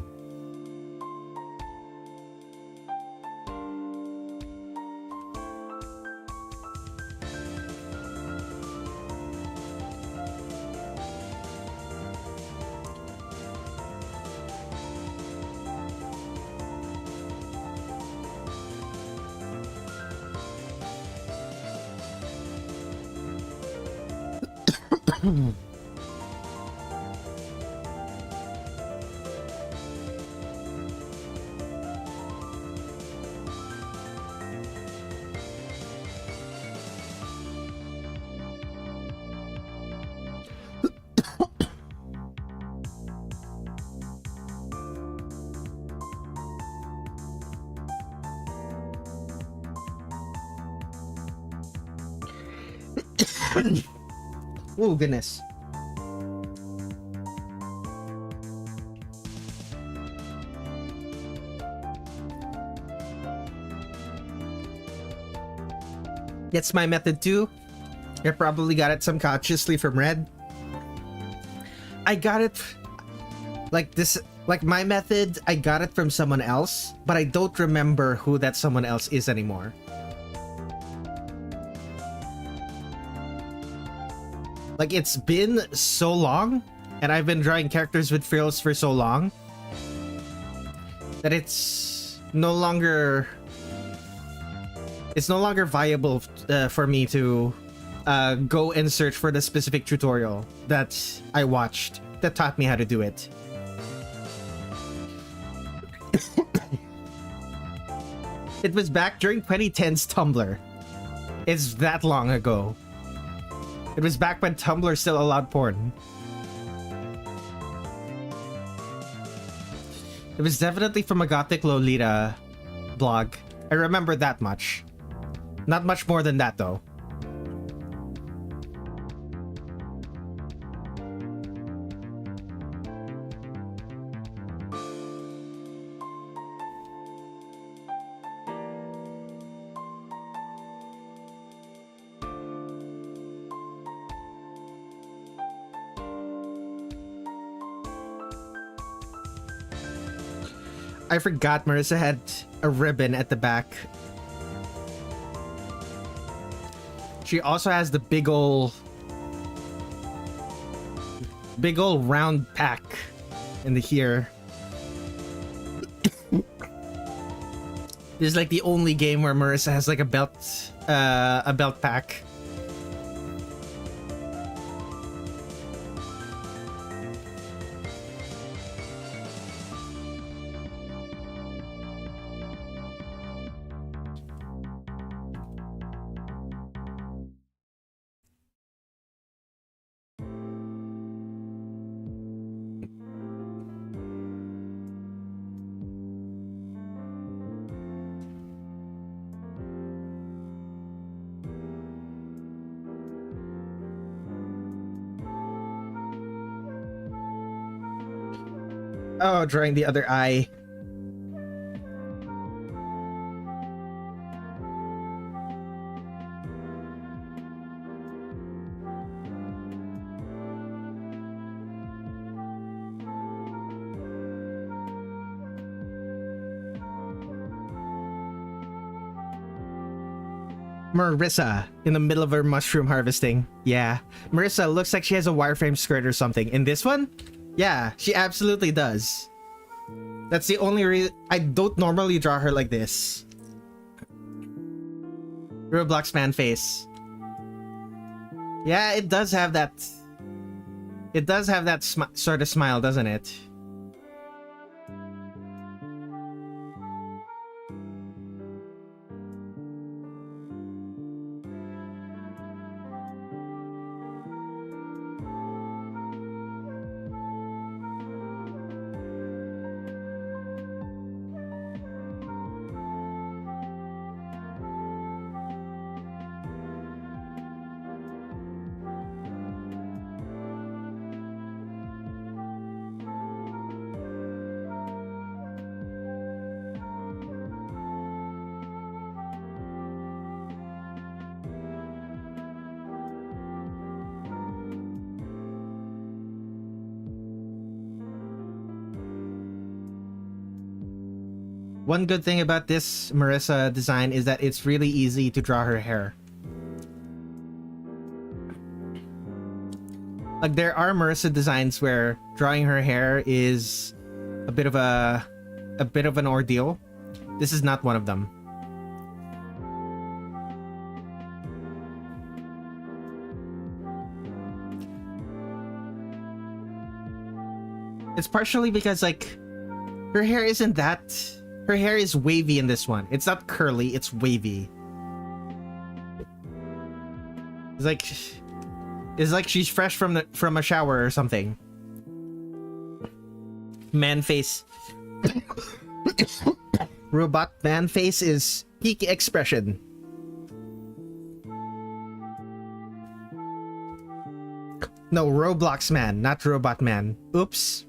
Oh, goodness. It's my method too. I probably got it subconsciously from Red. I got it like this, like my method, I got it from someone else, but I don't remember who that someone else is anymore. Like, it's been so long, and I've been drawing characters with frills for so long, that it's no longer viable for me to go and search for the specific tutorial that I watched that taught me how to do it. It was back during 2010's Tumblr. It's that long ago. It was back when Tumblr still allowed porn. It was definitely from a Gothic Lolita blog. I remember that much. Not much more than that, though. I forgot Marisa had a ribbon at the back. She also has the big ol' round pack in the here. This is like the only game where Marisa has like a belt pack. Oh, drawing the other eye. Marisa in the middle of her mushroom harvesting. Yeah. Marisa looks like she has a wireframe skirt or something. In this one? Yeah, she absolutely does. That's the only reason I don't normally draw her like this. Roblox man face. Yeah, it does have that. It does have that sort of smile, doesn't it? One good thing about this Marisa design is that it's really easy to draw her hair. Like, there are Marisa designs where drawing her hair is a bit of an ordeal. This is not one of them. It's partially because like her hair isn't that. Her hair is wavy in this one. It's not curly, it's wavy. It's like she's fresh from a shower or something. Man face. Robot man face is peak expression. No, Roblox man, not robot man. Oops.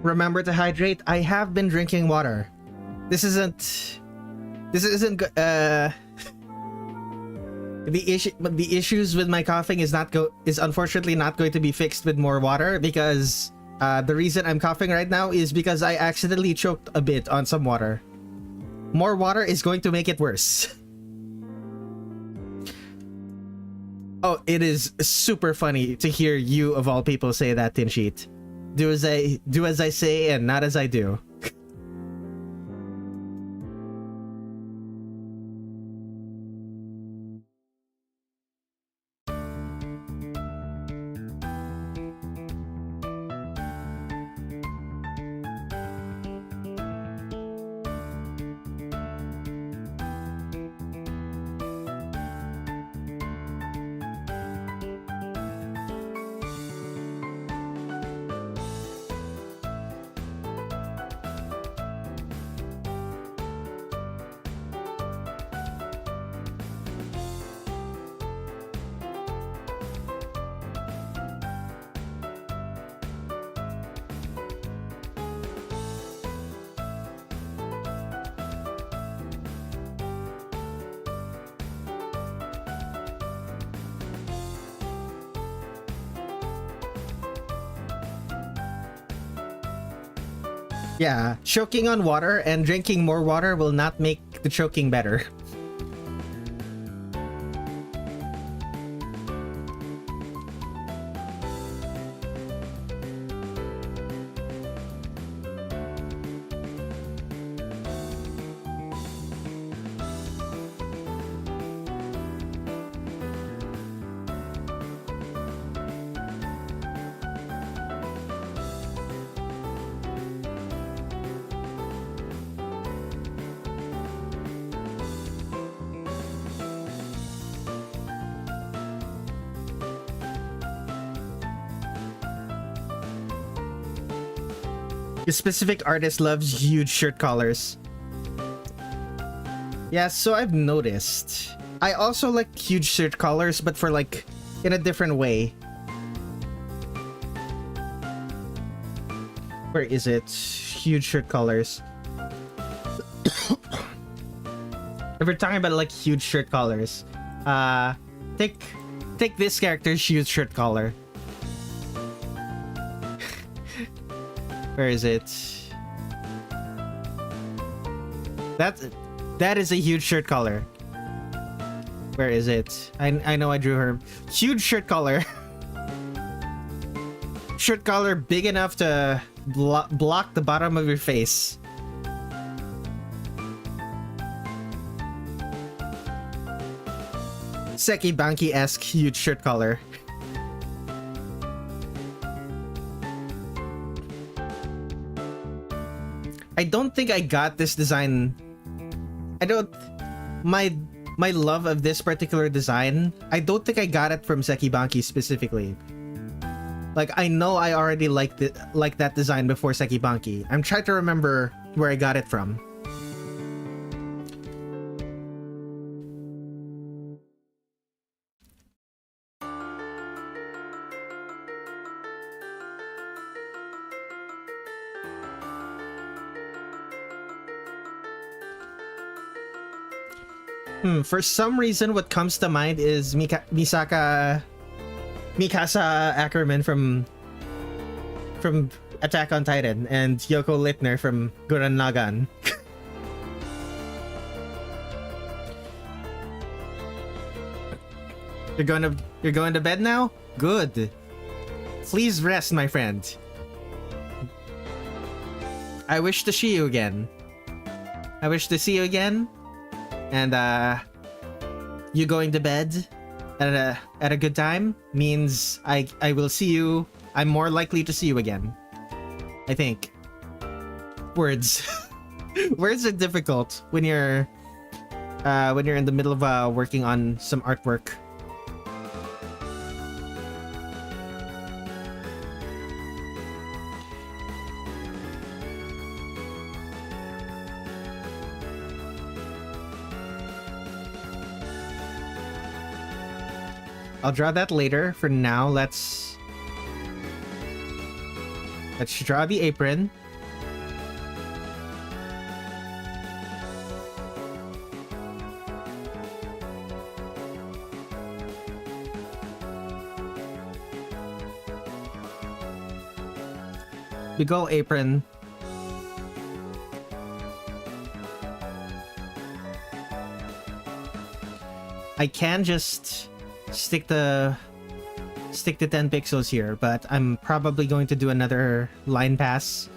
Remember to hydrate. I have been drinking water. This isn't the issues with my coughing is unfortunately not going to be fixed with more water, because the reason I'm coughing right now is because I accidentally choked a bit on some water. More water is going to make it worse. Oh, it is super funny to hear you of all people say that, Tinsheet. Do as I say and not as I do. Yeah, choking on water and drinking more water will not make the choking better. A specific artist loves huge shirt collars. Yeah, so I've noticed. I also like huge shirt collars, but for like in a different way. Where is it? Huge shirt collars. If we're talking about like huge shirt collars, take this character's huge shirt collar. Where is it? That is a huge shirt collar. Where is it? I know I drew her. Huge shirt collar. Shirt collar big enough to block the bottom of your face. Seki Banki-esque huge shirt collar. I don't think I got this design. My love of this particular design, I don't think I got it from Seki Banki specifically. Like, I know I already liked that design before Seki Banki. I'm trying to remember where I got it from. For some reason, what comes to mind is Mikasa Ackerman from Attack on Titan and Yoko Littner from Gurren Lagann. You're going to bed now? Good. Please rest, my friend. I wish to see you again. I wish to see you again. And you going to bed at a good time means I will see you. I'm more likely to see you again. I think. Words. Words are difficult when you're in the middle of working on some artwork. I'll draw that later. For now, let's draw the apron. Big ol' apron. I can just stick the 10 pixels here, but I'm probably going to do another line pass.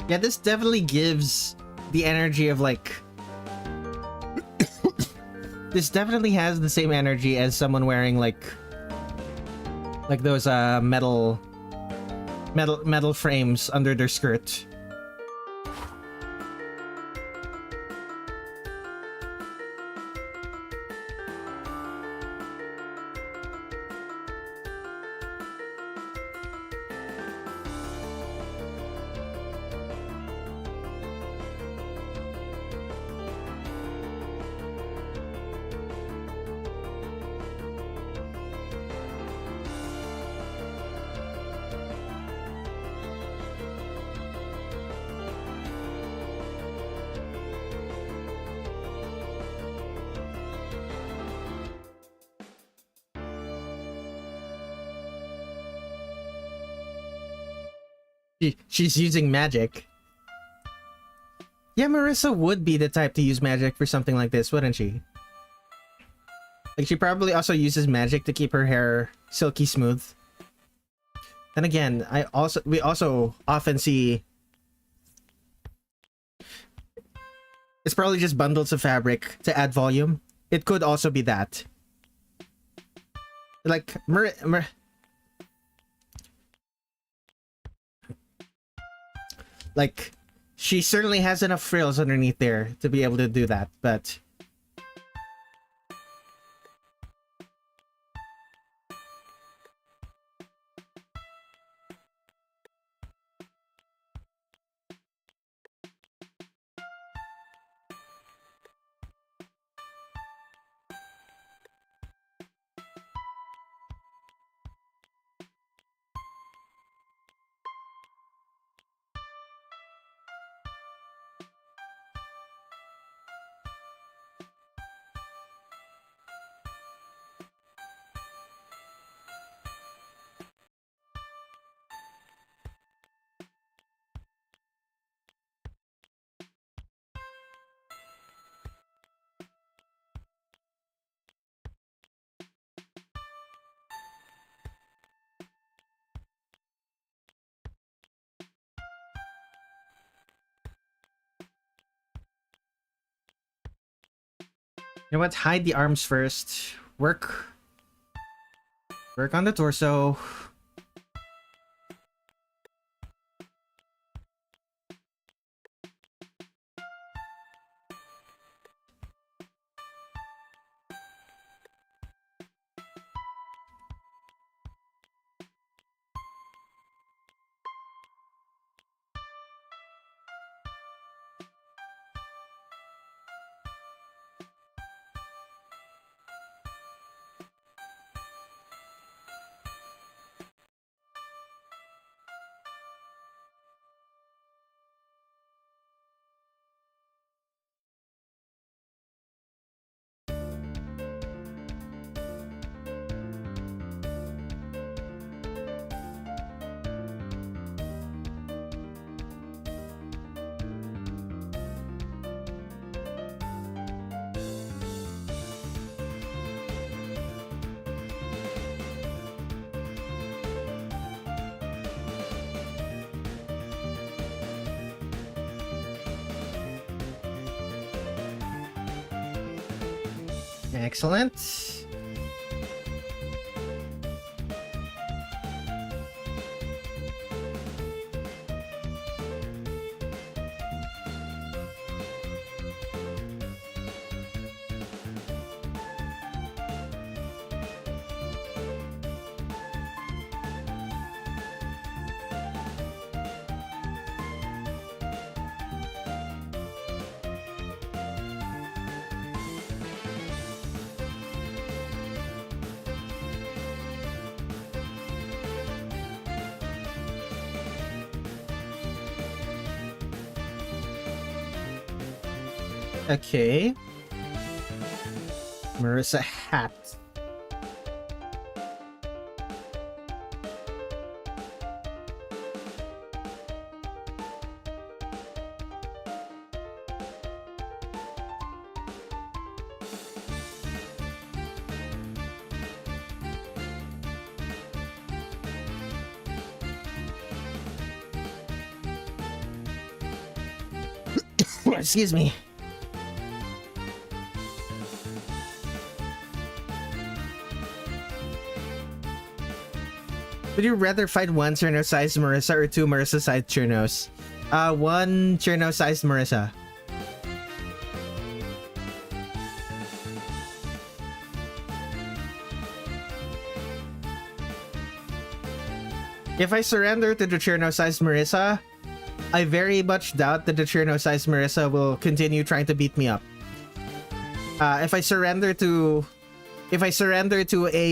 Yeah, this definitely gives the energy of like... This definitely has the same energy as someone wearing like those metal frames under their skirt. She's using magic. Yeah, Marissa would be the type to use magic for something like this, wouldn't she? Like, she probably also uses magic to keep her hair silky smooth. Then again, we also often see... It's probably just bundles of fabric to add volume. It could also be that. Like, like, she certainly has enough frills underneath there to be able to do that, but... You know what? Hide the arms first. Work on the torso. Excellent. Okay. Marisa hat. Excuse me. Would you rather fight one Cirno-sized Marisa or two Marisa-sized Cirnos? One Cirno-sized Marisa. If I surrender to the Cirno-sized Marisa, I very much doubt that the Cirno-sized Marisa will continue trying to beat me up. If I surrender to a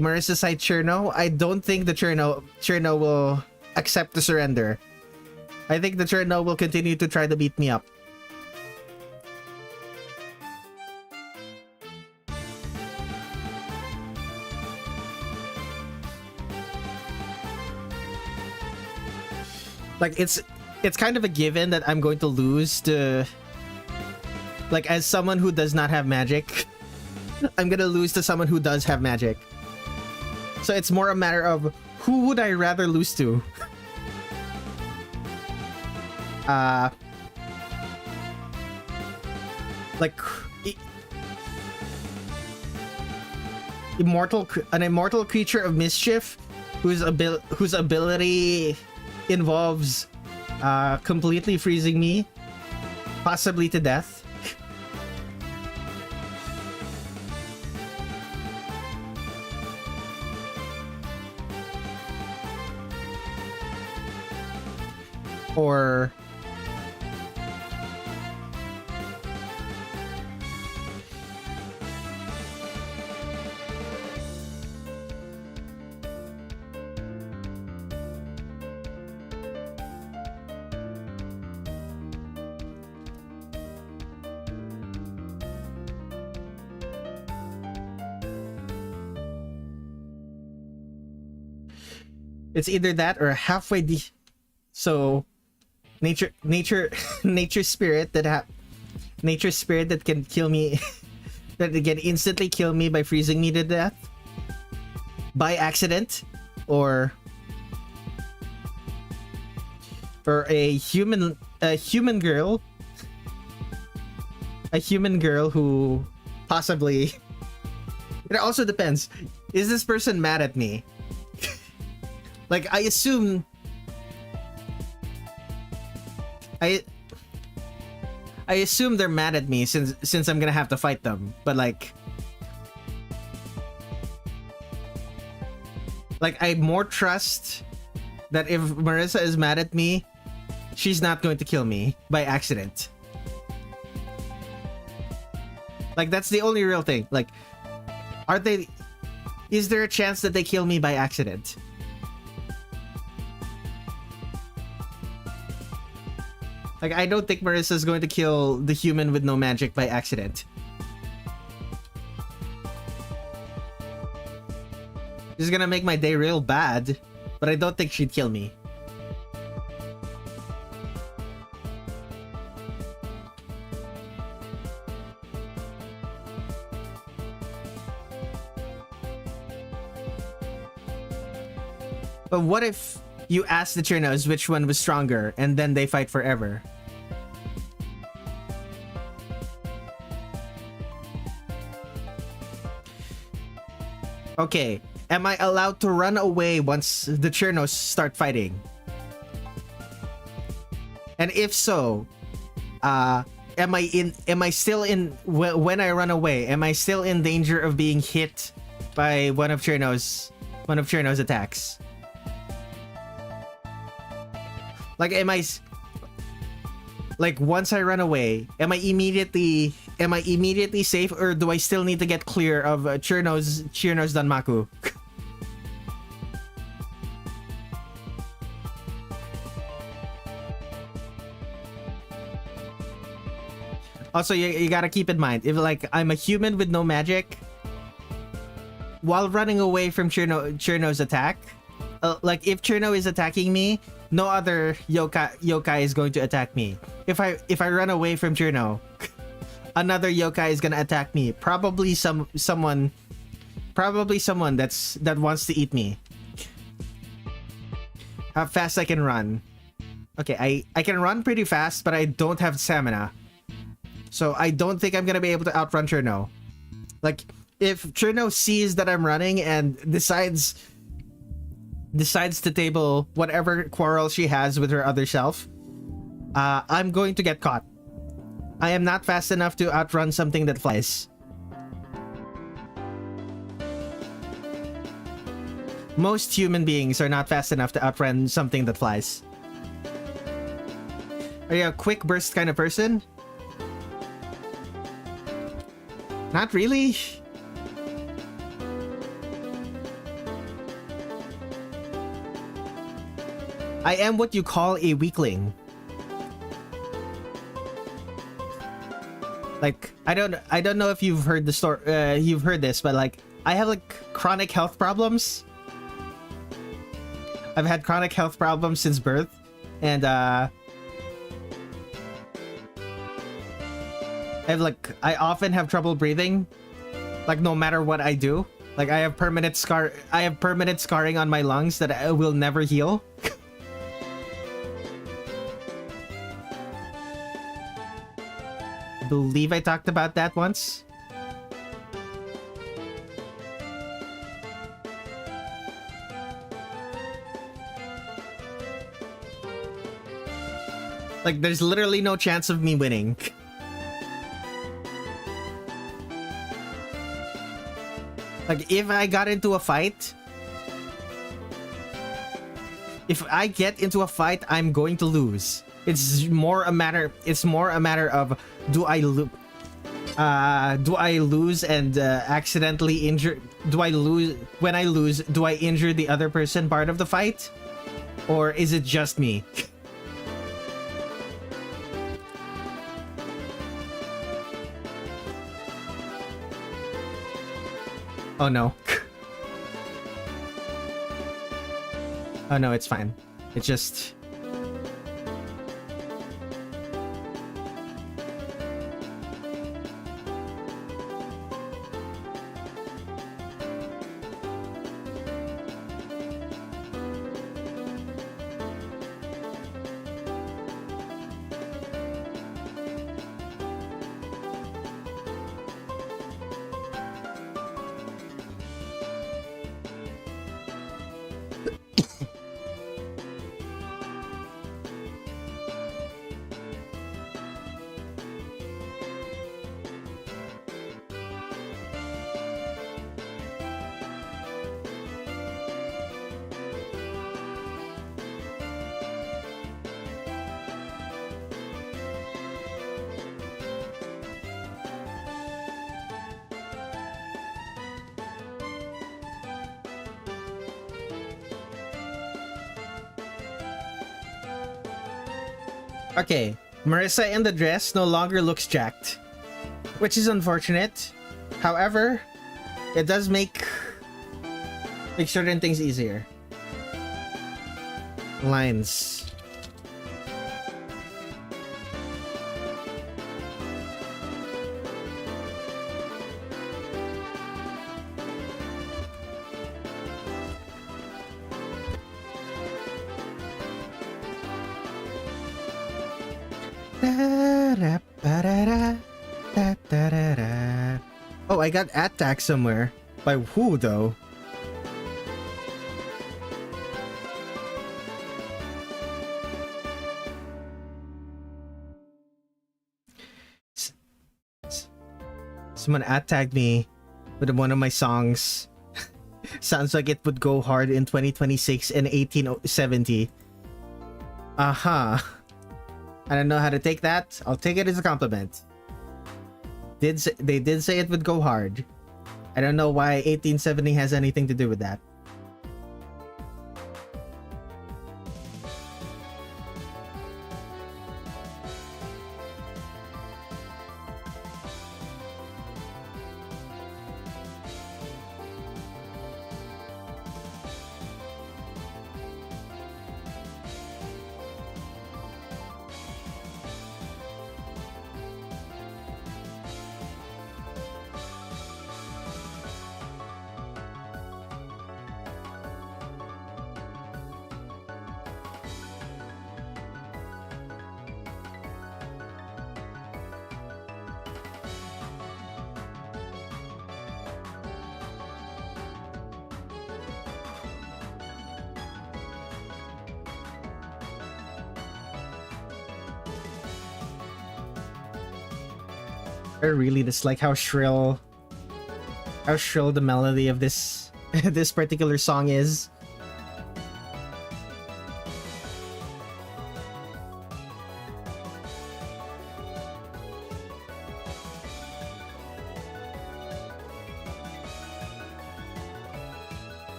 Marisa-sized Cirno, I don't think the Cirno will accept the surrender. I think the Cirno will continue to try to beat me up. Like, it's kind of a given that I'm going to lose to... Like, as someone who does not have magic... I'm gonna lose to someone who does have magic. So it's more a matter of who would I rather lose to? Like an immortal creature of mischief whose ability involves completely freezing me, possibly to death. Or it's either that or halfway so nature spirit that can kill me that can instantly kill me by freezing me to death by accident, or a human girl who possibly... It also depends. Is this person mad at me? Like, I assume they're mad at me since I'm gonna have to fight them, but like I more trust that if Marisa is mad at me, she's not going to kill me by accident. Like, that's the only real thing. Like, is there a chance that they kill me by accident? Like, I don't think Marisa's going to kill the human with no magic by accident. This is gonna make my day real bad, but I don't think she'd kill me. But what if you ask the Cirnos which one was stronger, and then they fight forever? Okay, am I allowed to run away once the Cirnos start fighting? And if so, am I still in when I run away? Am I still in danger of being hit by one of Cirno's attacks? Like, once I run away, am I immediately safe, or do I still need to get clear of Cirno's Danmaku? Also, you gotta keep in mind, if like I'm a human with no magic, while running away from Cirno's attack, like if Cirno is attacking me, no other yokai is going to attack me. If I run away from Cirno, another yokai is gonna attack me. Probably someone that wants to eat me. How fast I can run? Okay, I can run pretty fast, but I don't have stamina. So I don't think I'm gonna be able to outrun Cirno. Like, if Cirno sees that I'm running and decides to table whatever quarrel she has with her other self, I'm going to get caught. I am not fast enough to outrun something that flies. Most human beings are not fast enough to outrun something that flies. Are you a quick burst kind of person? Not really. I am what you call a weakling. Like, I don't know if you've heard the story, you've heard this, but like, I have like chronic health problems. I've had chronic health problems since birth, and I often have trouble breathing, like no matter what I do. Like I have permanent scarring on my lungs that I will never heal. I believe I talked about that once. Like there's literally no chance of me winning. Like, if I got into a fight... If I get into a fight, I'm going to lose. It's more a matter of do I lose and accidentally injure... Do I lose... When I lose, do I injure the other person part of the fight? Or is it just me? Oh no. Oh no, it's fine. It's just... Okay, Marisa in the dress no longer looks jacked, which is unfortunate. However, it does make certain things easier. Lines. Oh, I got attacked somewhere. By who, though? Someone tagged me with one of my songs. Sounds like it would go hard in 2026 and 1870. I don't know how to take that. I'll take it as a compliment. They did say it would go hard. I don't know why 1870 has anything to do with that. I really dislike how shrill the melody of this this particular song is.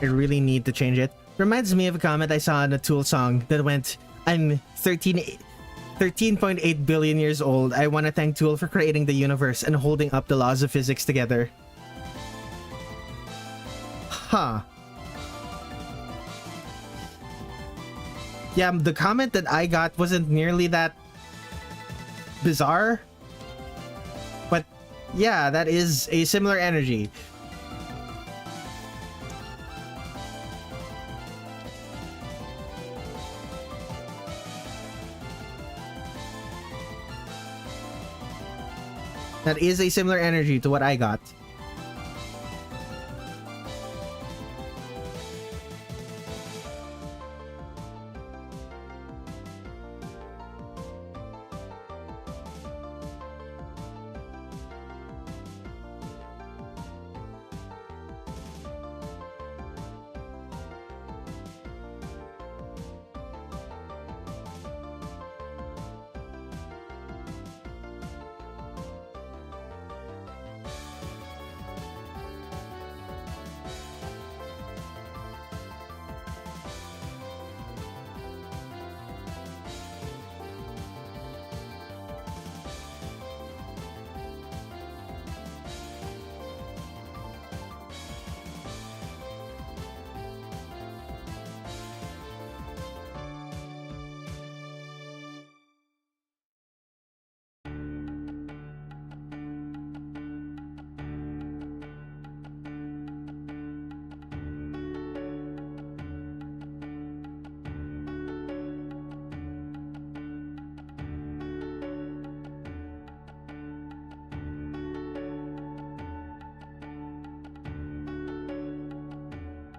I really need to change it. Reminds me of a comment I saw in a Tool song that went, I'm 13.8 billion years old. I want to thank Tool for creating the universe and holding up the laws of physics together. Huh. Yeah, the comment that I got wasn't nearly that bizarre. But yeah, that is a similar energy. That is a similar energy to what I got.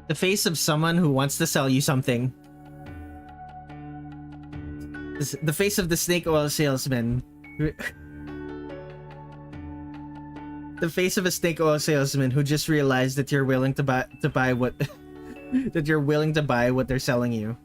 The face of someone who wants to sell you something. The face of the snake oil salesman. The face of a snake oil salesman who just realized that you're willing to buy what that you're willing to buy what they're selling you.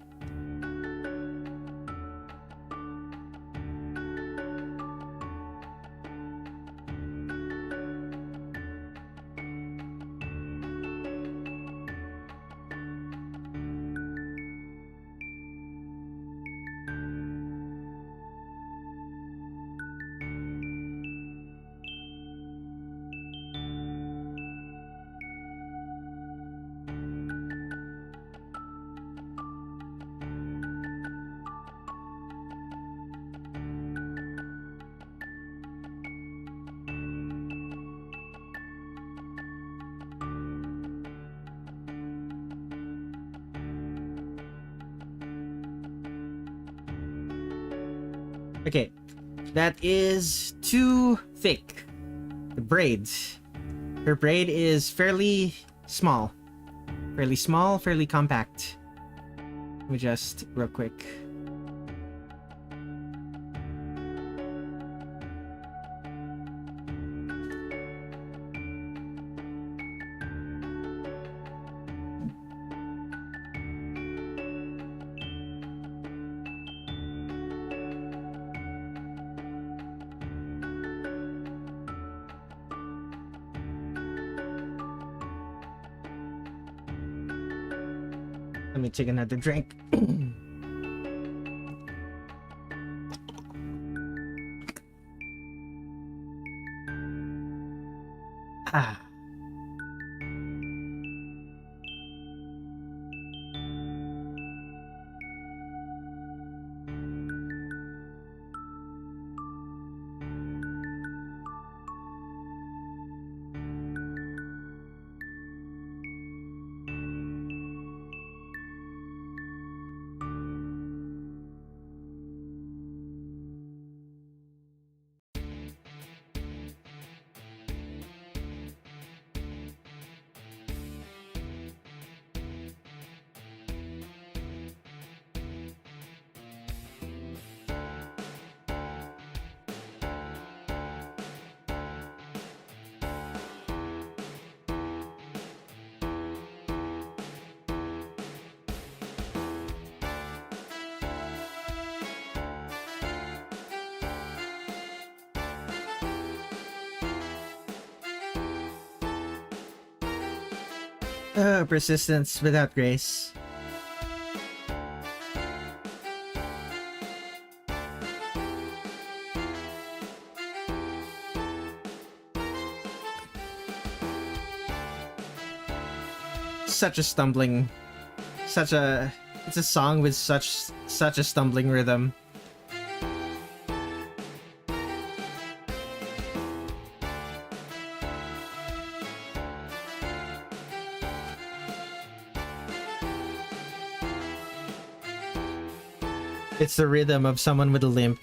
Okay, that is too thick. the braids. Her braid is fairly small. Fairly small, fairly compact. Let me just real quick. Let me take another drink. Ah. Persistence without grace. Such a stumbling, it's a song with such a stumbling rhythm. It's the rhythm of someone with a limp.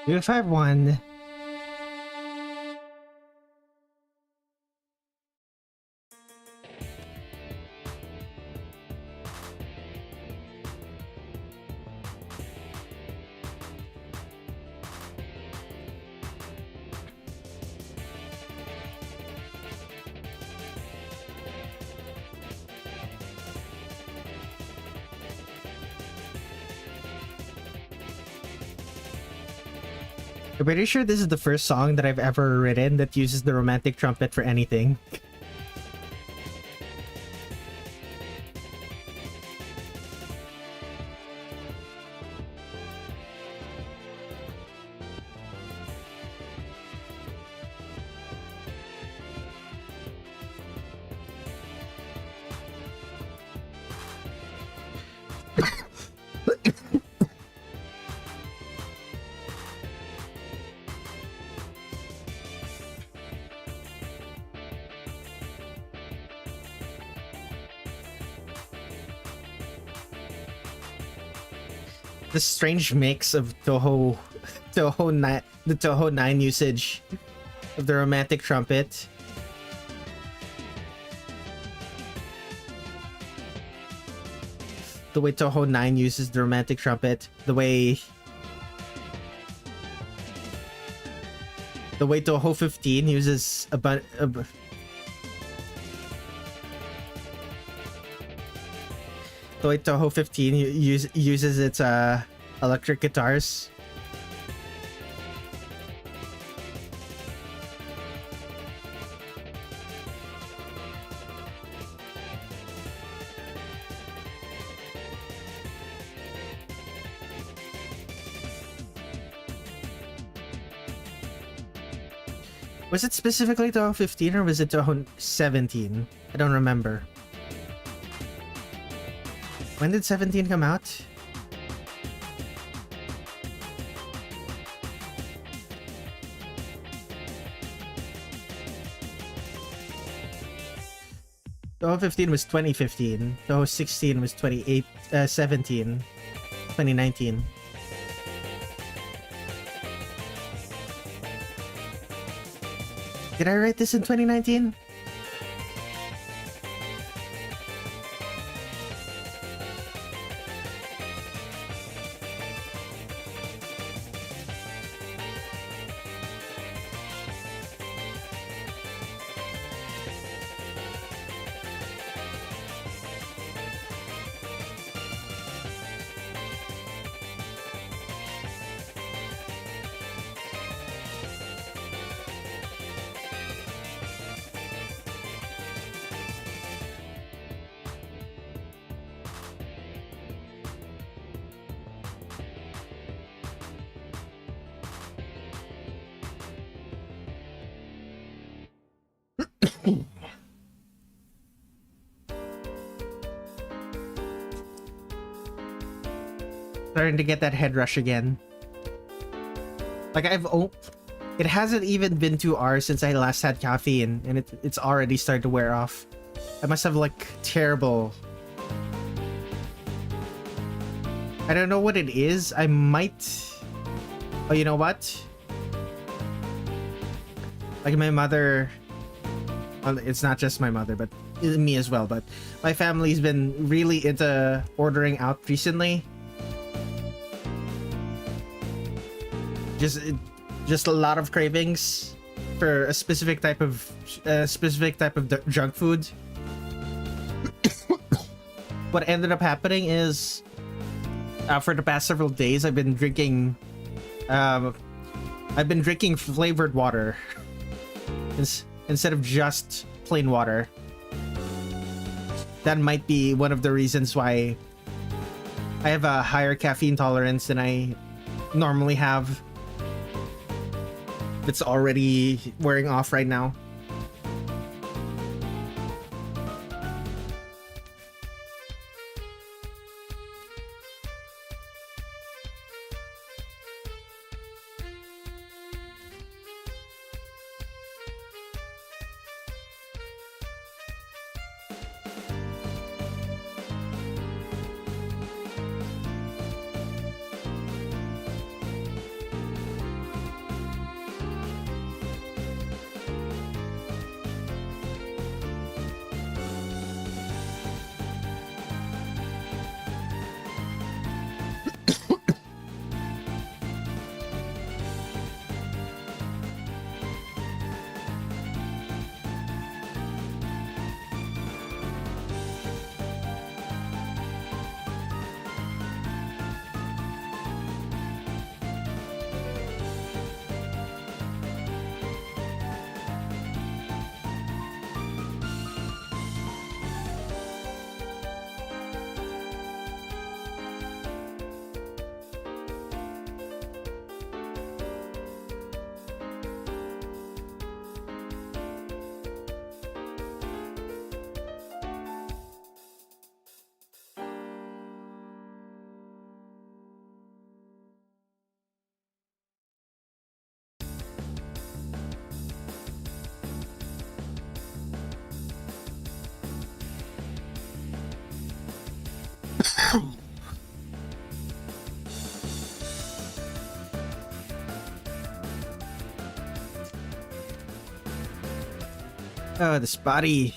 If I won, I'm pretty sure this is the first song that I've ever written that uses the romantic trumpet for anything. The strange mix of the Touhou 9 usage of the romantic trumpet. The way Touhou 9 uses the romantic trumpet, the way Touhou 15 uses the way Touhou 15 uses its electric guitars. Was it specifically Touhou 15 or was it Touhou 17? I don't remember. When did 17 come out? Touhou 15 was 2015. Touhou 16 was 2019. Did I write this in 2019? Starting to get that head rush again. Like it hasn't even been 2 hours since I last had caffeine and it's already started to wear off. I must have like terrible... I don't know what it is. I might... Oh, you know what? Like my mother... Well, it's not just my mother, but me as well. But my family's been really into ordering out recently. Just a lot of cravings for a specific type of junk food. What ended up happening is, for the past several days, I've been drinking flavored water instead of just plain water. That might be one of the reasons why I have a higher caffeine tolerance than I normally have. It's already wearing off right now. Oh, this body.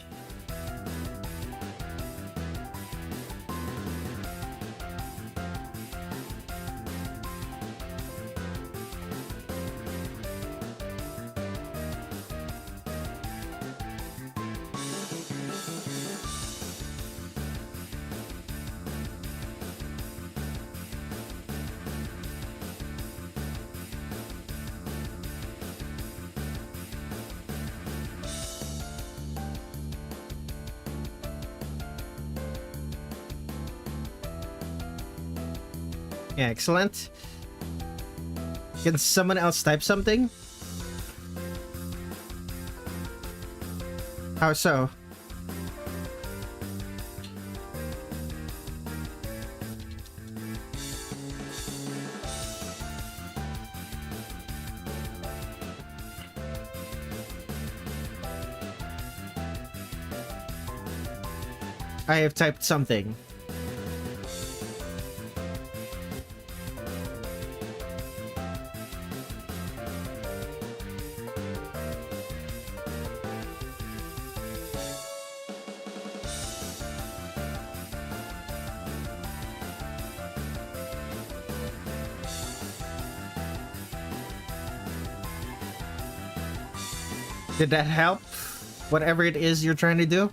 Yeah, excellent. Can someone else type something? How so? I have typed something. Did that help? Whatever it is you're trying to do?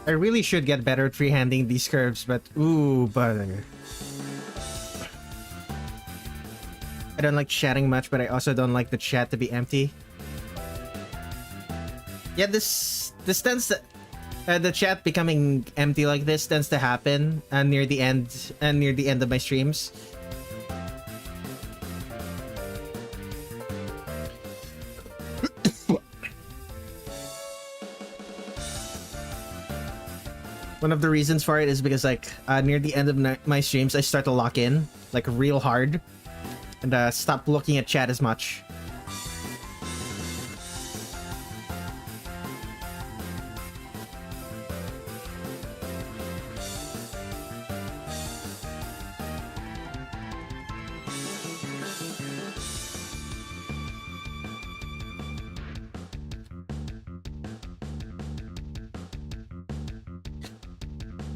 I really should get better at freehanding these curves, but ooh, bother. I don't like chatting much, but I also don't like the chat to be empty. Yeah, this tends to the chat becoming empty like this tends to happen near the end of my streams. One of the reasons for it is because like near the end of my streams I start to lock in like real hard and stop looking at chat as much.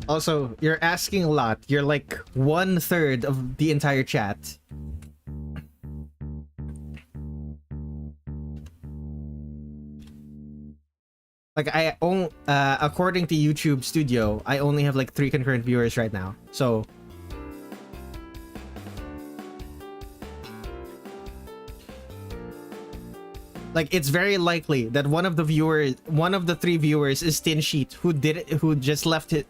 Also, you're asking a lot. You're like 1/3 of the entire chat. Like according to YouTube Studio, I only have like 3 concurrent viewers right now. So like it's very likely that one of the 3 viewers is Tin Sheet, who just left it.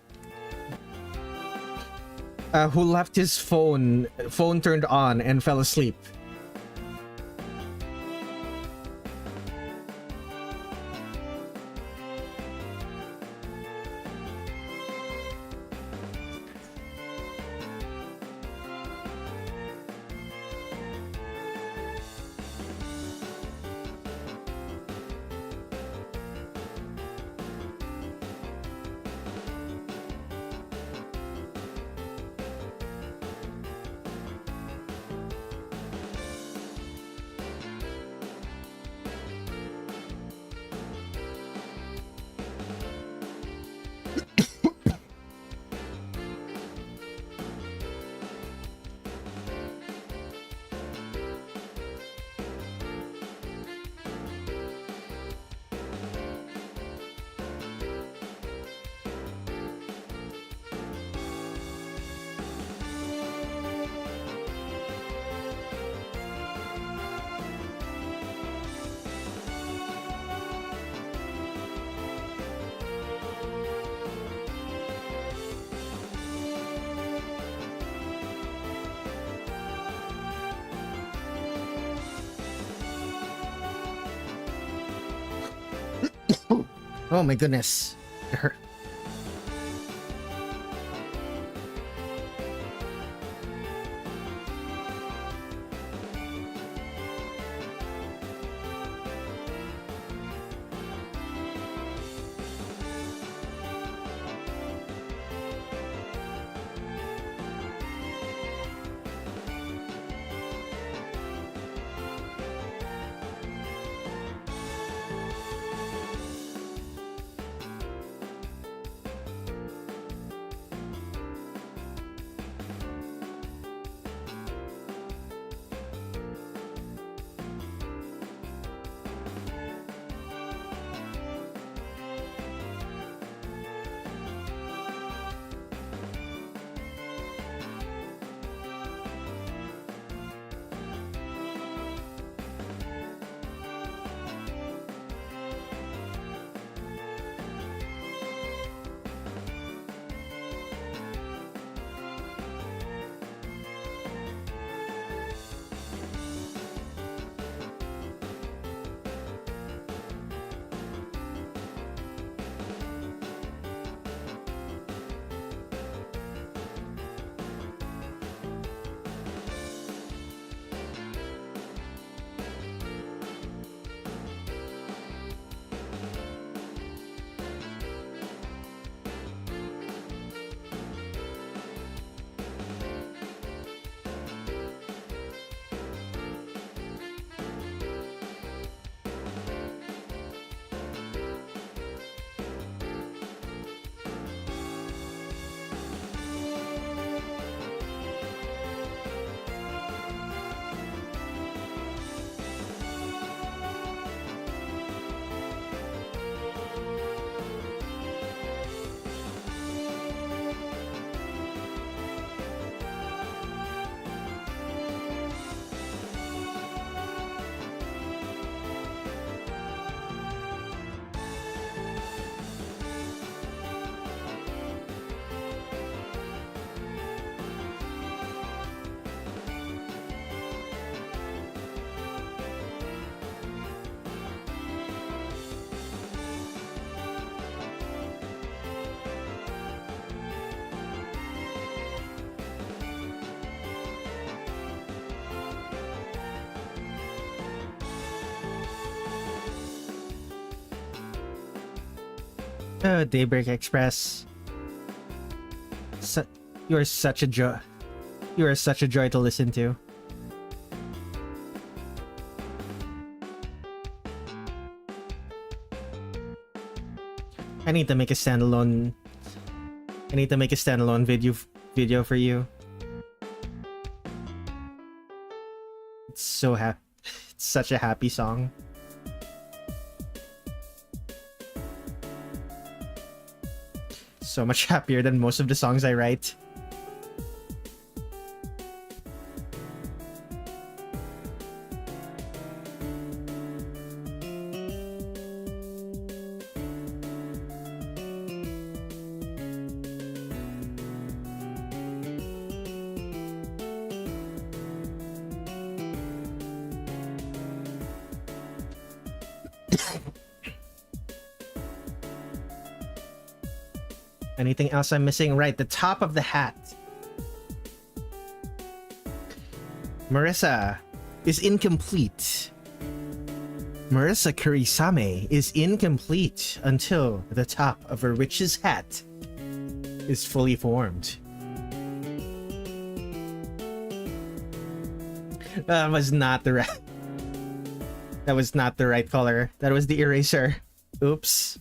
Who left his phone turned on and fell asleep. Oh my goodness. It hurt. Daybreak Express. You are such a joy. You are such a joy to listen to. I need to make a standalone. I need to make a standalone video for you. It's so happy. It's such a happy song. So much happier than most of the songs I write. Anything else I'm missing? Right, the top of the hat. Marisa is incomplete. Marisa Kirisame is incomplete until the top of her witch's hat is fully formed. That was not the right... That was not the right color. That was the eraser. Oops.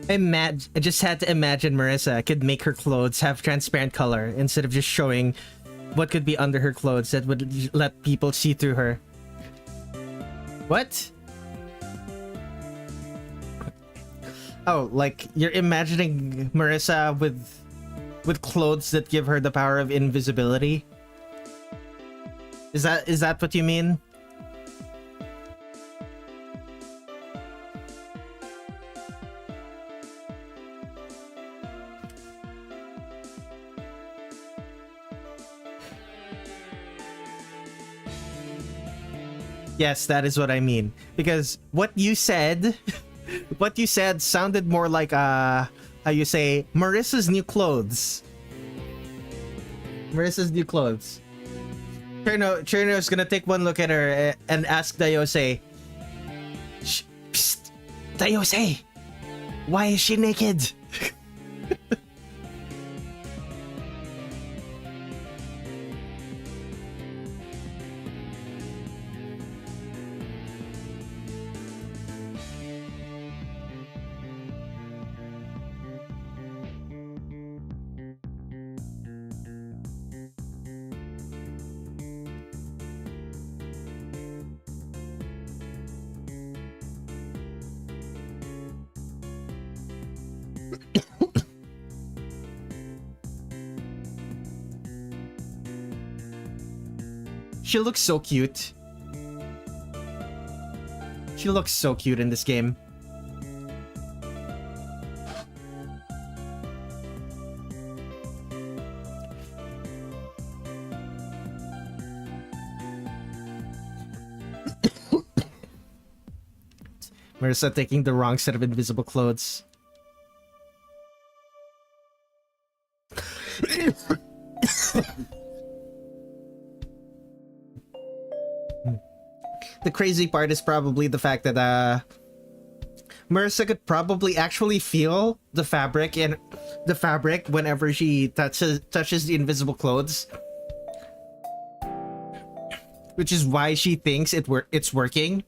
I just had to imagine Marisa could make her clothes have transparent color instead of just showing what could be under her clothes that would let people see through her. What? Oh, like you're imagining Marisa with clothes that give her the power of invisibility? Is that what you mean? Yes, that is what I mean. Because what you said sounded more like how you say Marissa's new clothes. Marissa's new clothes. Cirno's gonna take one look at her and ask Daiyousei. Psst, Daiyousei, why is she naked? She looks so cute. She looks so cute in this game. Marisa taking the wrong set of invisible clothes. The crazy part is probably the fact that Marisa could probably actually feel the fabric whenever she touches the invisible clothes, which is why she thinks it's working.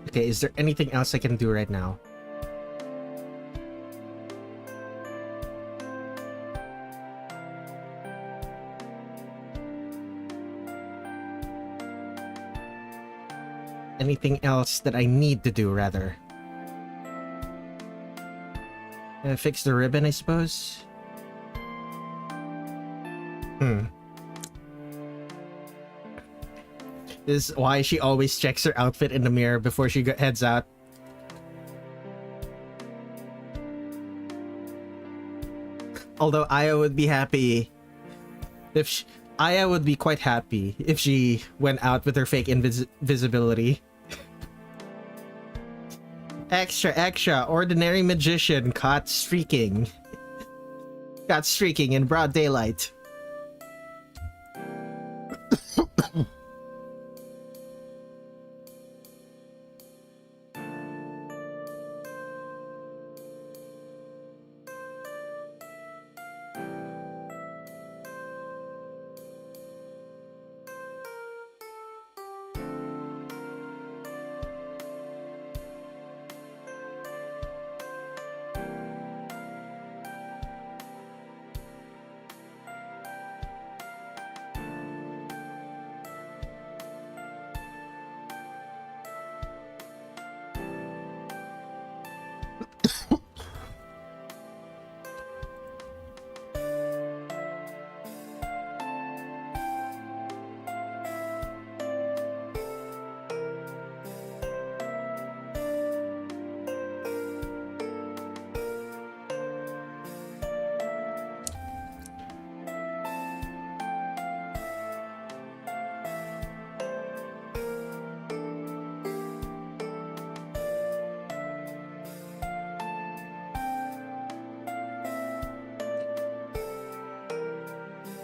Okay, is there anything else I can do right now? Anything else that I need to do, rather? Fix the ribbon, I suppose? This is why she always checks her outfit in the mirror before she heads out. Although Aya would be happy if Aya would be quite happy if she went out with her fake invisibility. Extra, ordinary magician caught streaking. Got streaking in broad daylight.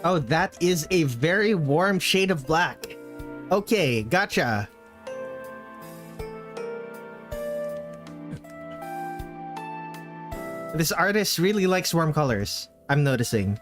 Oh, that is a very warm shade of black. Okay, gotcha. This artist really likes warm colors, I'm noticing.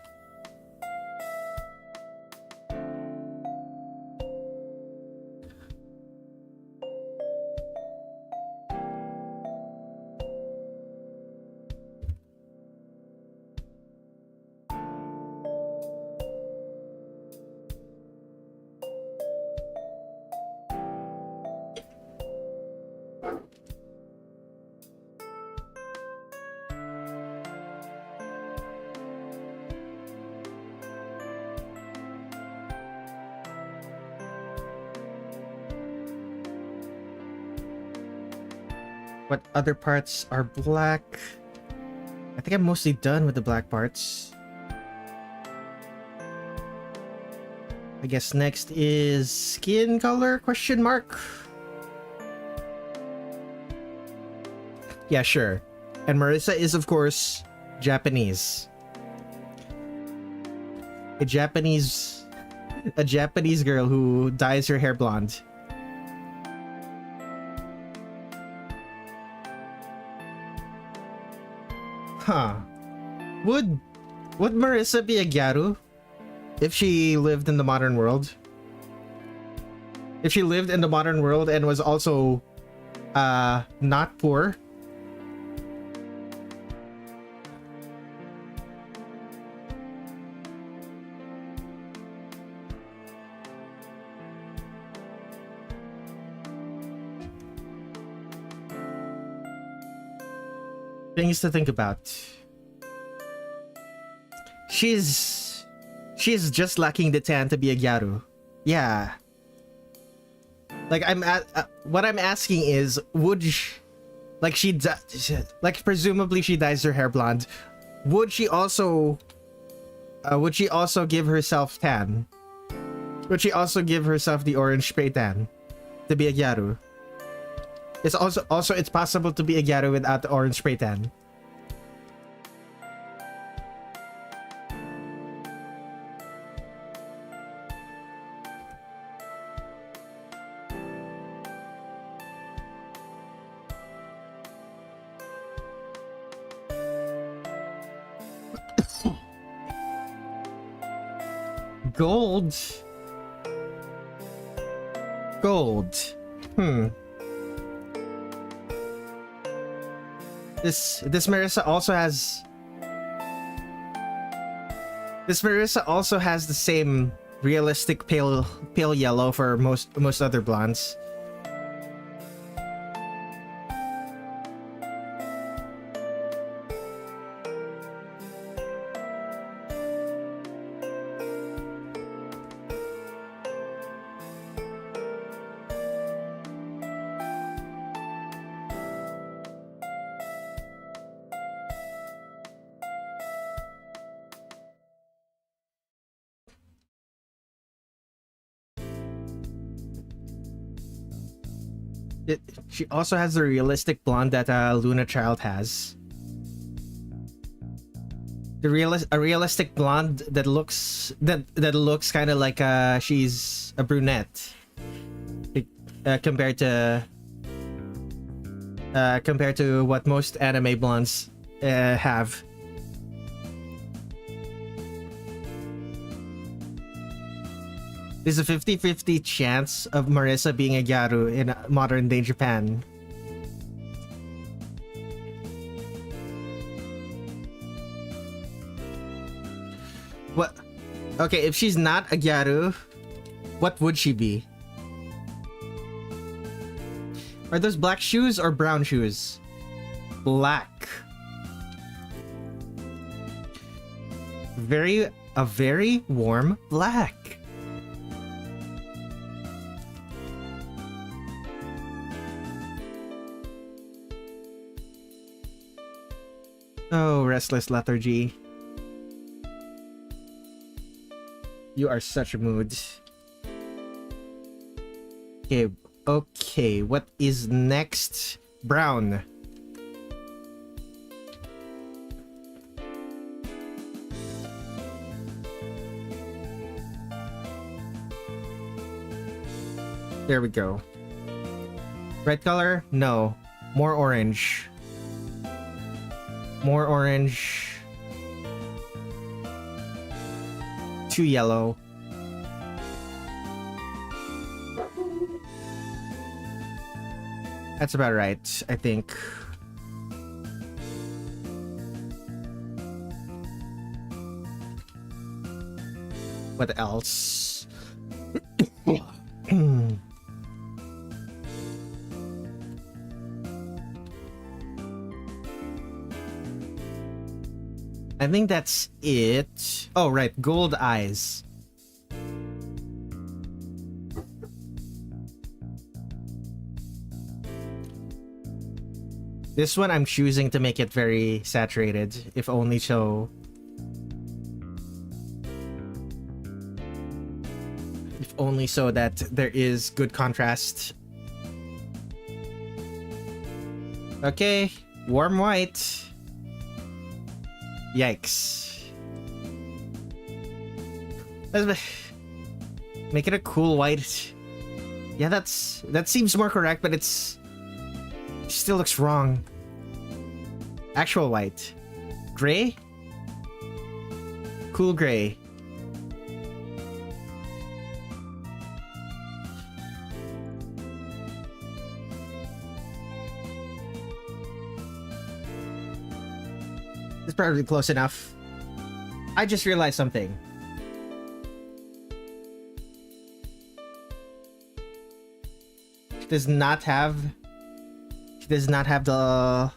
What other parts are black? I think I'm mostly done with the black parts. I guess next is skin color, question mark? Yeah, sure. And Marisa is, of course, Japanese. A Japanese girl who dyes her hair blonde. Huh. Would Marisa be a gyaru if she lived in the modern world? If she lived in the modern world and was also not poor? Things to think about. She's just lacking the tan to be a gyaru. Yeah. Like what I'm asking is, presumably she dyes her hair blonde. Would she also give herself tan? Would she also give herself the orange spray tan to be a gyaru? It's also it's possible to be a gyaru without the orange spray tan. Gold. This Marisa also has the same realistic pale yellow for most other blondes. She also has the realistic blonde that Luna Child has. A realistic blonde that looks kind of like she's a brunette, compared to what most anime blondes have. There's a 50-50 chance of Marisa being a gyaru in modern day Japan. What? Okay, if she's not a gyaru, what would she be? Are those black shoes or brown shoes? Black. A very warm black. Oh, restless lethargy. You are such a mood. Okay, what is next? Brown. There we go. Red color? No. More orange. More orange. Too yellow. That's about right, I think. What else? I think that's it. Oh, right. Gold eyes. This one I'm choosing to make it very saturated, if only so... If only so that there is good contrast. Okay, warm white. Yikes. Let's make it a cool white. Yeah, that seems more correct, but it still looks wrong. Actual white. Gray? Cool gray. It's probably close enough. I just realized something. It does not have the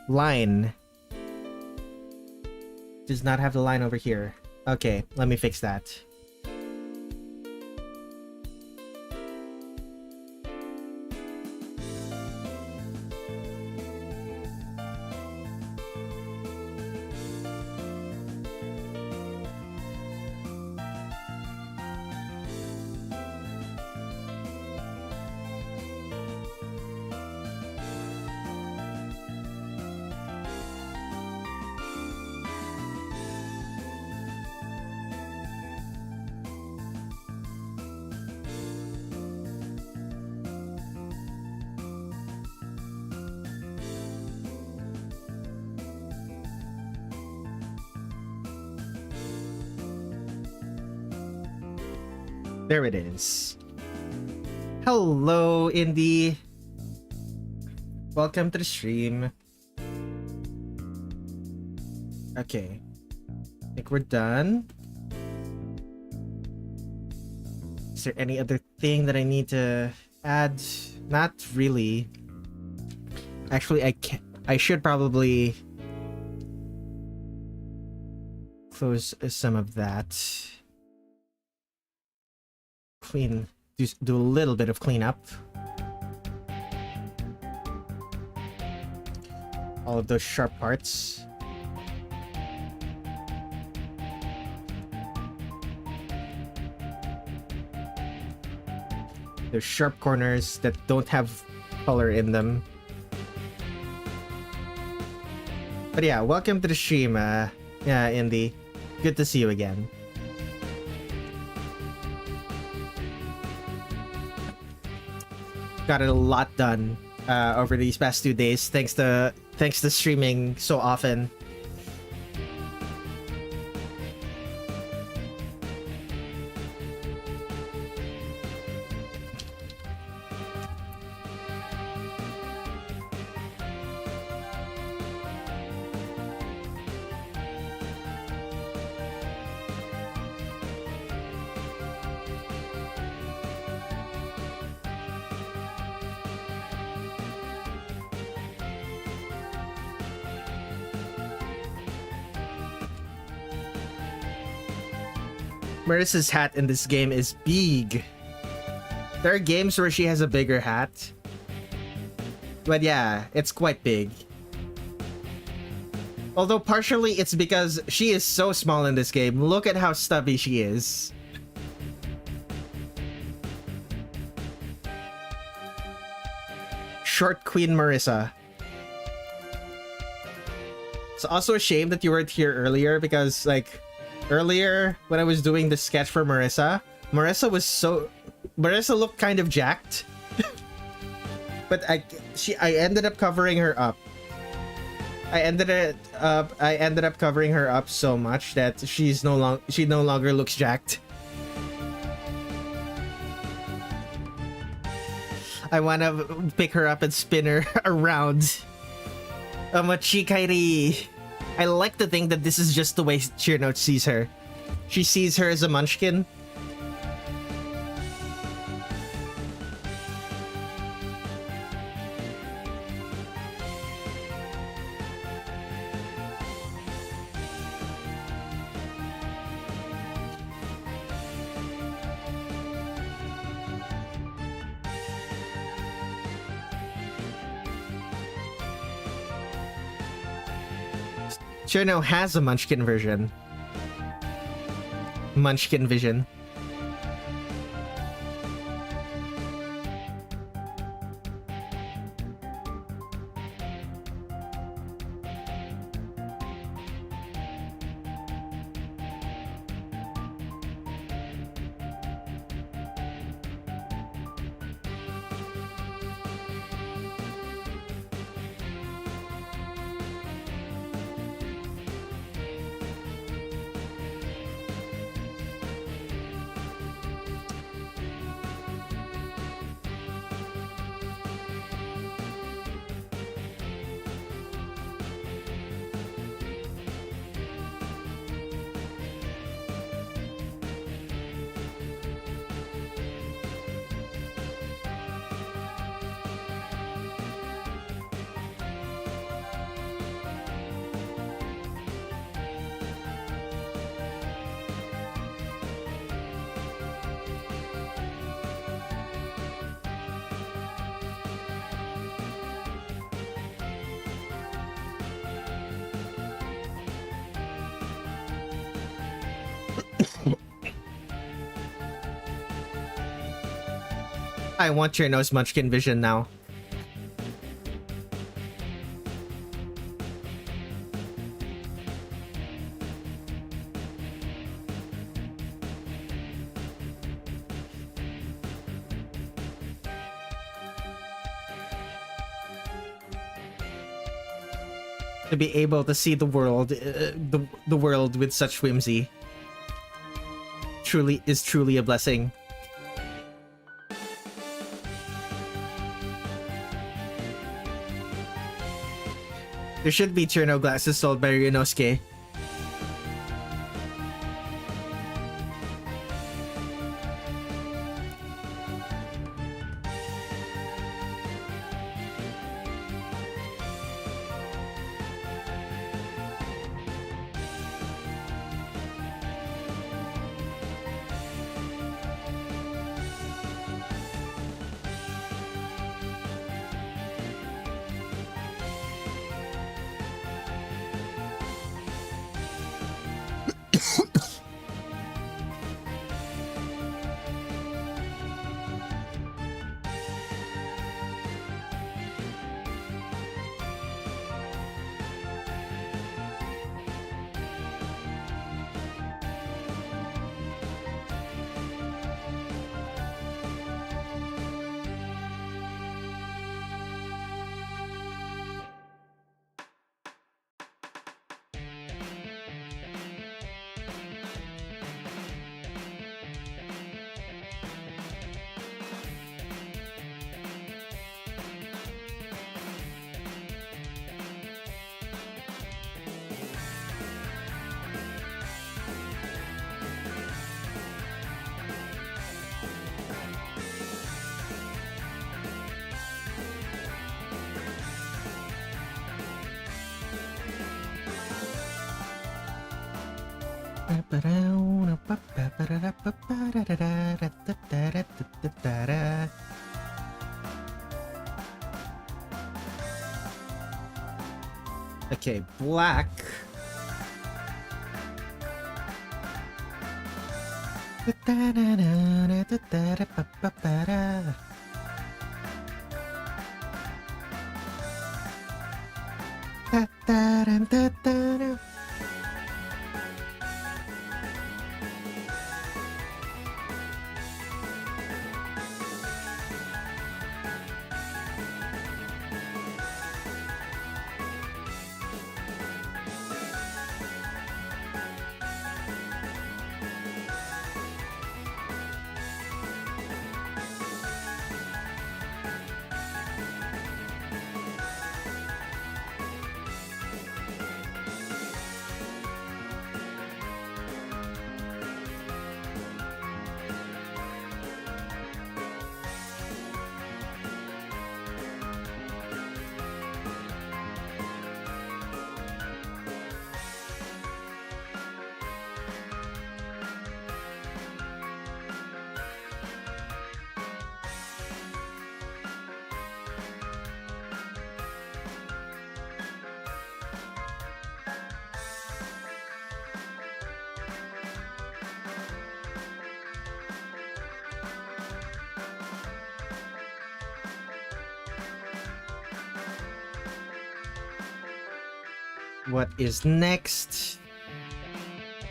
line. It does not have the line over here. Okay, let me fix that. There it is. Hello, Indy. Welcome to the stream. Okay. I think we're done. Is there any other thing that I need to add? Not really. Actually, I should probably close some of that. Do a little bit of cleanup. All of those sharp parts. There's sharp corners that don't have color in them. But yeah, welcome to the stream, Indy. Good to see you again. Got a lot done over these past 2 days thanks to streaming so often. Marisa's hat in this game is big. There are games where she has a bigger hat. But yeah, it's quite big. Although partially it's because she is so small in this game. Look at how stubby she is. Short Queen Marisa. It's also a shame that you weren't here earlier because, like, earlier when I was doing the sketch for Marisa Marisa looked kind of jacked. But I ended up covering her up. I ended up covering her up so much that she no longer looks jacked. I wanna pick her up and spin her around. Amachikairi. I like to think that this is just the way Cirno sees her. She sees her as a munchkin. Cirno has a munchkin version. Munchkin vision. I want Cirno's munchkin vision now. To be able to see the world, the world with such whimsy, is truly a blessing. There should be Cirno glasses sold by Ryunosuke. Okay, black. What is next?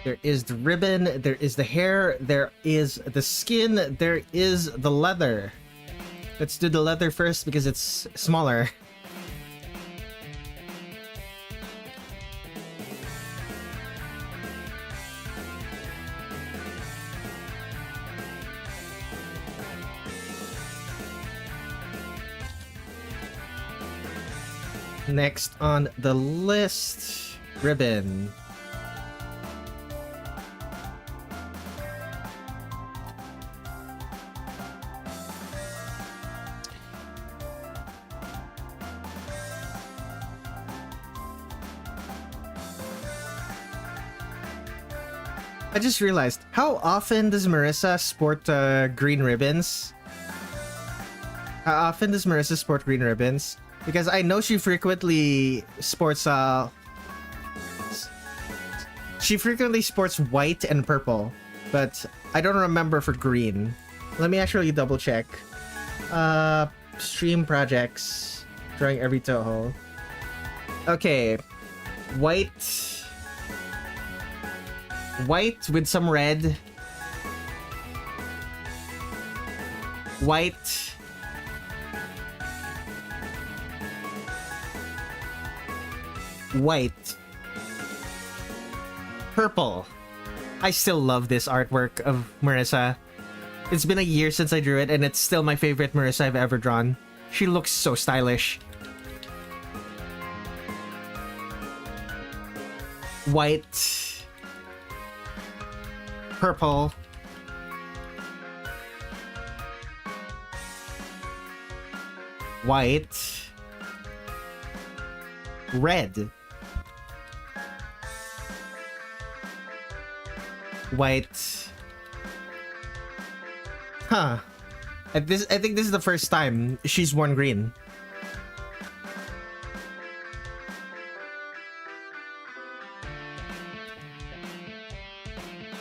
There is the ribbon, there is the hair, there is the skin, there is the leather. Let's do the leather first because it's smaller. Next on the list, ribbon. I just realized, how often does Marisa sport green ribbons? How often does Marisa sport green ribbons? Because I know she frequently sports white and purple, but I don't remember for green. Let me actually double check. Stream projects, drawing every Touhou. Okay, white with some red, white, purple. I still love this artwork of Marisa. It's been a year since I drew it, and it's still my favorite Marisa I've ever drawn. She looks so stylish. White, purple, white, red, white. Huh. I think this is the first time she's worn green.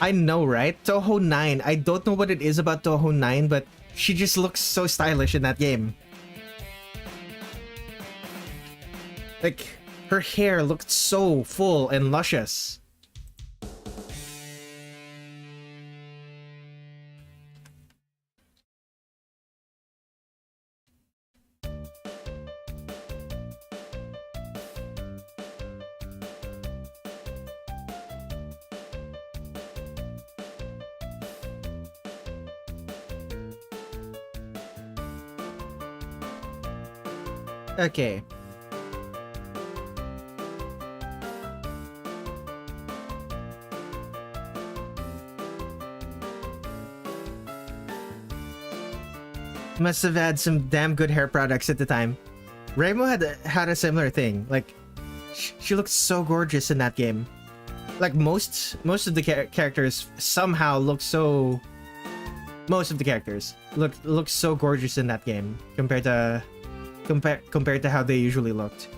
I know, right? Touhou 9. I don't know what it is about Touhou 9, but she just looks so stylish in that game. Like, her hair looked so full and luscious. Okay. Must have had some damn good hair products at the time. Raimo had a similar thing. Like, she looked so gorgeous in that game. Like most of the characters somehow look so. Most of the characters look so gorgeous in that game compared to how they usually looked.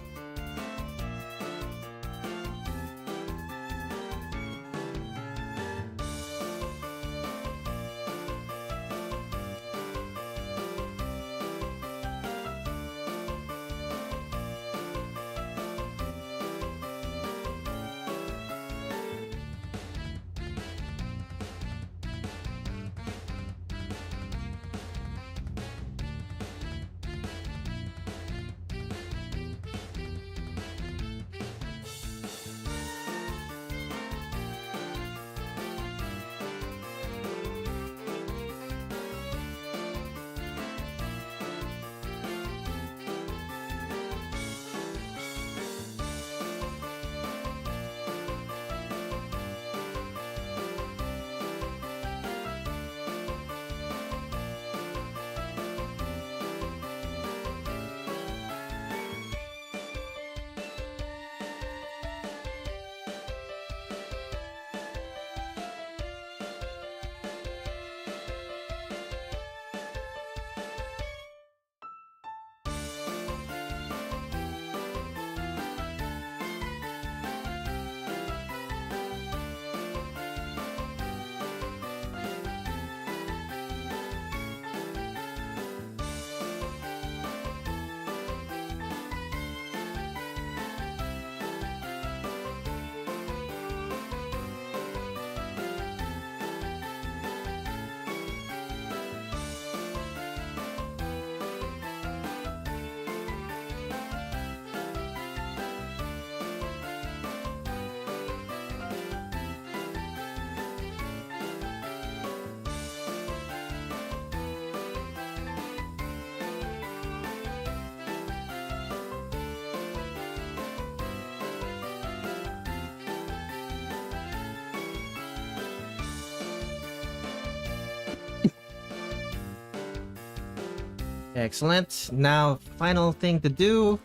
Excellent. Now, final thing to do.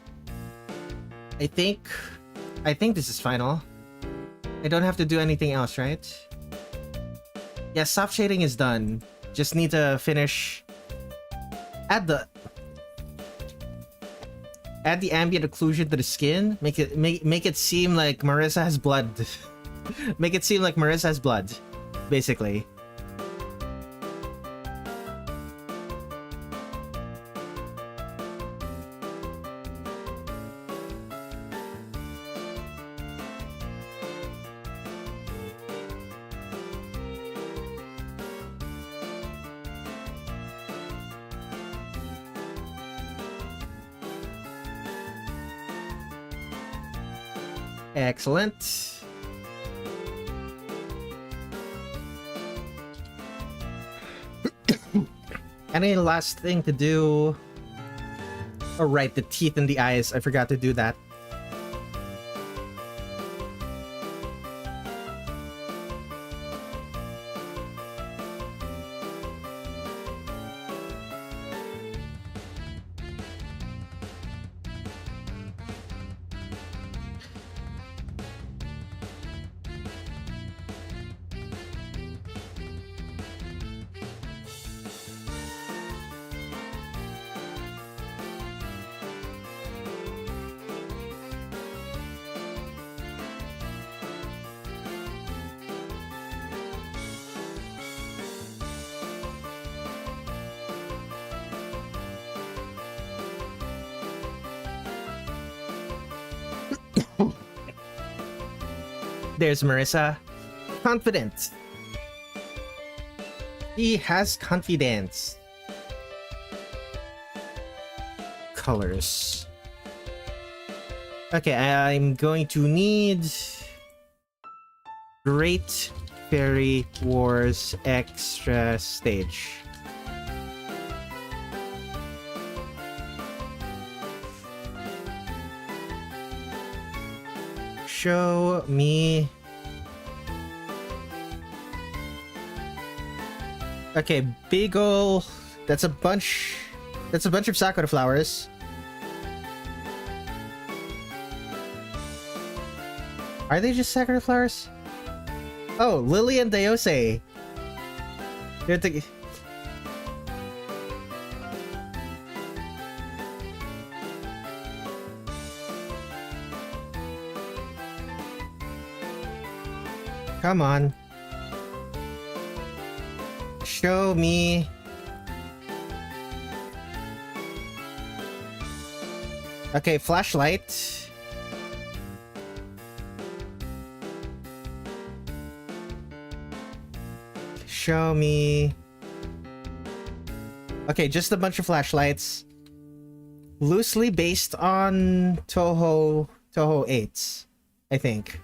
I think this is final. I don't have to do anything else, right? Yeah, soft shading is done. Just need to finish. Add the ambient occlusion to the skin. Make it seem like Marisa has blood. Make it seem like Marisa has blood, basically. Excellent. Any last thing to do? Oh, right, the teeth and the eyes. I forgot to do that. There's Marisa. Confident. He has confidence. Colors. Okay, I'm going to need Great Fairy Wars Extra Stage. Show me. Okay, big ol'. That's a bunch of sakura flowers. Are they just sakura flowers? Oh, Lily and Daiyousei. They're the... Come on. Show me. Okay, flashlight. Show me. Okay, just a bunch of flashlights. Loosely based on Touhou 8s, I think.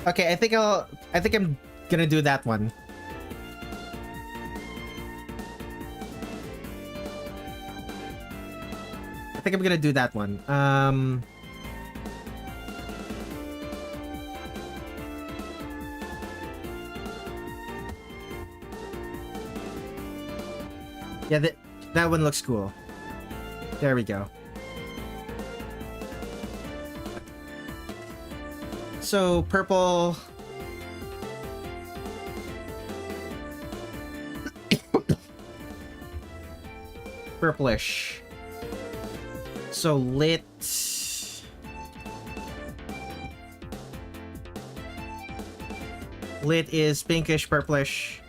Okay, I think I'm gonna do that one. I think I'm gonna do that one. Yeah, that one looks cool. There we go. So, purple. Purplish. So, lit. Lit is pinkish, purplish.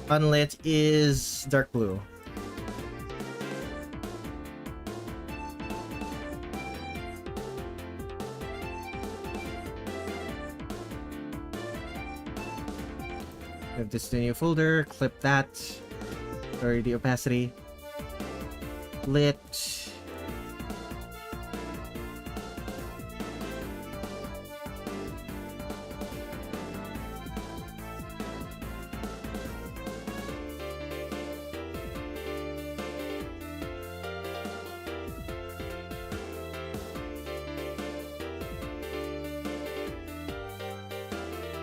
Unlit is dark blue. Have this in a new folder, clip that. Sorry, the opacity. Lit.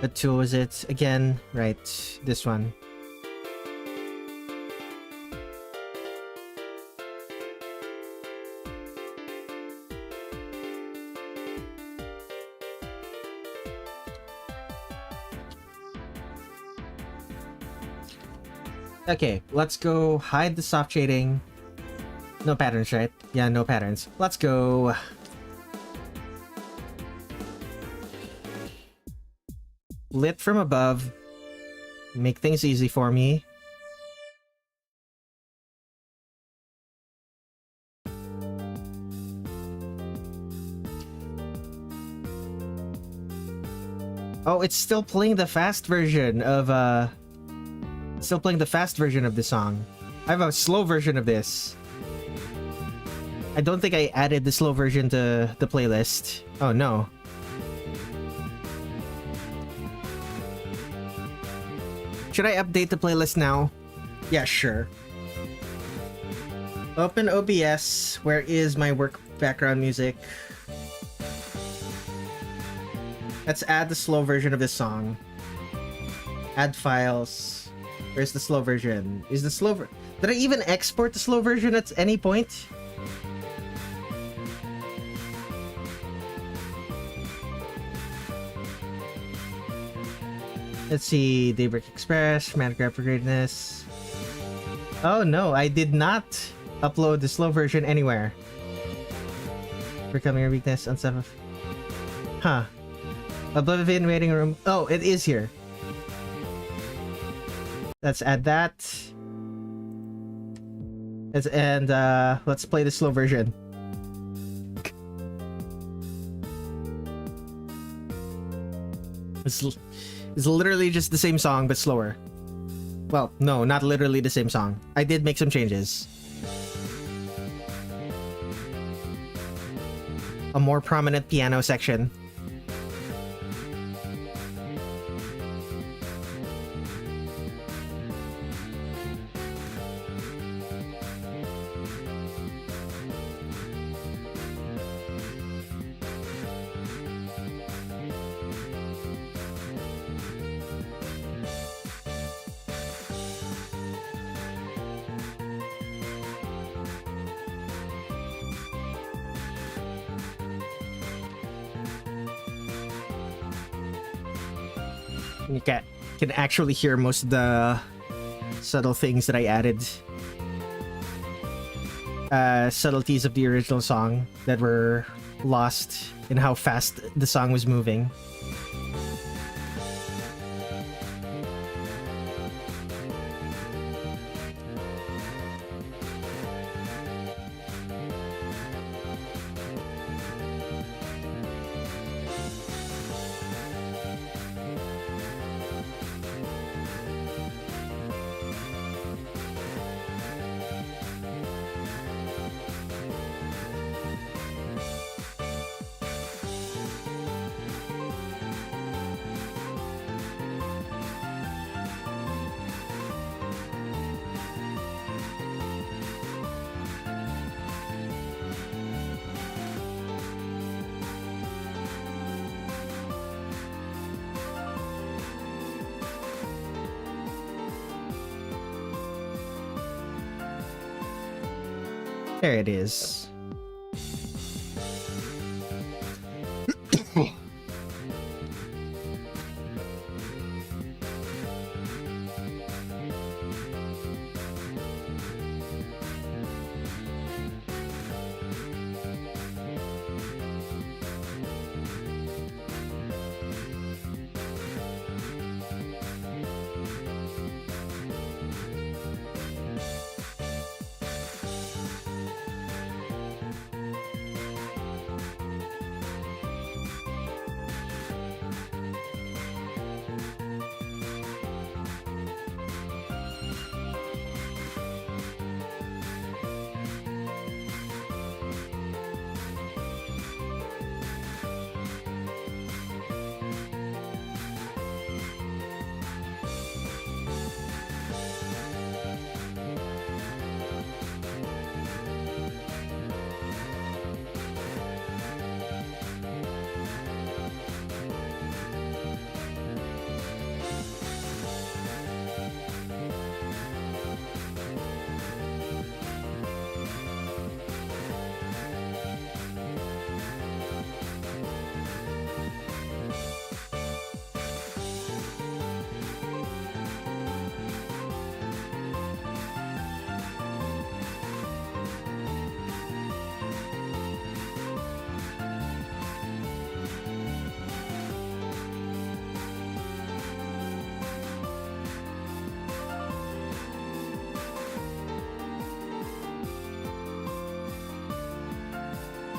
What tool is it? Again, right, this one. Okay, let's go hide the soft shading. No patterns, right? Yeah, no patterns. Let's go. Lit from above. Make things easy for me. Oh, it's still playing the fast version of still playing the fast version of the song. I have a slow version of this. I don't think I added the slow version to the playlist. Oh no. Should I update the playlist now? Yeah, sure. Open OBS. Where is my work background music? Let's add the slow version of this song. Add files. Where's the slow version? Is the slow Did I even export the slow version at any point? Let's see. Daybreak Express, Mad for Greatness. Oh no, I did not upload the slow version anywhere. Becoming your weakness on stuff. Huh. Oblivion waiting room. Oh, it is here. Let's add that. Let's play the slow version. It's literally just the same song, but slower. Well, no, not literally the same song. I did make some changes. A more prominent piano section. You can actually hear most of the subtle things that I added. Subtleties of the original song that were lost in how fast the song was moving. There it is.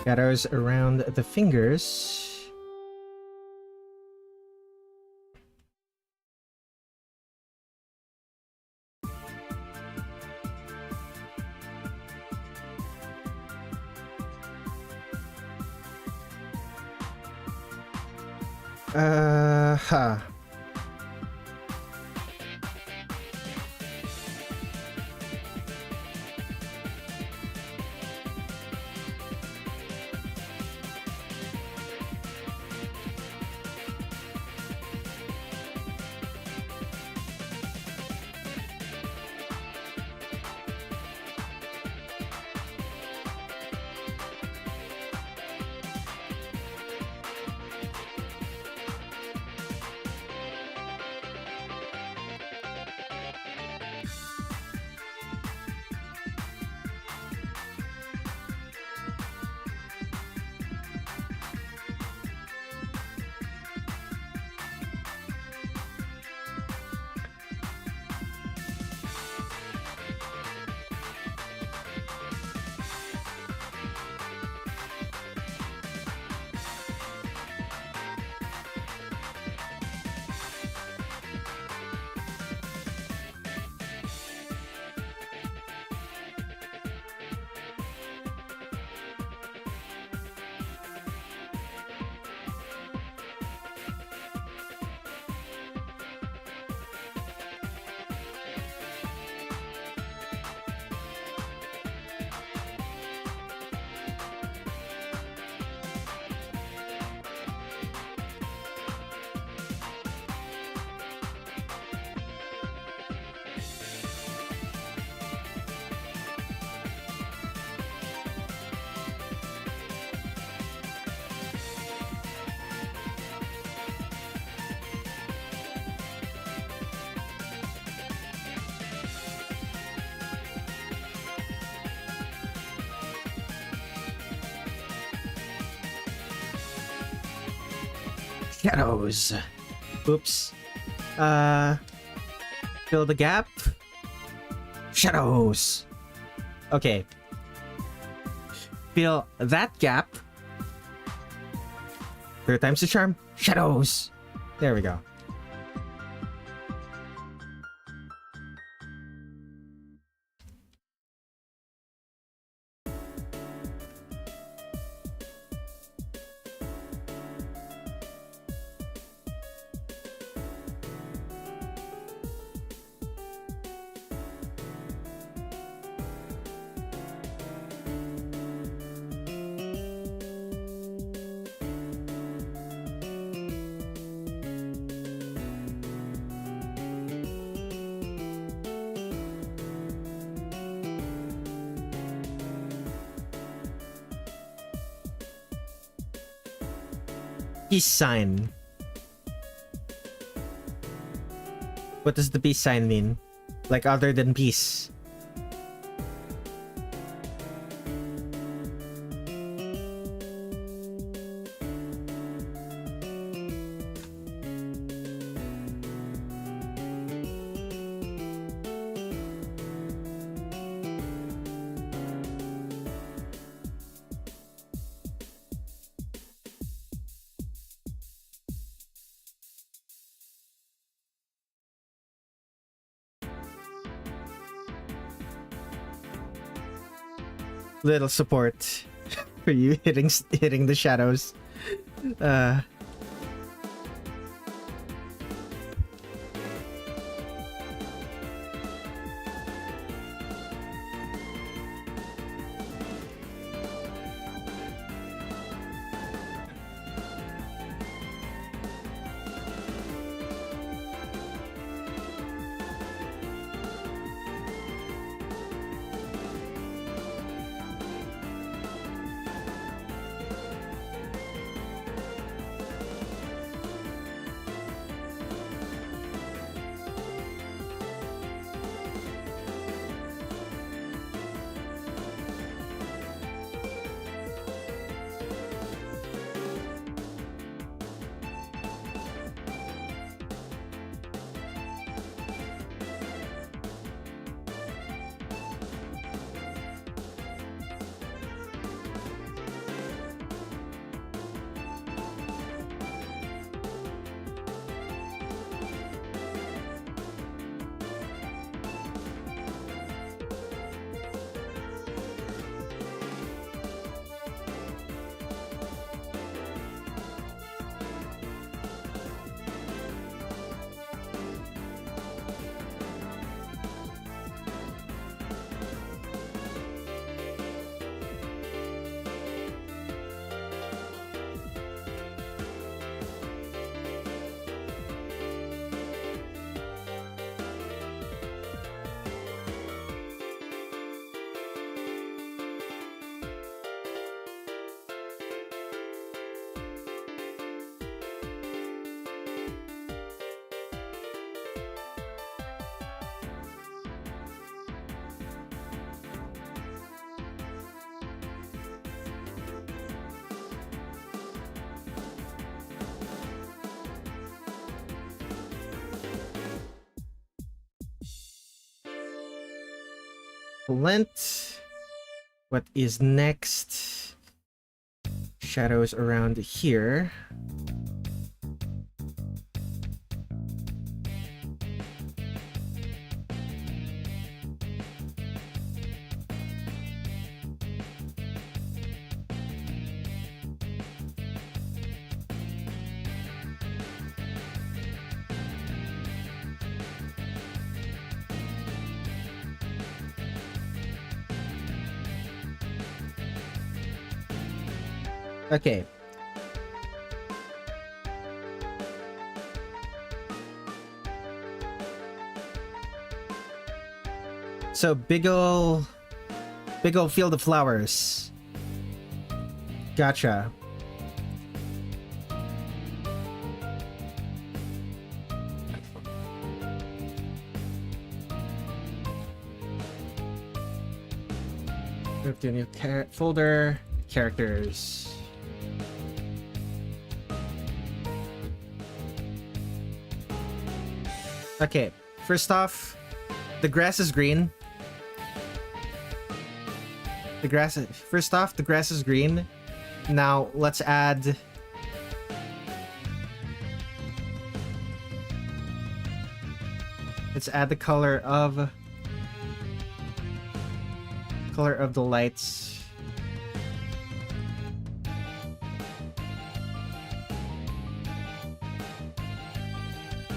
Shadows around the fingers. Huh. Shadows. Oops. Fill the gap. Shadows. Okay. Fill that gap. 3 times the charm. Shadows. There we go. Peace sign. What does the peace sign mean? Like other than peace? Little support for you hitting the shadows. Flint. What is next? Shadows around here. Okay. So big ol' field of flowers. Gotcha. Move to a new folder. Characters. Okay, first off, the grass is green. First off, the grass is green. Now, let's add... Let's add the color of the lights.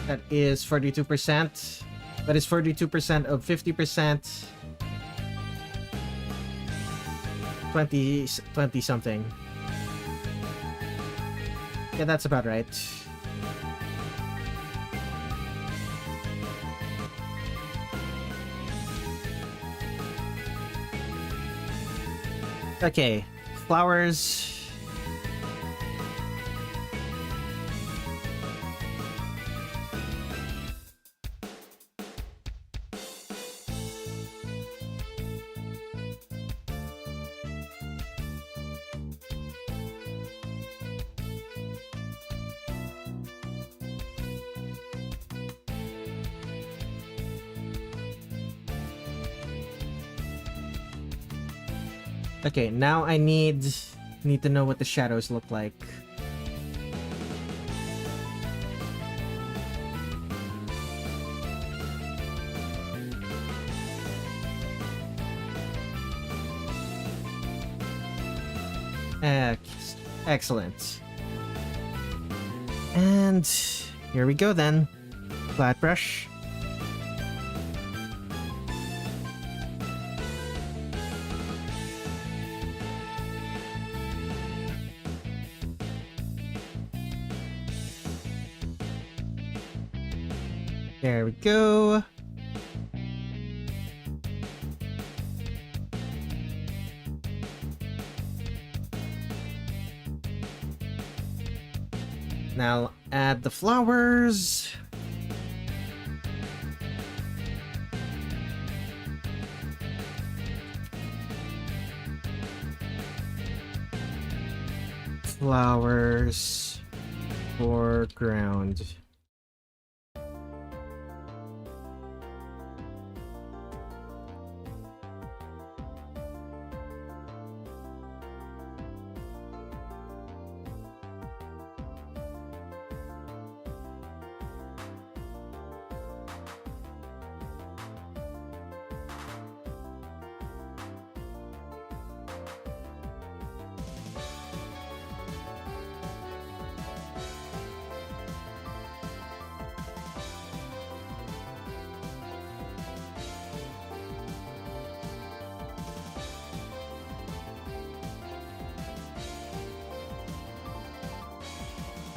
That is 42%. That is 42% of 50%. 20 something. Yeah, that's about right. Okay, flowers. Okay, now I need to know what the shadows look like. Excellent. And here we go then. Flat brush. There we go. Now add the flowers. Flowers, foreground.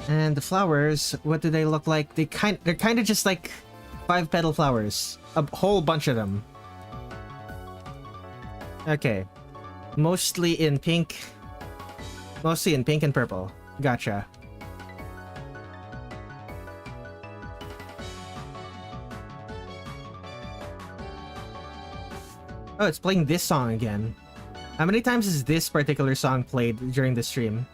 And the flowers, what do they look like? They're kind of just like 5-petal flowers. A whole bunch of them. Okay. Mostly in pink and purple. Gotcha. Oh, it's playing this song again. How many times is this particular song played during the stream?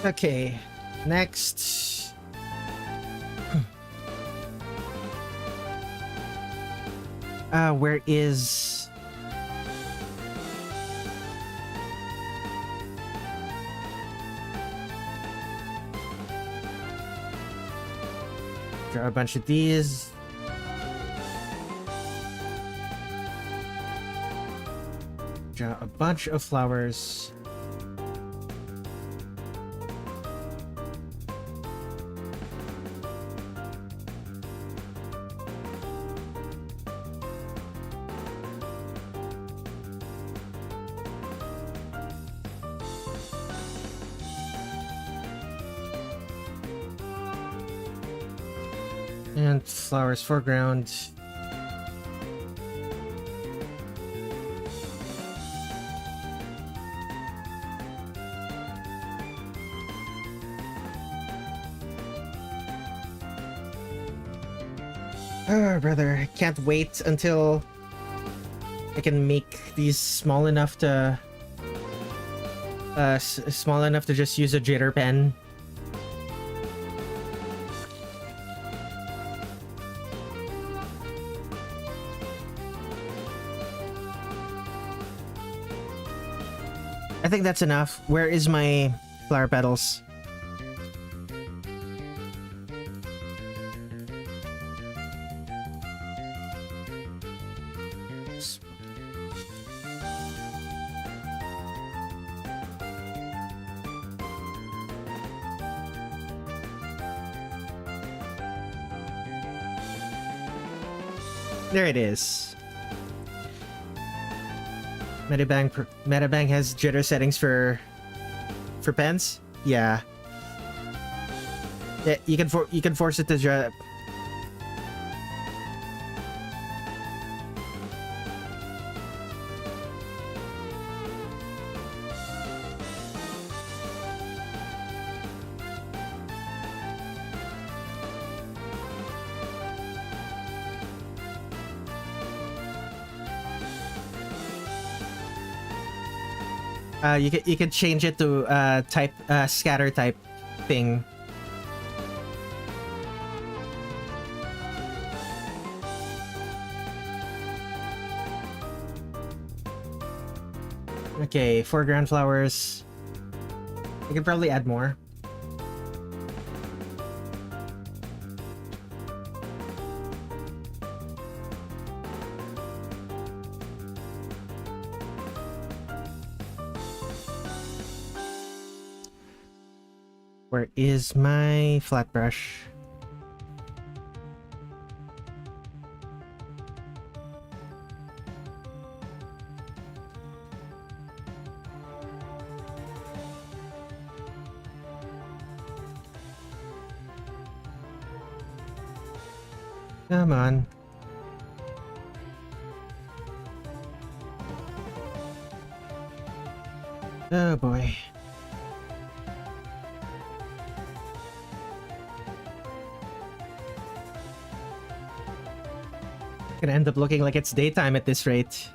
Okay, next. Where is... Draw a bunch of these. Draw a bunch of flowers. And flowers foreground. Oh, brother, I can't wait until I can make these small enough to just use a jitter pen. I think that's enough. Where is my flower petals? There it is. Metabang has jitter settings for pens. Yeah. Yeah, you can force it to drop. You can change it to type scatter type thing. Okay, foreground flowers. You can probably add more. Where is my flat brush? Come on. Oh boy. Gonna end up looking like it's daytime at this rate.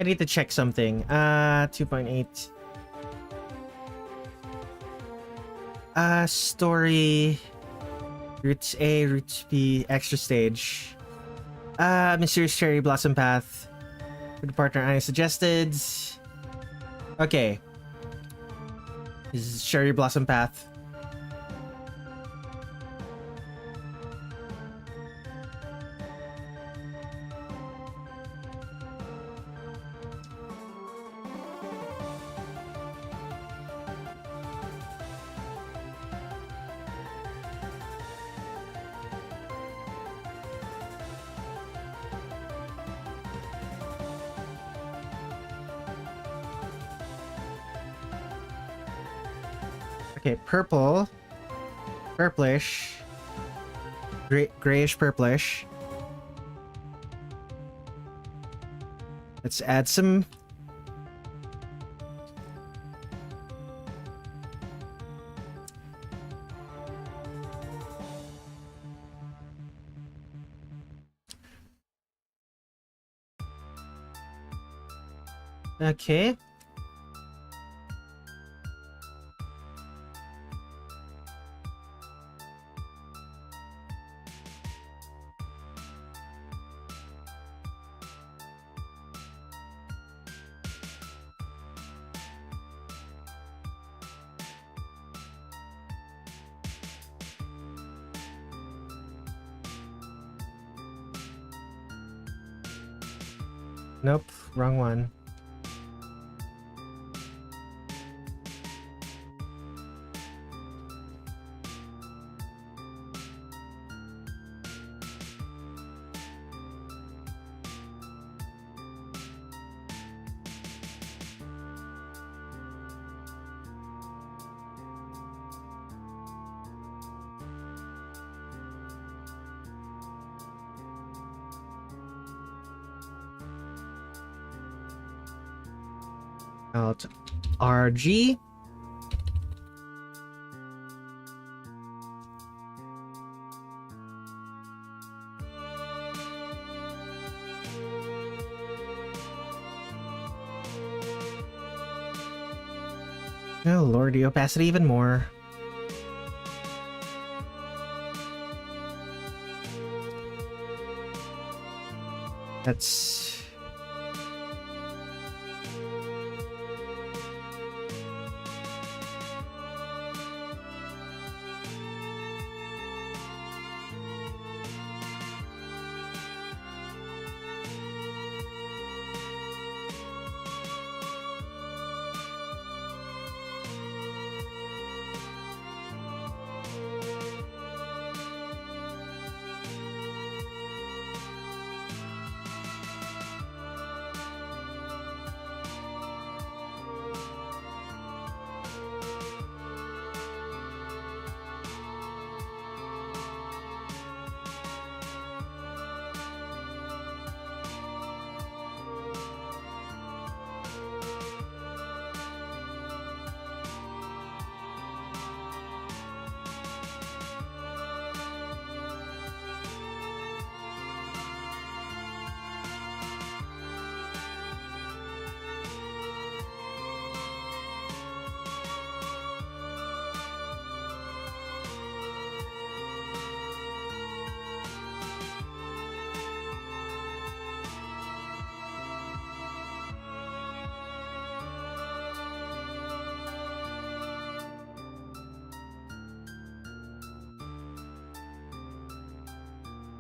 I need to check something. 2.8. Story. Roots A, Roots B, extra stage. Mysterious Cherry Blossom Path. With the partner I suggested. Okay. is Cherry Blossom Path. Okay, purple, purplish, grayish purplish. Let's add some. Okay. Nope, wrong one. Alt RG. Oh lord, the opacity even more. That's...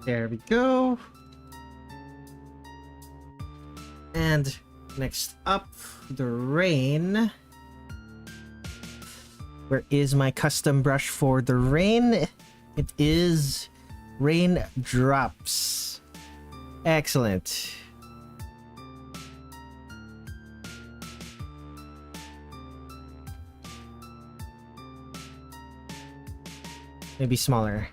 There we go. And next up, the rain. Where is my custom brush for the rain? It is Raindrops. Excellent. Maybe smaller.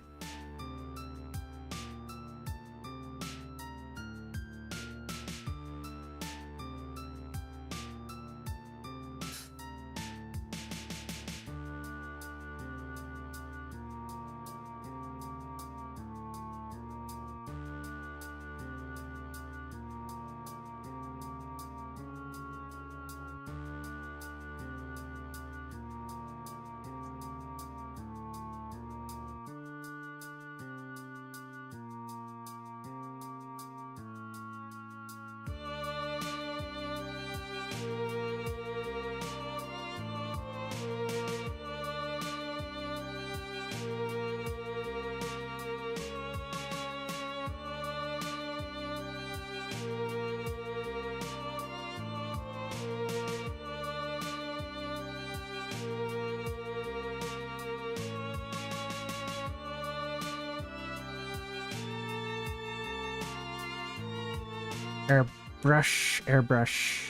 Airbrush.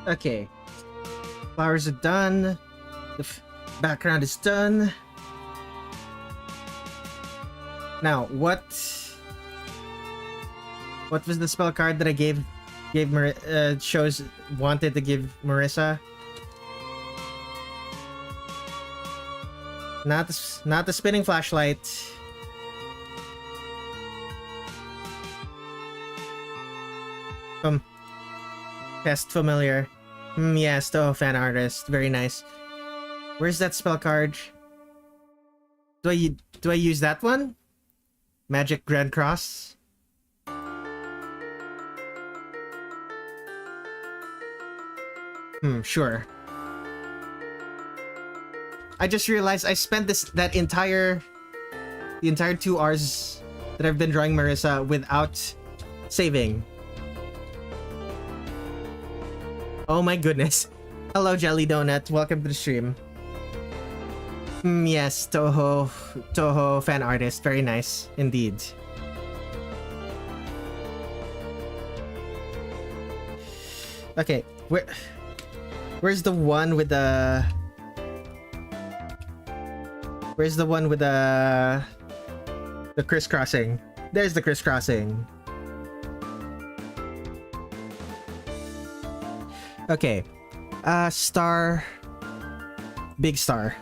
Okay, flowers are done. The background is done. Now, what was the spell card that I gave wanted to give Marisa? Not the spinning flashlight. Test familiar. Yes, Touhou fan artist. Very nice. Where's that spell card? Do I use that one? Magic Grand Cross? Sure. I just realized I spent the entire 2 hours that I've been drawing Marisa without saving. Oh my goodness. Hello, Jelly Donut. Welcome to the stream. Yes, Touhou fan artist. Very nice indeed. Okay, where's the one with the crisscrossing? There's the crisscrossing. Okay, star, big star.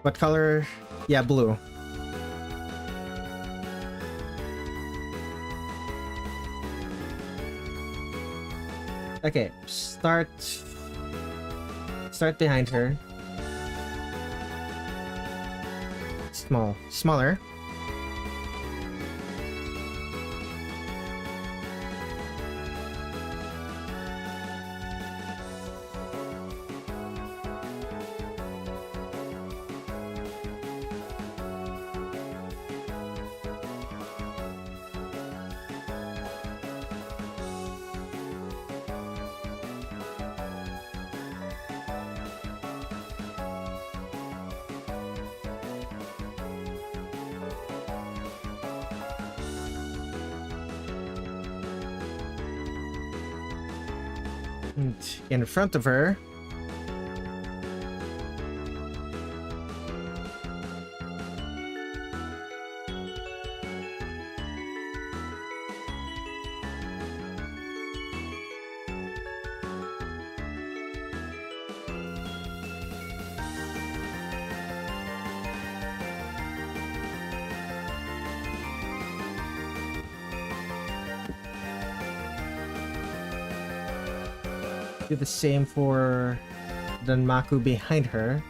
What color? Yeah, blue. Okay, start behind her. Smaller. In front of her, do the same for Danmaku behind her.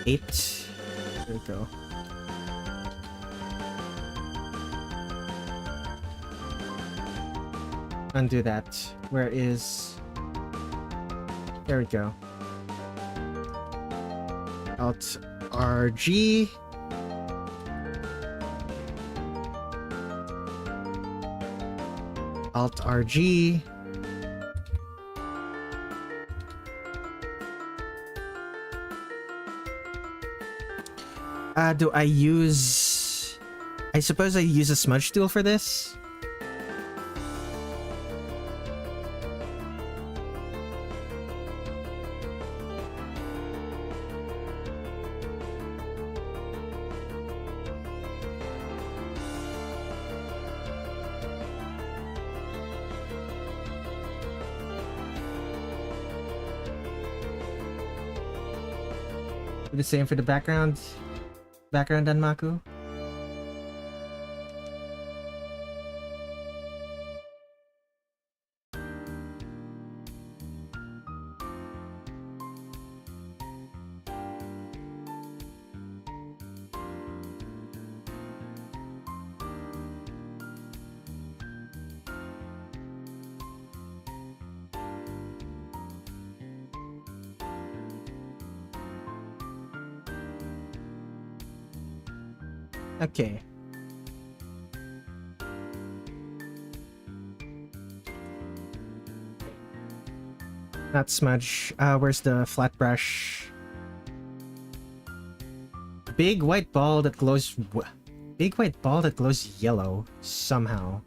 Eight. There we go. Undo that. Where is... There we go. Alt RG. Alt RG. Do I use... I suppose I use a smudge tool for this? The same for the background Danmaku. Okay. Not smudge. Where's the flat brush? Big white ball that glows... Big white ball that glows yellow, somehow.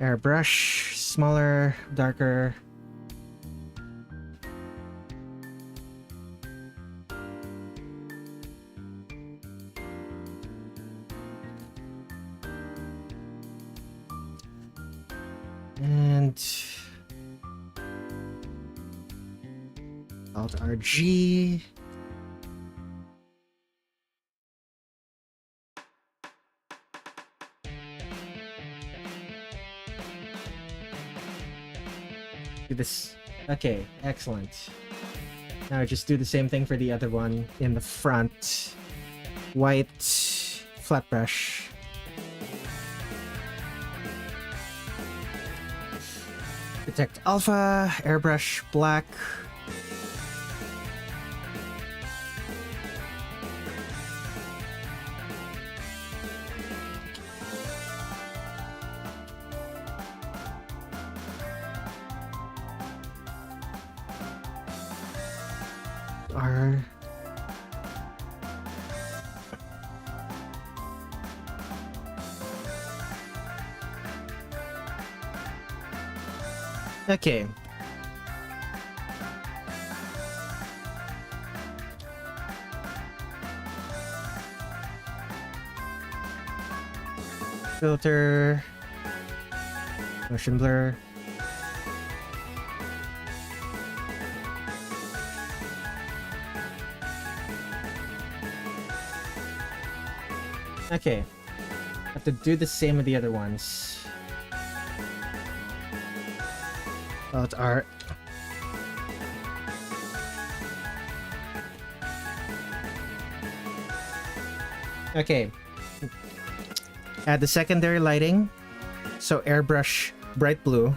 Airbrush, smaller, darker. And Alt RG. Do this. Okay, excellent. Now just do the same thing for the other one in the front. White, flat brush. Protect Alpha, airbrush, black. R. Okay. Filter. Motion blur. Okay. Have to do the same with the other ones. Alt art. Okay. Add the secondary lighting. So airbrush bright blue.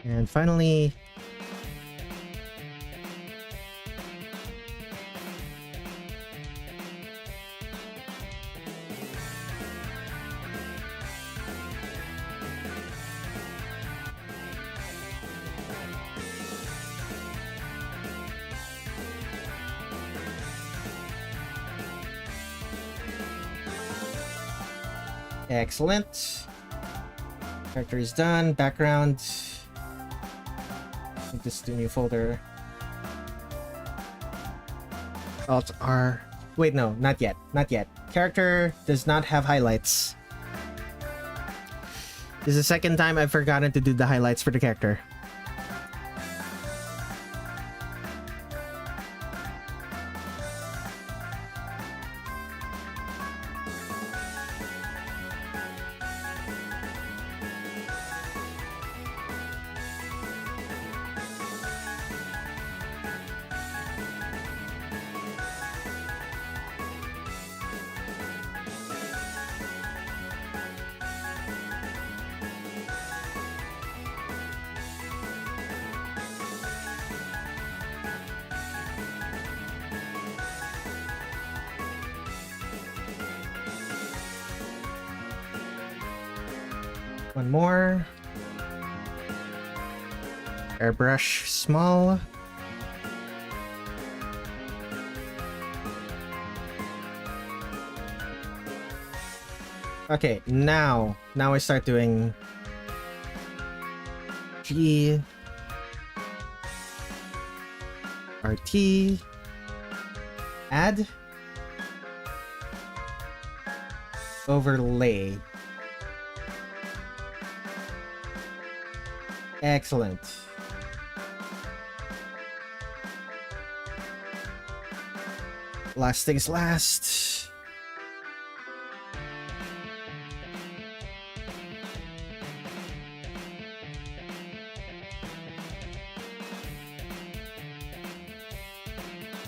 And finally, excellent. Character is done. Background. This to new folder. Alt R. Wait, no, not yet. Not yet. Character does not have highlights. This is the second time I've forgotten to do the highlights for the character. One more. Airbrush small. Okay, now I start doing G RT add overlay. Excellent. Last things last.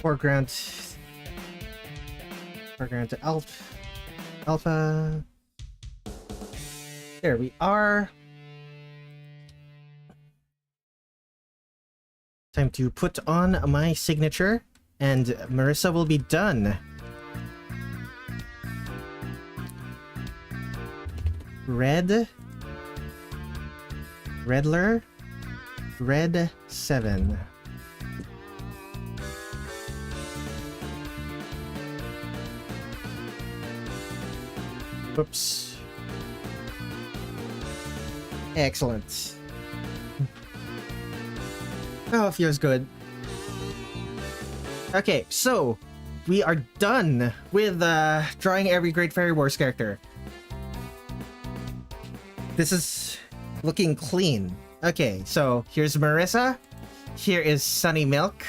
Foreground to alpha. There we are. Time to put on my signature, and Marisa will be done. Redler Red7. Oops. Excellent. Oh, feels good. Okay, so we are done with drawing every Great Fairy Wars character. This is looking clean. Okay, so here's Marisa. Here is Sunny Milk.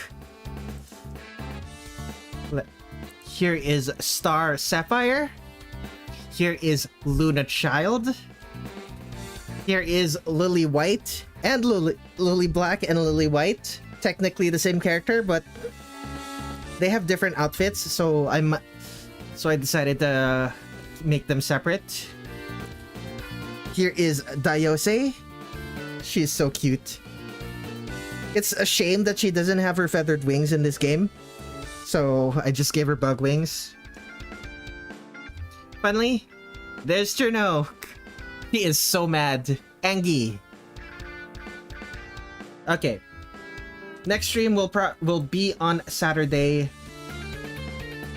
Here is Star Sapphire. Here is Luna Child. Here is Lily White and Lily Black and Lily White. Technically the same character, but they have different outfits, so I decided to make them separate. Here is Daiyousei. She's so cute. It's a shame that she doesn't have her feathered wings in this game, so I just gave her bug wings. Finally, there's Cirno. He is so mad. Angie. Okay. Next stream will be on Saturday,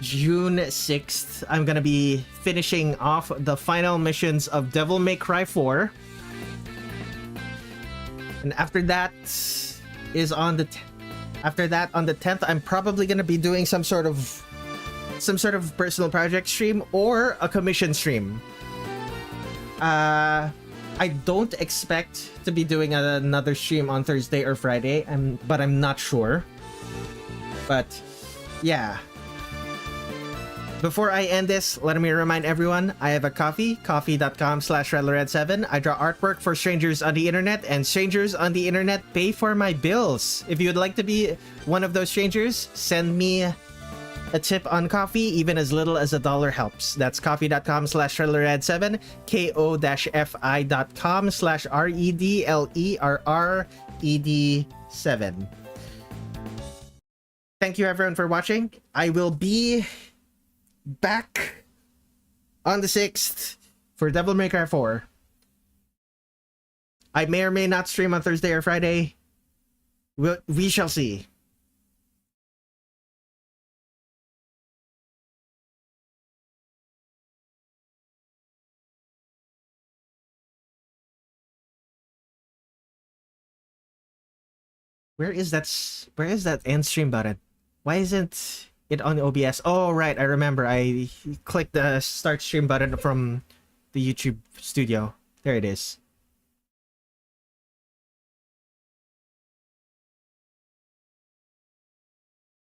June 6th. I'm gonna be finishing off the final missions of Devil May Cry 4. And after that on the 10th, I'm probably gonna be doing some sort of personal project stream or a commission stream. I don't expect to be doing another stream on Thursday or Friday, but I'm not sure. But yeah. Before I end this, let me remind everyone, I have a coffee.com/Redler Red7. I draw artwork for strangers on the internet, and strangers on the internet pay for my bills. If you would like to be one of those strangers, send me a tip on coffee. Even as little as $1 helps. That's coffee.com/Redler Red7, ko-fi.com/redlerred7. Thank you everyone for watching. I will be back on the 6th for Devil May Cry 4. I may or may not stream on Thursday or Friday. We shall see. Where is that end stream button? Why isn't it on OBS? Oh, right, I remember. I clicked the start stream button from the YouTube studio. There it is.